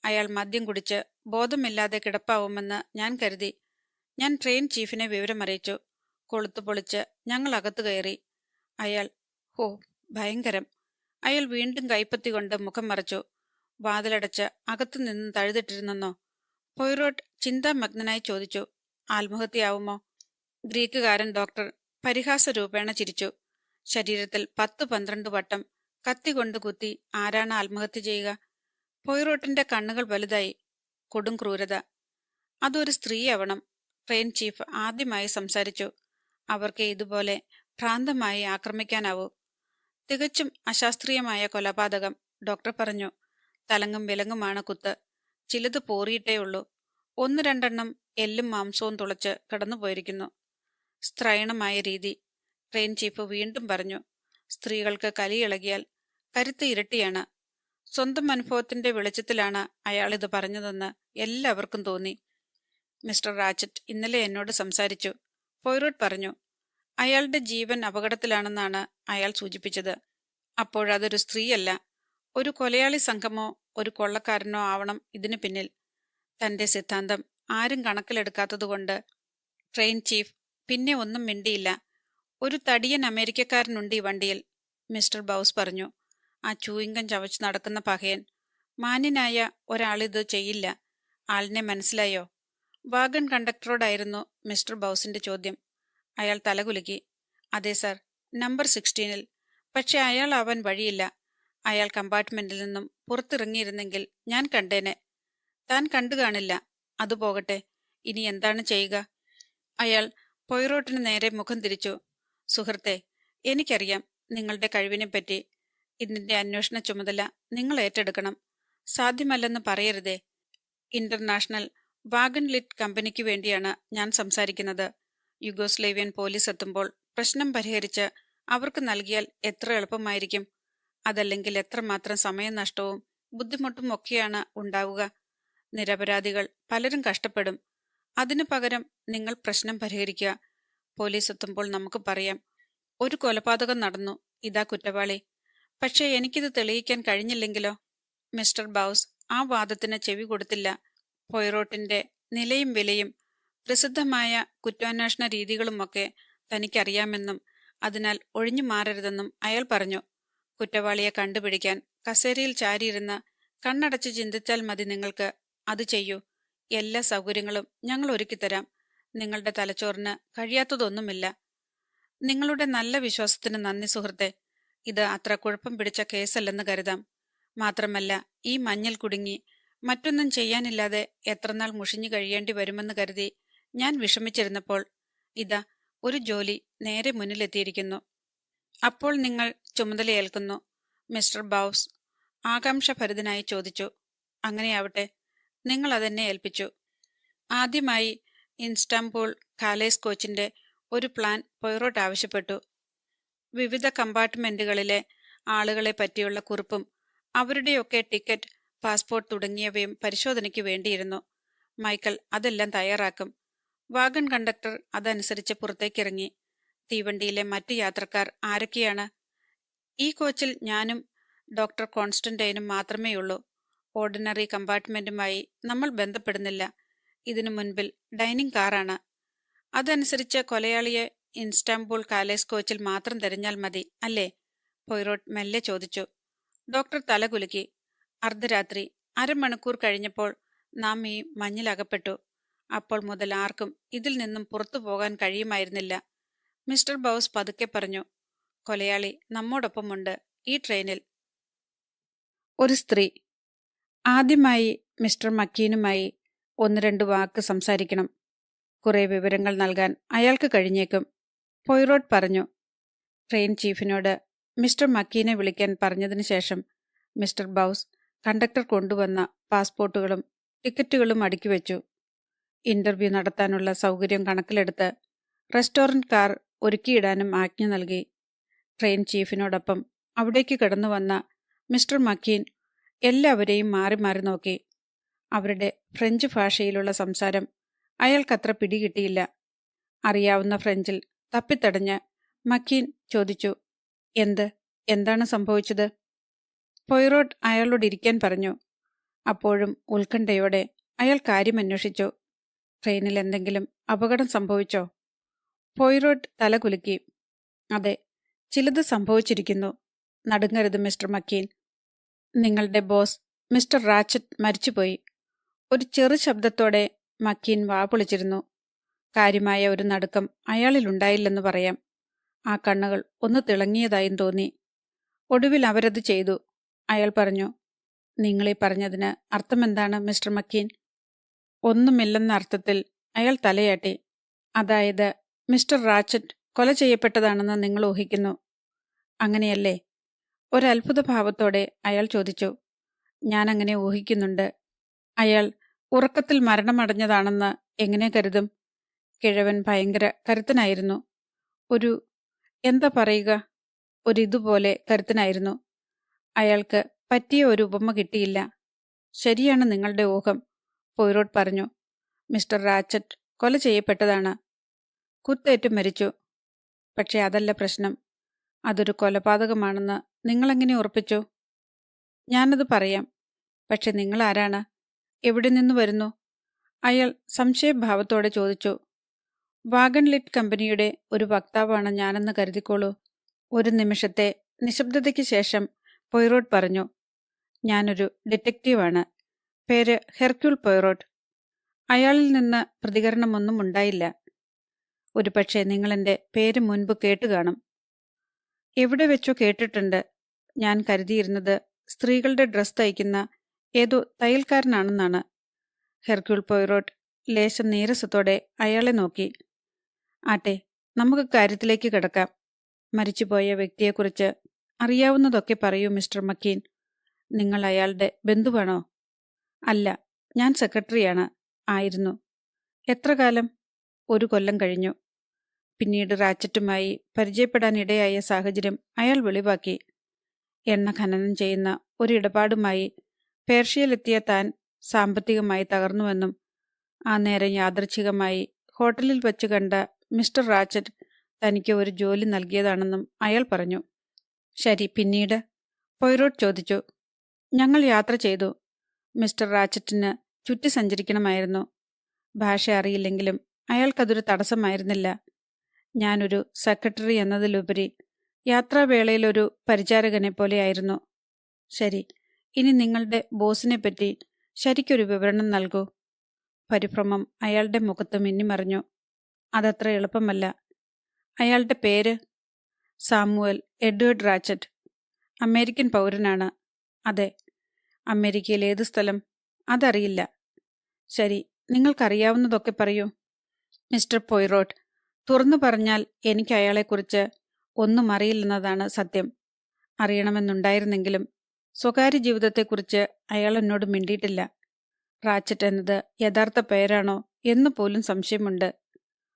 അയാൾ മദ്യം കുടിച്ച് ബോധമില്ലാതെ കിടപ്പാവുമെന്ന് ഞാൻ കരുതി. ഞാൻ ട്രെയിൻ ചീഫിനെ വിവരമറിയിച്ചു. കൊളുത്തു പൊളിച്ച് ഞങ്ങൾ അകത്തു കയറി. അയാൾ, ഹോ, ഭയങ്കരം. അയാൾ വീണ്ടും കൈപ്പത്തി കൊണ്ട് മുഖം മറച്ചു. വാതിലടച്ച് അകത്തുനിന്ന് തഴുതിട്ടിരുന്നെന്നോ? പൊയ്റോട്ട് ചിന്താമഗ്നനായി ചോദിച്ചു. ആത്മഹത്യയാവുമോ? ഗ്രീക്കുകാരൻ ഡോക്ടർ പരിഹാസരൂപേണ ചിരിച്ചു. ശരീരത്തിൽ 10-12 വട്ടം കത്തി കൊണ്ട് കുത്തി ആരാണ് ആത്മഹത്യ ചെയ്യുക? പൊയ്റോട്ടിന്റെ കണ്ണുകൾ വലുതായി. കൊടും ക്രൂരത. അതൊരു സ്ത്രീയാവണം. ട്രെയിൻ ചീഫ് ആദ്യമായി സംസാരിച്ചു. അവർക്ക് ഇതുപോലെ ഭ്രാന്തമായി ആക്രമിക്കാനാവൂ. തികച്ചും അശാസ്ത്രീയമായ കൊലപാതകം, ഡോക്ടർ പറഞ്ഞു. തലങ്ങും വിലങ്ങുമാണ് കുത്ത്. ചിലത് പോറിയിട്ടേ ഉള്ളൂ. 1-2 എല്ലും മാംസവും തുളച്ച് കടന്നുപോയിരിക്കുന്നു. സ്ത്രൈണമായ രീതി, ട്രെയിൻ ചീഫ് വീണ്ടും പറഞ്ഞു. സ്ത്രീകൾക്ക് കലിയിളകിയാൽ കരുത്ത് ഇരട്ടിയാണ്. സ്വന്തം അനുഭവത്തിന്റെ വെളിച്ചത്തിലാണ് അയാളിത് പറഞ്ഞതെന്ന് എല്ലാവർക്കും തോന്നി. മിസ്റ്റർ റാച്ചറ്റ് ഇന്നലെ എന്നോട് സംസാരിച്ചു, പൊയ്റോട്ട് പറഞ്ഞു. അയാളുടെ ജീവൻ അപകടത്തിലാണെന്നാണ് അയാൾ സൂചിപ്പിച്ചത്. അപ്പോഴതൊരു സ്ത്രീയല്ല, ഒരു കൊലയാളി സംഘമോ ഒരു കൊള്ളക്കാരനോ ആവണം ഇതിനു പിന്നിൽ. തന്റെ സിദ്ധാന്തം ആരും കണക്കിലെടുക്കാത്തതുകൊണ്ട് ട്രെയിൻ ചീഫ് പിന്നെ ഒന്നും മിണ്ടിയില്ല. ഒരു തടിയൻ അമേരിക്കക്കാരനുണ്ട് ഈ വണ്ടിയിൽ, മിസ്റ്റർ ബൗസ് പറഞ്ഞു. ആ ചൂയിങ്കം ചവച്ച് നടക്കുന്ന പഹയൻ. മാന്യനായ ഒരാളിത് ചെയ്യില്ല. ആളിനെ മനസ്സിലായോ? വാഗൺ കണ്ടക്ടറോടായിരുന്നു മിസ്റ്റർ ബൗസിന്റെ ചോദ്യം. അയാൾ തലകുലുക്കി. അതെ സർ, നമ്പർ 16-ൽ. പക്ഷെ അയാളാവാൻ വഴിയില്ല. അയാൾ കമ്പാർട്ട്മെന്റിൽ നിന്നും പുറത്തിറങ്ങിയിരുന്നെങ്കിൽ ഞാൻ കണ്ടേനെ. താൻ കണ്ടു കാണില്ല. അതുപോകട്ടെ, ഇനി എന്താണ് ചെയ്യുക? അയാൾ പൊയ്റോട്ടിന് നേരെ മുഖം തിരിച്ചു. സുഹൃത്തെ, എനിക്കറിയാം നിങ്ങളുടെ കഴിവിനെപ്പറ്റി. ഇതിന്റെ അന്വേഷണ ചുമതല നിങ്ങൾ ഏറ്റെടുക്കണം. സാധ്യമല്ലെന്ന് പറയരുതേ. ഇന്റർനാഷണൽ വാഗൺ ലിറ്റ് കമ്പനിക്ക് വേണ്ടിയാണ് ഞാൻ സംസാരിക്കുന്നത്. യുഗോസ്ലേവിയൻ പോലീസ് എത്തുമ്പോൾ പ്രശ്നം പരിഹരിച്ച് അവർക്ക് നൽകിയാൽ എത്ര എളുപ്പമായിരിക്കും. അതല്ലെങ്കിൽ എത്രമാത്രം സമയനഷ്ടവും ബുദ്ധിമുട്ടും ഒക്കെയാണ് ഉണ്ടാവുക. നിരപരാധികൾ പലരും കഷ്ടപ്പെടും. അതിനു പകരം നിങ്ങൾ പ്രശ്നം പരിഹരിക്കുക. പോലീസ് എത്തുമ്പോൾ നമുക്ക് പറയാം, ഒരു കൊലപാതകം നടന്നു, ഇതാ കുറ്റവാളി. പക്ഷേ എനിക്കിത് തെളിയിക്കാൻ കഴിഞ്ഞില്ലെങ്കിലോ? മിസ്റ്റർ ബൗസ് ആ വാദത്തിന് ചെവി കൊടുത്തില്ല. പൊയ്റോട്ടിന്റെ നിലയും വിലയും പ്രസിദ്ധമായ കുറ്റാന്വേഷണ രീതികളുമൊക്കെ തനിക്കറിയാമെന്നും അതിനാൽ ഒഴിഞ്ഞു മാറരുതെന്നും അയാൾ പറഞ്ഞു. കുറ്റവാളിയെ കണ്ടുപിടിക്കാൻ കസേരയിൽ ചാരിയിരുന്ന് കണ്ണടച്ച് ചിന്തിച്ചാൽ മതി നിങ്ങൾക്ക്. അത് ചെയ്യൂ. എല്ലാ സൗകര്യങ്ങളും ഞങ്ങൾ ഒരുക്കിത്തരാം. നിങ്ങളുടെ തലച്ചോറിന് കഴിയാത്തതൊന്നുമില്ല. നിങ്ങളുടെ നല്ല വിശ്വാസത്തിന് നന്ദി സുഹൃത്തെ. ഇത് അത്ര കുഴപ്പം പിടിച്ച കേസല്ലെന്ന് കരുതാം. മാത്രമല്ല, ഈ മഞ്ഞിൽ കുടുങ്ങി മറ്റൊന്നും ചെയ്യാനില്ലാതെ എത്രനാൾ മുഷിഞ്ഞു കഴിയേണ്ടി വരുമെന്ന് കരുതി ഞാൻ വിഷമിച്ചിരുന്നപ്പോൾ ഇതാ ഒരു ജോലി നേരെ മുന്നിലെത്തിയിരിക്കുന്നു. അപ്പോൾ നിങ്ങൾ ചുമതലയേൽക്കുന്നു. മിസ്റ്റർ ബൗസ് ആകാംക്ഷഭരിതനായി ചോദിച്ചു. അങ്ങനെയാവട്ടെ, നിങ്ങൾ അതെന്നെ ഏൽപ്പിച്ചു. ആദ്യമായി ഇൻസ്റ്റാംബുൾ കാലേസ് കോച്ചിന്റെ ഒരു പ്ലാൻ പൊയ്റോട്ട് ആവശ്യപ്പെട്ടു. വിവിധ കമ്പാർട്ട്മെന്റുകളിലെ ആളുകളെ പറ്റിയുള്ള കുറിപ്പും അവരുടെയൊക്കെ ടിക്കറ്റ്, പാസ്പോർട്ട് തുടങ്ങിയവയും പരിശോധനയ്ക്ക് വേണ്ടിയിരുന്നു. മൈക്കൽ അതെല്ലാം തയ്യാറാക്കും. വാഗൺ കണ്ടക്ടർ അതനുസരിച്ച് പുറത്തേക്കിറങ്ങി. തീവണ്ടിയിലെ മറ്റു യാത്രക്കാർ ആരൊക്കെയാണ്? ഈ കോച്ചിൽ ഞാനും ഡോക്ടർ കോൺസ്റ്റന്റൈനും മാത്രമേയുള്ളൂ. ഓർഡിനറി കമ്പാർട്ട്മെന്റുമായി നമ്മൾ ബന്ധപ്പെടുന്നില്ല. ഇതിനു മുൻപിൽ ഡൈനിങ് കാറാണ്. അതനുസരിച്ച് കൊലയാളിയെ ഇൻസ്റ്റാംബുൾ കാലേസ് കോച്ചിൽ മാത്രം തിരഞ്ഞാൽ മതി അല്ലേ? പൊയ്റോട്ട് മെല്ലെ ചോദിച്ചു. ഡോക്ടർ തലകുലുക്കി. അർദ്ധരാത്രി, അരമണിക്കൂർ കഴിഞ്ഞപ്പോൾ നാം ഈ മഞ്ഞിലകപ്പെട്ടു. അപ്പോൾ മുതൽ ആർക്കും ഇതിൽ നിന്നും പുറത്തു പോകാൻ കഴിയുമായിരുന്നില്ല. മിസ്റ്റർ ബൗസ് പതുക്കെ പറഞ്ഞു. കൊലയാളി നമ്മോടൊപ്പമുണ്ട് ഈ ട്രെയിനിൽ. ഒരു സ്ത്രീ. ആദ്യമായി മിസ്റ്റർ മക്കീനുമായി 1-2 വാക്ക് സംസാരിക്കണം. കുറെ വിവരങ്ങൾ നൽകാൻ അയാൾക്ക് കഴിഞ്ഞേക്കും, പൊയ്റോട്ട് പറഞ്ഞു. ട്രെയിൻ ചീഫിനോട് മിസ്റ്റർ മക്കീനെ വിളിക്കാൻ പറഞ്ഞതിന് ശേഷം മിസ്റ്റർ ബൗസ് കണ്ടക്ടർ കൊണ്ടുവന്ന പാസ്പോർട്ടുകളും ടിക്കറ്റുകളും അടുക്കി വെച്ചു. ഇന്റർവ്യൂ നടത്താനുള്ള സൗകര്യം കണക്കിലെടുത്ത് റെസ്റ്റോറന്റ് കാർ ഒരുക്കിയിടാനും ആജ്ഞ നൽകി. ട്രെയിൻ ചീഫിനോടൊപ്പം അവിടേക്ക് കടന്നു വന്ന മിസ്റ്റർ മക്കീൻ എല്ലാവരെയും മാറി മാറി നോക്കി. അവരുടെ ഫ്രഞ്ച് ഭാഷയിലുള്ള സംസാരം അയാൾക്കത്ര പിടികിട്ടിയില്ല. അറിയാവുന്ന ഫ്രഞ്ചിൽ തപ്പിത്തടഞ്ഞ് മക്കീൻ ചോദിച്ചു, എന്താണ് സംഭവിച്ചത്? പൊയ്റോട്ട് അയാളോട് ഇരിക്കാൻ പറഞ്ഞു. അപ്പോഴും ഉത്കണ്ഠയോടെ അയാൾ കാര്യമന്വേഷിച്ചു. ട്രെയിനിൽ എന്തെങ്കിലും അപകടം സംഭവിച്ചോ? പൊയ്റോട്ട് തലകുലുക്കി. അതെ, ചിലത് സംഭവിച്ചിരിക്കുന്നു. നടുങ്ങരുത് മിസ്റ്റർ മക്കീൻ. നിങ്ങളുടെ ബോസ് മിസ്റ്റർ റാച്ചറ്റ് മരിച്ചുപോയി. ഒരു ചെറു ശബ്ദത്തോടെ മക്കീൻ വാപൊളിച്ചിരുന്നു. കാര്യമായ ഒരു നടുക്കം അയാളിലുണ്ടായില്ലെന്ന് പറയാം. ആ കണ്ണുകൾ ഒന്ന് തിളങ്ങിയതായും തോന്നി. ഒടുവിൽ അവരത് ചെയ്തു. അയാൾ പറഞ്ഞു. നിങ്ങളീ പറഞ്ഞതിന് അർത്ഥമെന്താണ് മിസ്റ്റർ മക്കീൻ? ഒന്നുമില്ലെന്ന അർത്ഥത്തിൽ അയാൾ തലയാട്ടി. അതായത് മിസ്റ്റർ റാച്ചറ്റ് കൊല ചെയ്യപ്പെട്ടതാണെന്ന് നിങ്ങൾ ഊഹിക്കുന്നു, അങ്ങനെയല്ലേ? ഒരത്ഭുത ഭാവത്തോടെ അയാൾ ചോദിച്ചു. ഞാനങ്ങനെ ഊഹിക്കുന്നുണ്ട്. അയാൾ ഉറക്കത്തിൽ മരണമടഞ്ഞതാണെന്ന് എങ്ങനെ കരുതും? കിഴവൻ ഭയങ്കര കരുത്തനായിരുന്നു. എന്താ പറയുക, ഒരിതുപോലെ കരുത്തനായിരുന്നു. അയാൾക്ക് പറ്റിയ ഒരു ഉപമ കിട്ടിയില്ല. ശരിയാണ് നിങ്ങളുടെ ഊഹം, പൊയ്റോട്ട് പറഞ്ഞു. മിസ്റ്റർ റാച്ചറ്റ് കൊല ചെയ്യപ്പെട്ടതാണ്. കുത്തേറ്റ് മരിച്ചു. പക്ഷെ അതല്ല പ്രശ്നം. അതൊരു കൊലപാതകമാണെന്ന് നിങ്ങളെങ്ങനെ ഉറപ്പിച്ചു? ഞാനത് പറയാം. പക്ഷെ നിങ്ങൾ ആരാണ്? എവിടെ നിന്ന് വരുന്നു? അയാൾ സംശയഭാവത്തോടെ ചോദിച്ചു. വാഗൺ ലിറ്റ് കമ്പനിയുടെ ഒരു വക്താവാണ് ഞാനെന്ന് കരുതിക്കോളൂ. ഒരു നിമിഷത്തെ നിശബ്ദതയ്ക്ക് ശേഷം പൊയ്റോട്ട് പറഞ്ഞു. ഞാനൊരു ഡിറ്റക്റ്റീവാണ്. പേര് ഹെർക്യൂൾ പൊയ്റോട്ട്. അയാളിൽ നിന്ന് പ്രതികരണമൊന്നും ഉണ്ടായില്ല. ഒരുപക്ഷെ നിങ്ങളെന്റെ പേര് മുൻപ് കേട്ടു കാണും. എവിടെ വെച്ചോ കേട്ടിട്ടുണ്ട്. ഞാൻ കരുതിയിരുന്നത് സ്ത്രീകളുടെ ഡ്രസ് തയ്ക്കുന്ന ഏതോ തയ്യൽക്കാരനാണെന്നാണ്. ഹെർക്യൂൾ പോയ്റോട്ട് ലേശം നീരസത്തോടെ അയാളെ നോക്കി. ആട്ടെ, നമുക്ക് കാര്യത്തിലേക്ക് കിടക്കാം. മരിച്ചുപോയ വ്യക്തിയെക്കുറിച്ച് അറിയാവുന്നതൊക്കെ പറയൂ മിസ്റ്റർ മക്കീൻ. നിങ്ങൾ അയാളുടെ ബന്ധുവാണോ? അല്ല, ഞാൻ സെക്രട്ടറിയാണ്. ആയിരുന്നു. എത്ര കാലം? 1 കൊല്ലം കഴിഞ്ഞു. പിന്നീട് റാച്ചറ്റുമായി പരിചയപ്പെടാനിടയായ സാഹചര്യം അയാൾ വെളിവാക്കി. എണ്ണ ഖനനം ചെയ്യുന്ന ഒരിടപാടുമായി പേർഷ്യയിലെത്തിയ താൻ സാമ്പത്തികമായി തകർന്നുവെന്നും ആ നേരം യാദൃച്ഛികമായി ഹോട്ടലിൽ വച്ച് കണ്ട മിസ്റ്റർ റാച്ചറ്റ് തനിക്ക് ഒരു ജോലി നൽകിയതാണെന്നും അയാൾ പറഞ്ഞു. ശരി, പിന്നീട്? പോയ്റോട്ട് ചോദിച്ചു. ഞങ്ങൾ യാത്ര ചെയ്തു. മിസ്റ്റർ റാച്ചറ്റിന് ചുറ്റി സഞ്ചരിക്കണമായിരുന്നു. ഭാഷ അറിയില്ലെങ്കിലും അയാൾക്കതൊരു തടസ്സമായിരുന്നില്ല. ഞാനൊരു സെക്രട്ടറി എന്നതിലുപരി യാത്രാവേളയിലൊരു പരിചാരകനെ പോലെയായിരുന്നു. ശരി, ഇനി നിങ്ങളുടെ ബോസിനെപ്പറ്റി ശരിക്കൊരു വിവരണം നൽകൂ. പരിഭ്രമം അയാളുടെ മുഖത്ത് മിന്നിമറിഞ്ഞു. അതത്ര എളുപ്പമല്ല. അയാളുടെ പേര്? Samuel Edward ratchet. അമേരിക്കൻ പൗരനാണ്. അതെ. അമേരിക്കയിൽ ഏത് സ്ഥലം? അതറിയില്ല. ശരി, നിങ്ങൾക്കറിയാവുന്നതൊക്കെ പറയൂ. മിസ്റ്റർ പോയ്റോട്ട്, തുറന്നു പറഞ്ഞാൽ എനിക്ക് അയാളെക്കുറിച്ച് ഒന്നും അറിയില്ലെന്നതാണ് സത്യം. അറിയണമെന്നുണ്ടായിരുന്നെങ്കിലും സ്വകാര്യ ജീവിതത്തെക്കുറിച്ച് അയാൾ എന്നോട് മിണ്ടിയിട്ടില്ല. റാച്ചറ്റ് എന്നത് യഥാർത്ഥ പേരാണോ എന്ന് പോലും സംശയമുണ്ട്.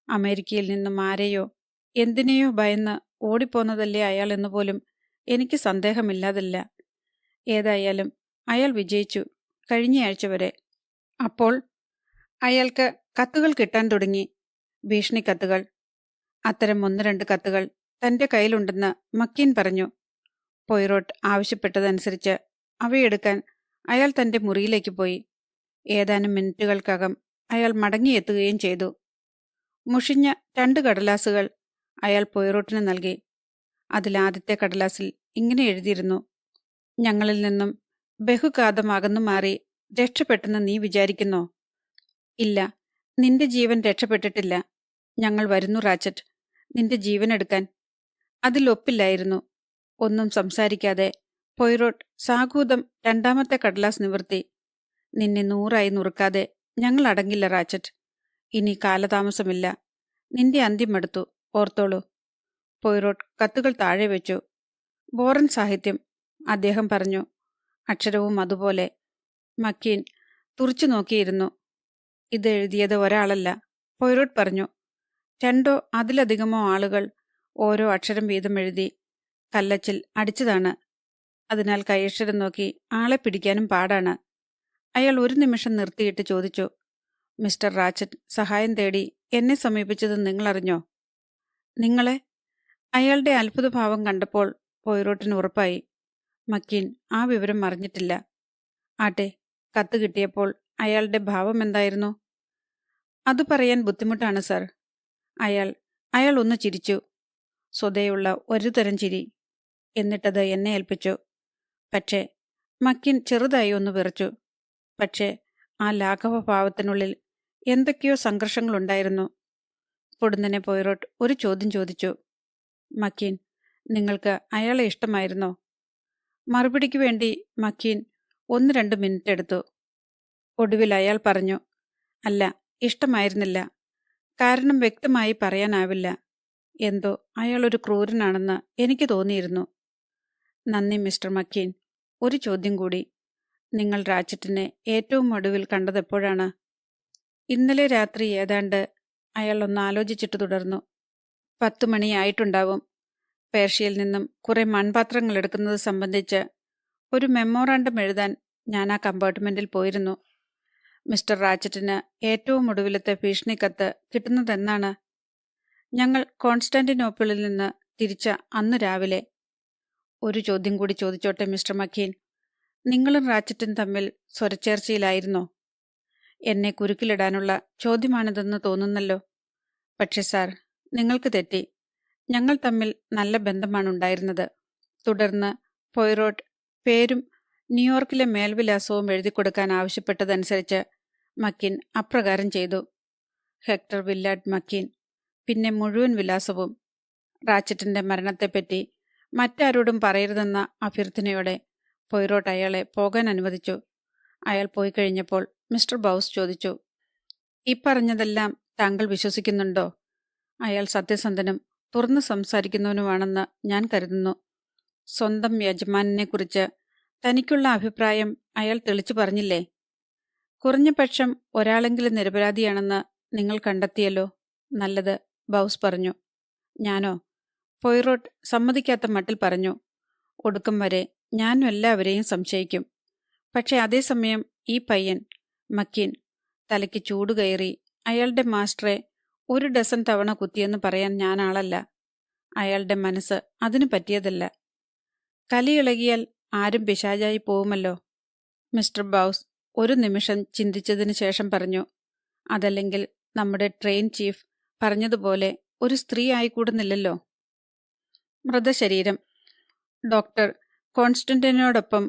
അമേരിക്കയിൽ നിന്നും ആരെയോ എന്തിനെയോ ഭയന്ന് ഓടിപ്പോന്നതല്ലേ അയാൾ എന്നുപോലും എനിക്ക് സന്ദേഹമില്ലാതില്ല. ഏതായാലും അയാൾ വിജയിച്ചു, കഴിഞ്ഞയാഴ്ച വരെ. അപ്പോൾ അയാൾക്ക് കത്തുകൾ കിട്ടാൻ തുടങ്ങി. ഭീഷണി കത്തുകൾ. അത്തരം 1-2 കത്തുകൾ തന്റെ കയ്യിലുണ്ടെന്ന് മക്കീൻ പറഞ്ഞു. പോയ്റോട്ട് ആവശ്യപ്പെട്ടതനുസരിച്ച് അവയെടുക്കാൻ അയാൾ തന്റെ മുറിയിലേക്ക് പോയി. ഏതാനും മിനിറ്റുകൾക്കകം അയാൾ മടങ്ങിയെത്തുകയും ചെയ്തു. മുഷിഞ്ഞ 2 കടലാസുകൾ അയാൾ പോയ്റോട്ടിന് നൽകി. അതിലാദ്യത്തെ കടലാസിൽ ഇങ്ങനെ എഴുതിയിരുന്നു: ഞങ്ങളിൽ നിന്നും ബഹുഘാതം അകന്നു മാറി രക്ഷപ്പെട്ടെന്ന് നീ വിചാരിക്കുന്നോ? ഇല്ല, നിന്റെ ജീവൻ രക്ഷപ്പെട്ടിട്ടില്ല. ഞങ്ങൾ വരുന്നു റാച്ചറ്റ്, നിന്റെ ജീവൻ എടുക്കാൻ. അതിലൊപ്പില്ലായിരുന്നു. ഒന്നും സംസാരിക്കാതെ പോയ്റോട്ട് സാഗൂതം 2ാമത്തെ കടലാസ് നിവർത്തി. നിന്നെ 100ആയി നുറുക്കാതെ ഞങ്ങൾ അടങ്ങില്ല റാച്ചറ്റ്. ഇനി കാലതാമസമില്ല. നിന്റെ അന്ത്യം എടുത്തു, ഓർത്തോളൂ. പോയ്റോട്ട് കത്തുകൾ താഴെ വെച്ചു. ബോറൻ സാഹിത്യം, അദ്ദേഹം പറഞ്ഞു. അക്ഷരവും അതുപോലെ. മക്കീൻ തുറച്ചു നോക്കിയിരുന്നു. ഇത് എഴുതിയത് ഒരാളല്ല, പോയ്റോട്ട് പറഞ്ഞു. 2ഓ അതിലധികമോ ആളുകൾ ഓരോ അക്ഷരം വീതം എഴുതി കല്ലച്ചിൽ അടിച്ചതാണ്. അതിനാൽ കൈയക്ഷരം നോക്കി ആളെ പിടിക്കാനും പാടാണ്. അയാൾ ഒരു നിമിഷം നിർത്തിയിട്ട് ചോദിച്ചു, മിസ്റ്റർ റാച്ചറ്റ് സഹായം തേടി എന്നെ സമീപിച്ചത് നിങ്ങളറിഞ്ഞോ? നിങ്ങളെ? അയാളുടെ അത്ഭുതഭാവം കണ്ടപ്പോൾ പോയ്റോട്ടിന് ഉറപ്പായി. മക്കീൻ ആ വിവരം അറിഞ്ഞിട്ടില്ല. ആട്ടെ, കത്ത് കിട്ടിയപ്പോൾ അയാളുടെ ഭാവം എന്തായിരുന്നു? അത് പറയാൻ ബുദ്ധിമുട്ടാണ് സർ. അയാൾ ഒന്ന് ചിരിച്ചു. സ്വതയുള്ള ഒരു തരം ചിരി. എന്നിട്ടത് എന്നെ ഏൽപ്പിച്ചു. പക്ഷേ മക്കീൻ ചെറുതായി ഒന്ന് വിറച്ചു. പക്ഷേ ആ ലാഘവഭാവത്തിനുള്ളിൽ എന്തൊക്കെയോ സംഘർഷങ്ങളുണ്ടായിരുന്നു. പൊടുന്നനെ പോയ്റോട്ട് ഒരു ചോദ്യം ചോദിച്ചു. മക്കീൻ, നിങ്ങൾക്ക് അയാളെ ഇഷ്ടമായിരുന്നോ? മറുപടിക്ക് വേണ്ടി മക്കീൻ 1-2 മിനിറ്റ് എടുത്തു. ഒടുവിൽ അയാൾ പറഞ്ഞു, അല്ല, ഇഷ്ടമായിരുന്നില്ല. കാരണം വ്യക്തമായി പറയാനാവില്ല. എന്തോ അയാളൊരു ക്രൂരനാണെന്ന് എനിക്ക് തോന്നിയിരുന്നു. നന്ദി മിസ്റ്റർ മക്കീൻ. ഒരു ചോദ്യം കൂടി. നിങ്ങൾ റാച്ചറ്റിനെ ഏറ്റവും ഒടുവിൽ കണ്ടതെപ്പോഴാണ്? ഇന്നലെ രാത്രി ഏതാണ്ട്. അയാൾ ഒന്ന് ആലോചിച്ചിട്ട് തുടർന്നു. 10 മണിയായിട്ടുണ്ടാവും. പേർഷ്യയിൽ നിന്നും കുറെ മൺപാത്രങ്ങൾ എടുക്കുന്നത് സംബന്ധിച്ച് ഒരു മെമ്മോറാണ്ടം എഴുതാൻ ഞാൻ ആ കമ്പാർട്ട്മെന്റിൽ പോയിരുന്നു. മിസ്റ്റർ റാച്ചറ്റിന് ഏറ്റവും ഒടുവിലത്തെ ഭീഷണിക്കത്ത് കിട്ടുന്നതെന്നാണ്? ഞങ്ങൾ കോൺസ്റ്റാന്റിനോപ്പിളിൽ നിന്ന് തിരിച്ച അന്ന് രാവിലെ. ഒരു ചോദ്യം കൂടി ചോദിച്ചോട്ടെ മിസ്റ്റർ മക്കീൻ. നിങ്ങളും റാച്ചറ്റും തമ്മിൽ സ്വരച്ചേർച്ചയിലായിരുന്നോ? എന്നെ കുരുക്കിലിടാനുള്ള ചോദ്യമാണിതെന്ന് തോന്നുന്നല്ലോ. പക്ഷേ സാർ, നിങ്ങൾക്ക് തെറ്റി. ഞങ്ങൾ തമ്മിൽ നല്ല ബന്ധമാണുണ്ടായിരുന്നത്. തുടർന്ന് പോയ്റോട്ട് പേരും ന്യൂയോർക്കിലെ മേൽവിലാസവും എഴുതിക്കൊടുക്കാൻ ആവശ്യപ്പെട്ടതനുസരിച്ച് മക്കിൻ അപ്രകാരം ചെയ്തു. Hector Willard MacQueen. പിന്നെ മുഴുവൻ വിലാസവും. റാച്ചറ്റിന്റെ മരണത്തെപ്പറ്റി മറ്റാരോടും പറയരുതെന്ന അഭ്യർത്ഥനയോടെ പോയിറോട്ട് അയാളെ പോകാൻ അനുവദിച്ചു. അയാൾ പോയി കഴിഞ്ഞപ്പോൾ മിസ്റ്റർ ബൗസ് ചോദിച്ചു, പറഞ്ഞതെല്ലാം താങ്കൾ വിശ്വസിക്കുന്നുണ്ടോ? അയാൾ സത്യസന്ധനും തുറന്നു സംസാരിക്കുന്നവനുമാണെന്ന് ഞാൻ കരുതുന്നു. സ്വന്തം യജമാനെക്കുറിച്ച് തനിക്കുള്ള അഭിപ്രായം അയാൾ തെളിച്ചു പറഞ്ഞില്ലേ? കുറഞ്ഞപക്ഷം ഒരാളെങ്കിലും നിരപരാധിയാണെന്ന് നിങ്ങൾ കണ്ടെത്തിയല്ലോ. നല്ലത്, ബൗസ് പറഞ്ഞു. ഞാനോ? പോയിറോട്ട് സമ്മതിക്കാത്ത മട്ടിൽ പറഞ്ഞു. ഒടുക്കം വരെ ഞാനും എല്ലാവരെയും സംശയിക്കും. പക്ഷെ അതേസമയം ഈ പയ്യൻ മക്കിൻ തലയ്ക്ക് ചൂട് കയറി അയാളുടെ മാസ്റ്ററെ 1 ഡസൻ തവണ കുത്തിയെന്ന് പറയാൻ ഞാൻ ആളല്ല. അയാളുടെ മനസ്സ് അതിനു പറ്റിയതല്ല. കലിയിളകിയാൽ ആരും പിശാചായി പോവുമല്ലോ. മിസ്റ്റർ ബൗസ് ഒരു നിമിഷം ചിന്തിച്ചതിന് ശേഷം പറഞ്ഞു, അതല്ലെങ്കിൽ നമ്മുടെ ട്രെയിൻ ചീഫ് പറഞ്ഞതുപോലെ ഒരു സ്ത്രീ ആയിക്കൂടുന്നില്ലല്ലോ. മൃതശരീരം. ഡോക്ടർ കോൺസ്റ്റന്റിനോടൊപ്പം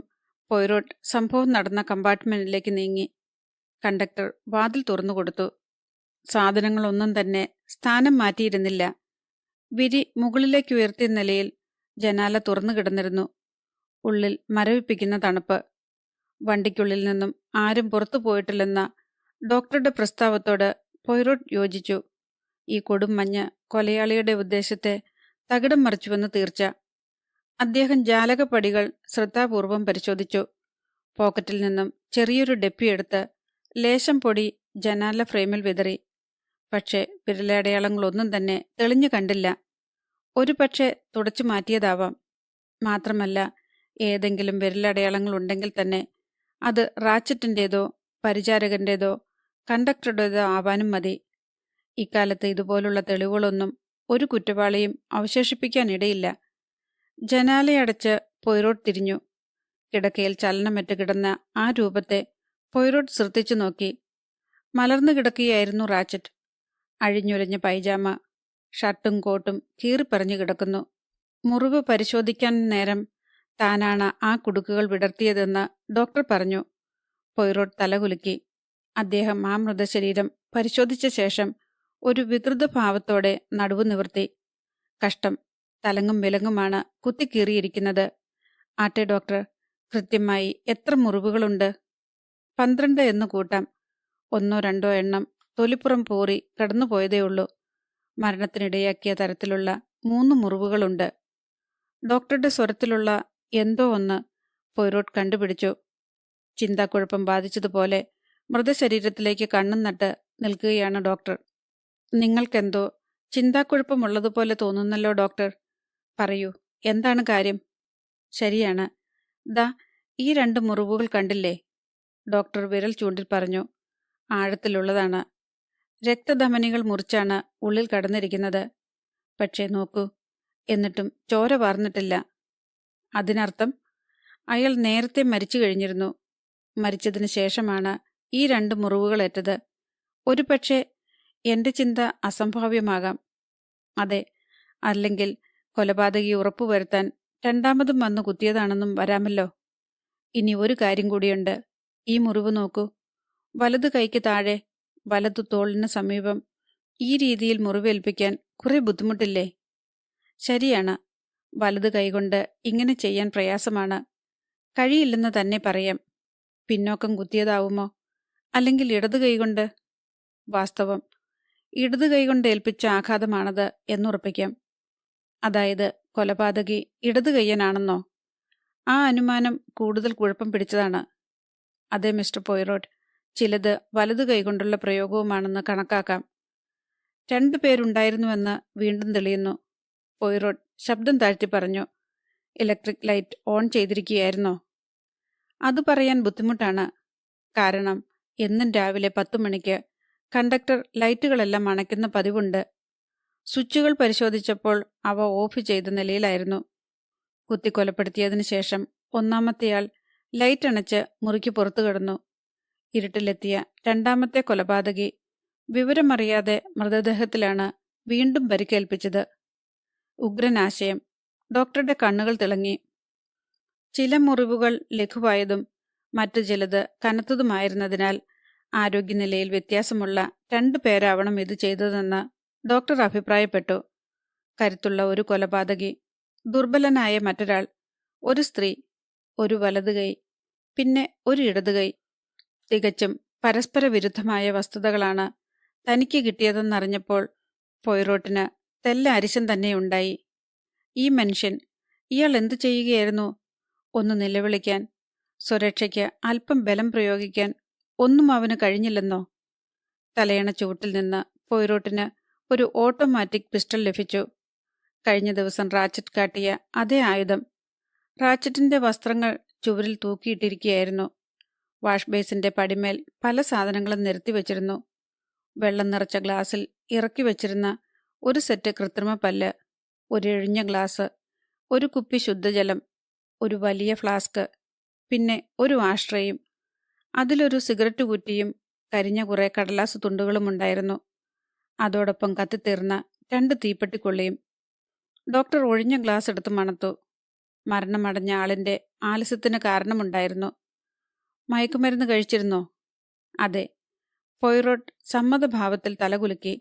പോയിറോട്ട് സംഭവം നടന്ന കമ്പാർട്ട്മെന്റിലേക്ക് നീങ്ങി. കണ്ടക്ടർ വാതിൽ തുറന്നുകൊടുത്തു. സാധനങ്ങളൊന്നും തന്നെ സ്ഥാനം മാറ്റിയിരുന്നില്ല. വിരി മുകളിലേക്ക് ഉയർത്തിയ നിലയിൽ ജനാല തുറന്നു കിടന്നിരുന്നു. ഉള്ളിൽ മരവിപ്പിക്കുന്ന തണുപ്പ്. വണ്ടിക്കുള്ളിൽ നിന്നും ആരും പുറത്തു പോയിട്ടില്ലെന്ന ഡോക്ടറുടെ പ്രസ്താവത്തോട് പോയിറോട്ട് യോജിച്ചു. ഈ കൊടും മഞ്ഞ് കൊലയാളിയുടെ ഉദ്ദേശത്തെ തകിടം മറിച്ചുവെന്ന് തീർച്ച. അദ്ദേഹം ജാലകപ്പടികൾ ശ്രദ്ധാപൂർവം പരിശോധിച്ചു. പോക്കറ്റിൽ നിന്നും ചെറിയൊരു ഡെപ്പിയെടുത്ത് ലേശം പൊടി ജനാല ഫ്രെയിമിൽ വിതറി. പക്ഷേ വിരലടയാളങ്ങളൊന്നും തന്നെ തെളിഞ്ഞു കണ്ടില്ല. ഒരു പക്ഷേ തുടച്ചു മാറ്റിയതാവാം. മാത്രമല്ല, ഏതെങ്കിലും വിരലടയാളങ്ങളുണ്ടെങ്കിൽ തന്നെ അത് റാച്ചറ്റിൻ്റേതോ പരിചാരകന്റേതോ കണ്ടക്ടറുടേതോ ആവാനും മതി. ഇക്കാലത്ത് ഇതുപോലുള്ള തെളിവുകളൊന്നും ഒരു കുറ്റവാളിയും അവശേഷിപ്പിക്കാനിടയില്ല. ജനാലയടച്ച് പോയിറോട്ട് തിരിഞ്ഞു. കിടക്കയിൽ ചലനമറ്റ് കിടന്ന ആ രൂപത്തെ പോയിറോട്ട് ശ്രദ്ധിച്ചു നോക്കി. മലർന്നു കിടക്കുകയായിരുന്നു റാച്ചറ്റ്. അഴിഞ്ഞുരഞ്ഞ പൈജാമ, ഷർട്ടും കോട്ടും കീറിപ്പറിഞ്ഞു കിടക്കുന്നു. മുറിവ് പരിശോധിക്കാൻ നേരം താനാണ് ആ കുടുക്കുകൾ വിടർത്തിയതെന്ന് ഡോക്ടർ പറഞ്ഞു. പോയിറോട്ട് തലകുലുക്കി. അദ്ദേഹം ആ മൃതശരീരം പരിശോധിച്ച ശേഷം ഒരു വികൃത ഭാവത്തോടെ നടുവ് നിവർത്തി. കഷ്ടം, തലങ്ങും വിലങ്ങുമാണ് കുത്തിക്കീറിയിരിക്കുന്നത്. ആട്ടെ ഡോക്ടർ, കൃത്യമായി എത്ര മുറിവുകളുണ്ട്? 12 എന്ന് കൂട്ടാം. 1-2 എണ്ണം തൊലിപ്പുറം പോറി കടന്നുപോയതേയുള്ളൂ. മരണത്തിനിടയാക്കിയ തരത്തിലുള്ള 3 മുറിവുകളുണ്ട്. ഡോക്ടറുടെ സ്വരത്തിലുള്ള എന്തോ ഒന്ന് പോയിറോട്ട് കണ്ടുപിടിച്ചു. ചിന്താക്കുഴപ്പം ബാധിച്ചതുപോലെ മൃതശരീരത്തിലേക്ക് കണ്ണും നട്ട് നിൽക്കുകയാണ് ഡോക്ടർ. നിങ്ങൾക്കെന്തോ ചിന്താക്കുഴപ്പമുള്ളതുപോലെ തോന്നുന്നല്ലോ ഡോക്ടർ. പറയൂ, എന്താണ് കാര്യം? ശരിയാണ്, ദാ ഈ 2 മുറിവുകൾ കണ്ടില്ലേ? ഡോക്ടർ വിരൽ ചൂണ്ടിൽ പറഞ്ഞു. ആഴത്തിലുള്ളതാണ്. രക്തധമനികൾ മുറിച്ചാണ് ഉള്ളിൽ കടന്നിരിക്കുന്നത്. പക്ഷേ നോക്കൂ, എന്നിട്ടും ചോര വാർന്നിട്ടില്ല. അതിനർത്ഥം അയാൾ നേരത്തെ മരിച്ചു കഴിഞ്ഞിരുന്നു. മരിച്ചതിന് ശേഷമാണ് ഈ 2 മുറിവുകളേറ്റത്. ഒരുപക്ഷെ എന്റെ ചിന്ത അസംഭാവ്യമാകാം. അതെ, അല്ലെങ്കിൽ കൊലപാതകി ഉറപ്പുവരുത്താൻ രണ്ടാമതും വന്നു കുത്തിയതാണെന്നും വരാമല്ലോ. ഇനി ഒരു കാര്യം കൂടിയുണ്ട്. ഈ മുറിവ് നോക്കൂ. വലതു കൈക്ക് താഴെ വലതു തോളിന് സമീപം ഈ രീതിയിൽ മുറിവേൽപ്പിക്കാൻ കുറെ ബുദ്ധിമുട്ടില്ലേ? ശരിയാണ്, വലതു കൈകൊണ്ട് ഇങ്ങനെ ചെയ്യാൻ പ്രയാസമാണ്. കഴിയില്ലെന്ന് തന്നെ പറയാം. പിന്നോക്കം കുത്തിയതാവുമോ? അല്ലെങ്കിൽ ഇടതു കൈകൊണ്ട്? വാസ്തവം, ഇടതു കൈകൊണ്ട് ഏൽപ്പിച്ച ആഘാതമാണത് എന്നുറപ്പിക്കാം. അതായത് കൊലപാതകി ഇടതു കയ്യനാണെന്നോ? ആ അനുമാനം കൂടുതൽ കുഴപ്പം പിടിച്ചതാണ്. അതെ മിസ്റ്റർ പോയിറോട്ട്, ചിലത് വലതു കൈകൊണ്ടുള്ള പ്രയോഗവുമാണെന്ന് കണക്കാക്കാം. 2 പേരുണ്ടായിരുന്നുവെന്ന് വീണ്ടും തെളിയുന്നു. പോയിറോട്ട് ശബ്ദം താഴ്ത്തി പറഞ്ഞു. ഇലക്ട്രിക് ലൈറ്റ് ഓൺ ചെയ്തിരിക്കുകയായിരുന്നോ? അത് പറയാൻ ബുദ്ധിമുട്ടാണ്. കാരണം എന്നും രാവിലെ 10 മണിക്ക് കണ്ടക്ടർ ലൈറ്റുകളെല്ലാം അണയ്ക്കുന്ന പതിവുണ്ട്. സ്വിച്ചുകൾ പരിശോധിച്ചപ്പോൾ അവ ഓഫ് ചെയ്ത നിലയിലായിരുന്നു. കുത്തിക്കൊലപ്പെടുത്തിയതിനു ശേഷം ഒന്നാമത്തെയാൾ ലൈറ്റ് അണച്ച് മുറിക്ക് പുറത്തു കടന്നു. ഇരുട്ടിലെത്തിയ രണ്ടാമത്തെ കൊലപാതകി വിവരമറിയാതെ മൃതദേഹത്തിലാണ് വീണ്ടും പരിക്കേൽപ്പിച്ചത്. ഉഗ്രനാശയം. ഡോക്ടറുടെ കണ്ണുകൾ തിളങ്ങി. ചില മുറിവുകൾ ലഘുവായതും മറ്റു ചിലത് കനത്തതുമായിരുന്നതിനാൽ ആരോഗ്യനിലയിൽ വ്യത്യാസമുള്ള 2 പേരാവണം ഇത് ചെയ്തതെന്ന് ഡോക്ടർ അഭിപ്രായപ്പെട്ടു. കരുത്തുള്ള ഒരു കൊലപാതകി, ദുർബലനായ മറ്റൊരാൾ, ഒരു സ്ത്രീ, ഒരു വലതുകൈ, പിന്നെ ഒരു ഇടതുകൈ. തികച്ചും പരസ്പര വിരുദ്ധമായ വസ്തുതകളാണ് തനിക്ക് കിട്ടിയതെന്നറിഞ്ഞപ്പോൾ പോയ്റോട്ടിന് തെല്ല അരിശം തന്നെയുണ്ടായി. ഈ മനുഷ്യൻ, ഇയാൾ എന്തു ചെയ്യുകയായിരുന്നു? ഒന്ന് നിലവിളിക്കാൻ, സ്വരക്ഷയ്ക്ക് അല്പം ബലം പ്രയോഗിക്കാൻ ഒന്നും അവന് കഴിഞ്ഞില്ലെന്നോ? തലയണ ചുവട്ടിൽ നിന്ന് പോയ്റോട്ടിന് ഒരു ഓട്ടോമാറ്റിക് പിസ്റ്റൾ ലഭിച്ചു. കഴിഞ്ഞ ദിവസം റാച്ചറ്റ് കാട്ടിയ അതേ ആയുധം. റാച്ചറ്റിന്റെ വസ്ത്രങ്ങൾ ചുവരിൽ തൂക്കിയിട്ടിരിക്കുകയായിരുന്നു. വാഷ് ബേസിന്റെ പടിമേൽ പല സാധനങ്ങളും നിരത്തി വച്ചിരുന്നു. വെള്ളം നിറച്ച ഗ്ലാസ്സിൽ ഇറക്കി വച്ചിരുന്ന ഒരു സെറ്റ് കൃത്രിമ പല്ല്, ഒരു എഴിഞ്ഞ ഗ്ലാസ്, ഒരു കുപ്പി ശുദ്ധജലം, ഒരു വലിയ ഫ്ലാസ്ക്, പിന്നെ ഒരു ആഷ്ട്രയും. അതിലൊരു സിഗരറ്റ് കുറ്റിയും കരിഞ്ഞ കുറെ കടലാസ് തുണ്ടുകളും ഉണ്ടായിരുന്നു. അതോടൊപ്പം കത്തിത്തീർന്ന 2 തീപ്പെട്ടിക്കൊള്ളിയും. ഡോക്ടർ ഒഴിഞ്ഞ ഗ്ലാസ് എടുത്ത് മണത്തു. മരണമടഞ്ഞ ആളിന്റെ ആലസ്യത്തിന് കാരണമുണ്ടായിരുന്നു. മയക്കുമരുന്ന് കഴിച്ചിരുന്നോ? അതെ. പോയ്റോട്ട് സമ്മതഭാവത്തിൽ തലകുലുക്കി.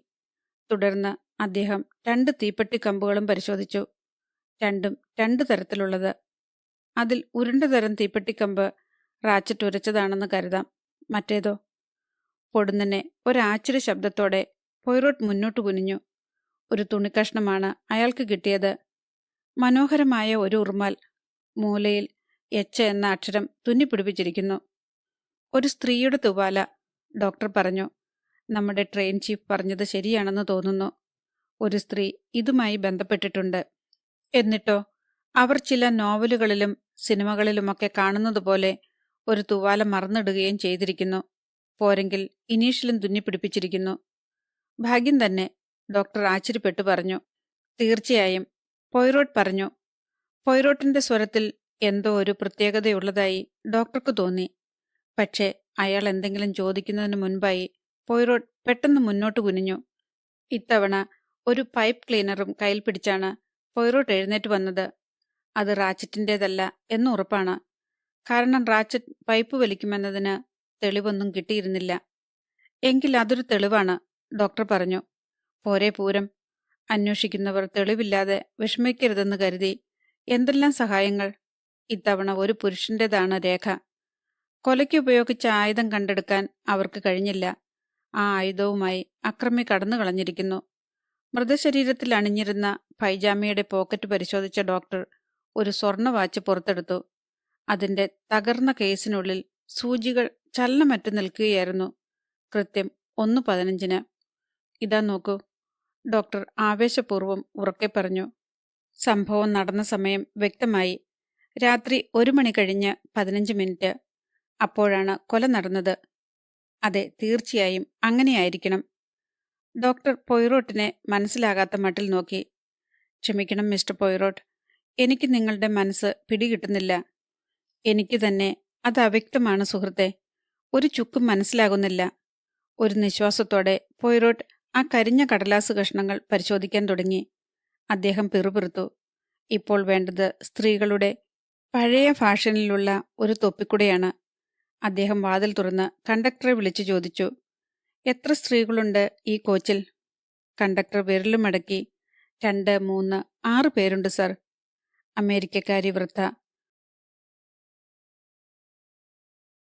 തുടർന്ന് അദ്ദേഹം 2 തീപ്പെട്ടിക്കമ്പുകളും പരിശോധിച്ചു. രണ്ടും 2 തരത്തിലുള്ളത്. അതിൽ ഉരുണ്ട തരം തീപ്പെട്ടിക്കമ്പ് റാച്ചറ്റ് ഉരച്ചതാണെന്ന് കരുതാം. മറ്റേതോ? പൊടുന്നനെ ഒരാശ്ചര്യ ശബ്ദത്തോടെ പോയ്റോട്ട് മുന്നോട്ട് കുനിഞ്ഞു. ഒരു തുണിക്കഷ്ണമാണ് അയാൾക്ക് കിട്ടിയത്. മനോഹരമായ ഒരു ഉറുമാൽ. മൂലയിൽ എച്ച് എന്ന അക്ഷരം തുന്നിപ്പിടിപ്പിച്ചിരിക്കുന്നു. ഒരു സ്ത്രീയുടെ തുവാല, ഡോക്ടർ പറഞ്ഞു. നമ്മുടെ ട്രെയിൻ ചീഫ് പറഞ്ഞത് ശരിയാണെന്ന് തോന്നുന്നു. ഒരു സ്ത്രീ ഇതുമായി ബന്ധപ്പെട്ടിട്ടുണ്ട്. എന്നിട്ടോ അവർ ചില നോവലുകളിലും സിനിമകളിലുമൊക്കെ കാണുന്നതുപോലെ ഒരു തുവാല മറന്നിടുകയും ചെയ്തിരിക്കുന്നു. പോരെങ്കിൽ ഇനീഷ്യലും തുന്നിപ്പിടിപ്പിച്ചിരിക്കുന്നു. ഭാഗ്യം തന്നെ, ഡോക്ടർ ആശ്ചര്യപ്പെട്ടു പറഞ്ഞു. തീർച്ചയായും, പോയ്റോട്ട് പറഞ്ഞു. പോയ്റോട്ടിന്റെ സ്വരത്തിൽ എന്തോ ഒരു പ്രത്യേകതയുള്ളതായി ഡോക്ടർക്ക് തോന്നി. പക്ഷേ അയാൾ എന്തെങ്കിലും ചോദിക്കുന്നതിന് മുൻപായി പോയ്റോട്ട് പെട്ടെന്ന് മുന്നോട്ട് കുനിഞ്ഞു. ഇത്തവണ ഒരു പൈപ്പ് ക്ലീനറും കയ്യിൽ പിടിച്ചാണ് പോയ്റോട്ട് എഴുന്നേറ്റ് വന്നത്. അത് റാച്ചറ്റിൻ്റേതല്ല എന്ന് ഉറപ്പാണ്. കാരണം റാച്ചറ്റ് പൈപ്പ് വലിക്കുമെന്നതിന് തെളിവൊന്നും കിട്ടിയിരുന്നില്ല. എങ്കിൽ അതൊരു തെളിവാണ്, ഡോക്ടർ പറഞ്ഞു. പോരെ പൂരം. അന്വേഷിക്കുന്നവർ തെളിവില്ലാതെ വിഷമിക്കരുതെന്ന് കരുതി എന്തെല്ലാം സഹായങ്ങൾ. ഇത്തവണ ഒരു പുരുഷന്റേതാണ് രേഖ. കൊലയ്ക്ക് ഉപയോഗിച്ച ആയുധം കണ്ടെടുക്കാൻ അവർക്ക് കഴിഞ്ഞില്ല. ആ ആയുധവുമായി അക്രമി കടന്നു കളഞ്ഞിരിക്കുന്നു. മൃതശരീരത്തിൽ അണിഞ്ഞിരുന്ന പൈജാമയുടെ പോക്കറ്റ് പരിശോധിച്ച ഡോക്ടർ ഒരു സ്വർണ്ണ വാച്ച് പുറത്തെടുത്തു. അതിന്റെ തകർന്ന കേസിനുള്ളിൽ സൂചികൾ ചലനമറ്റു നിൽക്കുകയായിരുന്നു. കൃത്യം 1:15. ഇതാ നോക്കൂ, ഡോക്ടർ ആവേശപൂർവ്വം ഉറക്കെ പറഞ്ഞു. സംഭവം നടന്ന സമയം വ്യക്തമായി. രാത്രി 1 മണി കഴിഞ്ഞ് 15 മിനിറ്റ്. അപ്പോഴാണ് കൊല നടന്നത്. അതെ, തീർച്ചയായും അങ്ങനെയായിരിക്കണം. ഡോക്ടർ പോയ്റോട്ടിനെ മനസ്സിലാകാത്ത മട്ടിൽ നോക്കി. ക്ഷമിക്കണം മിസ്റ്റർ പോയ്റോട്ട്, എനിക്ക് നിങ്ങളുടെ മനസ്സ് പിടികിട്ടുന്നില്ല. എനിക്ക് തന്നെ അത് അവ്യക്തമാണ് സുഹൃത്തെ. ഒരു ചുക്കും മനസ്സിലാകുന്നില്ല. ഒരു നിശ്വാസത്തോടെ പോയ്റോട്ട് ആ കരിഞ്ഞ കടലാസ് കഷ്ണങ്ങൾ പരിശോധിക്കാൻ തുടങ്ങി. അദ്ദേഹം പിറുപിറുത്തു. ഇപ്പോൾ വേണ്ടത് സ്ത്രീകളുടെ പഴയ ഫാഷനിലുള്ള ഒരു തൊപ്പിക്കുടയാണ്. അദ്ദേഹം വാതിൽ തുറന്ന് കണ്ടക്ടറെ വിളിച്ചു ചോദിച്ചു, എത്ര സ്ത്രീകളുണ്ട് ഈ കോച്ചിൽ? കണ്ടക്ടർ വിരലുമടക്കി. 2, 3, 6 പേരുണ്ട് സർ. അമേരിക്കക്കാരി വൃദ്ധ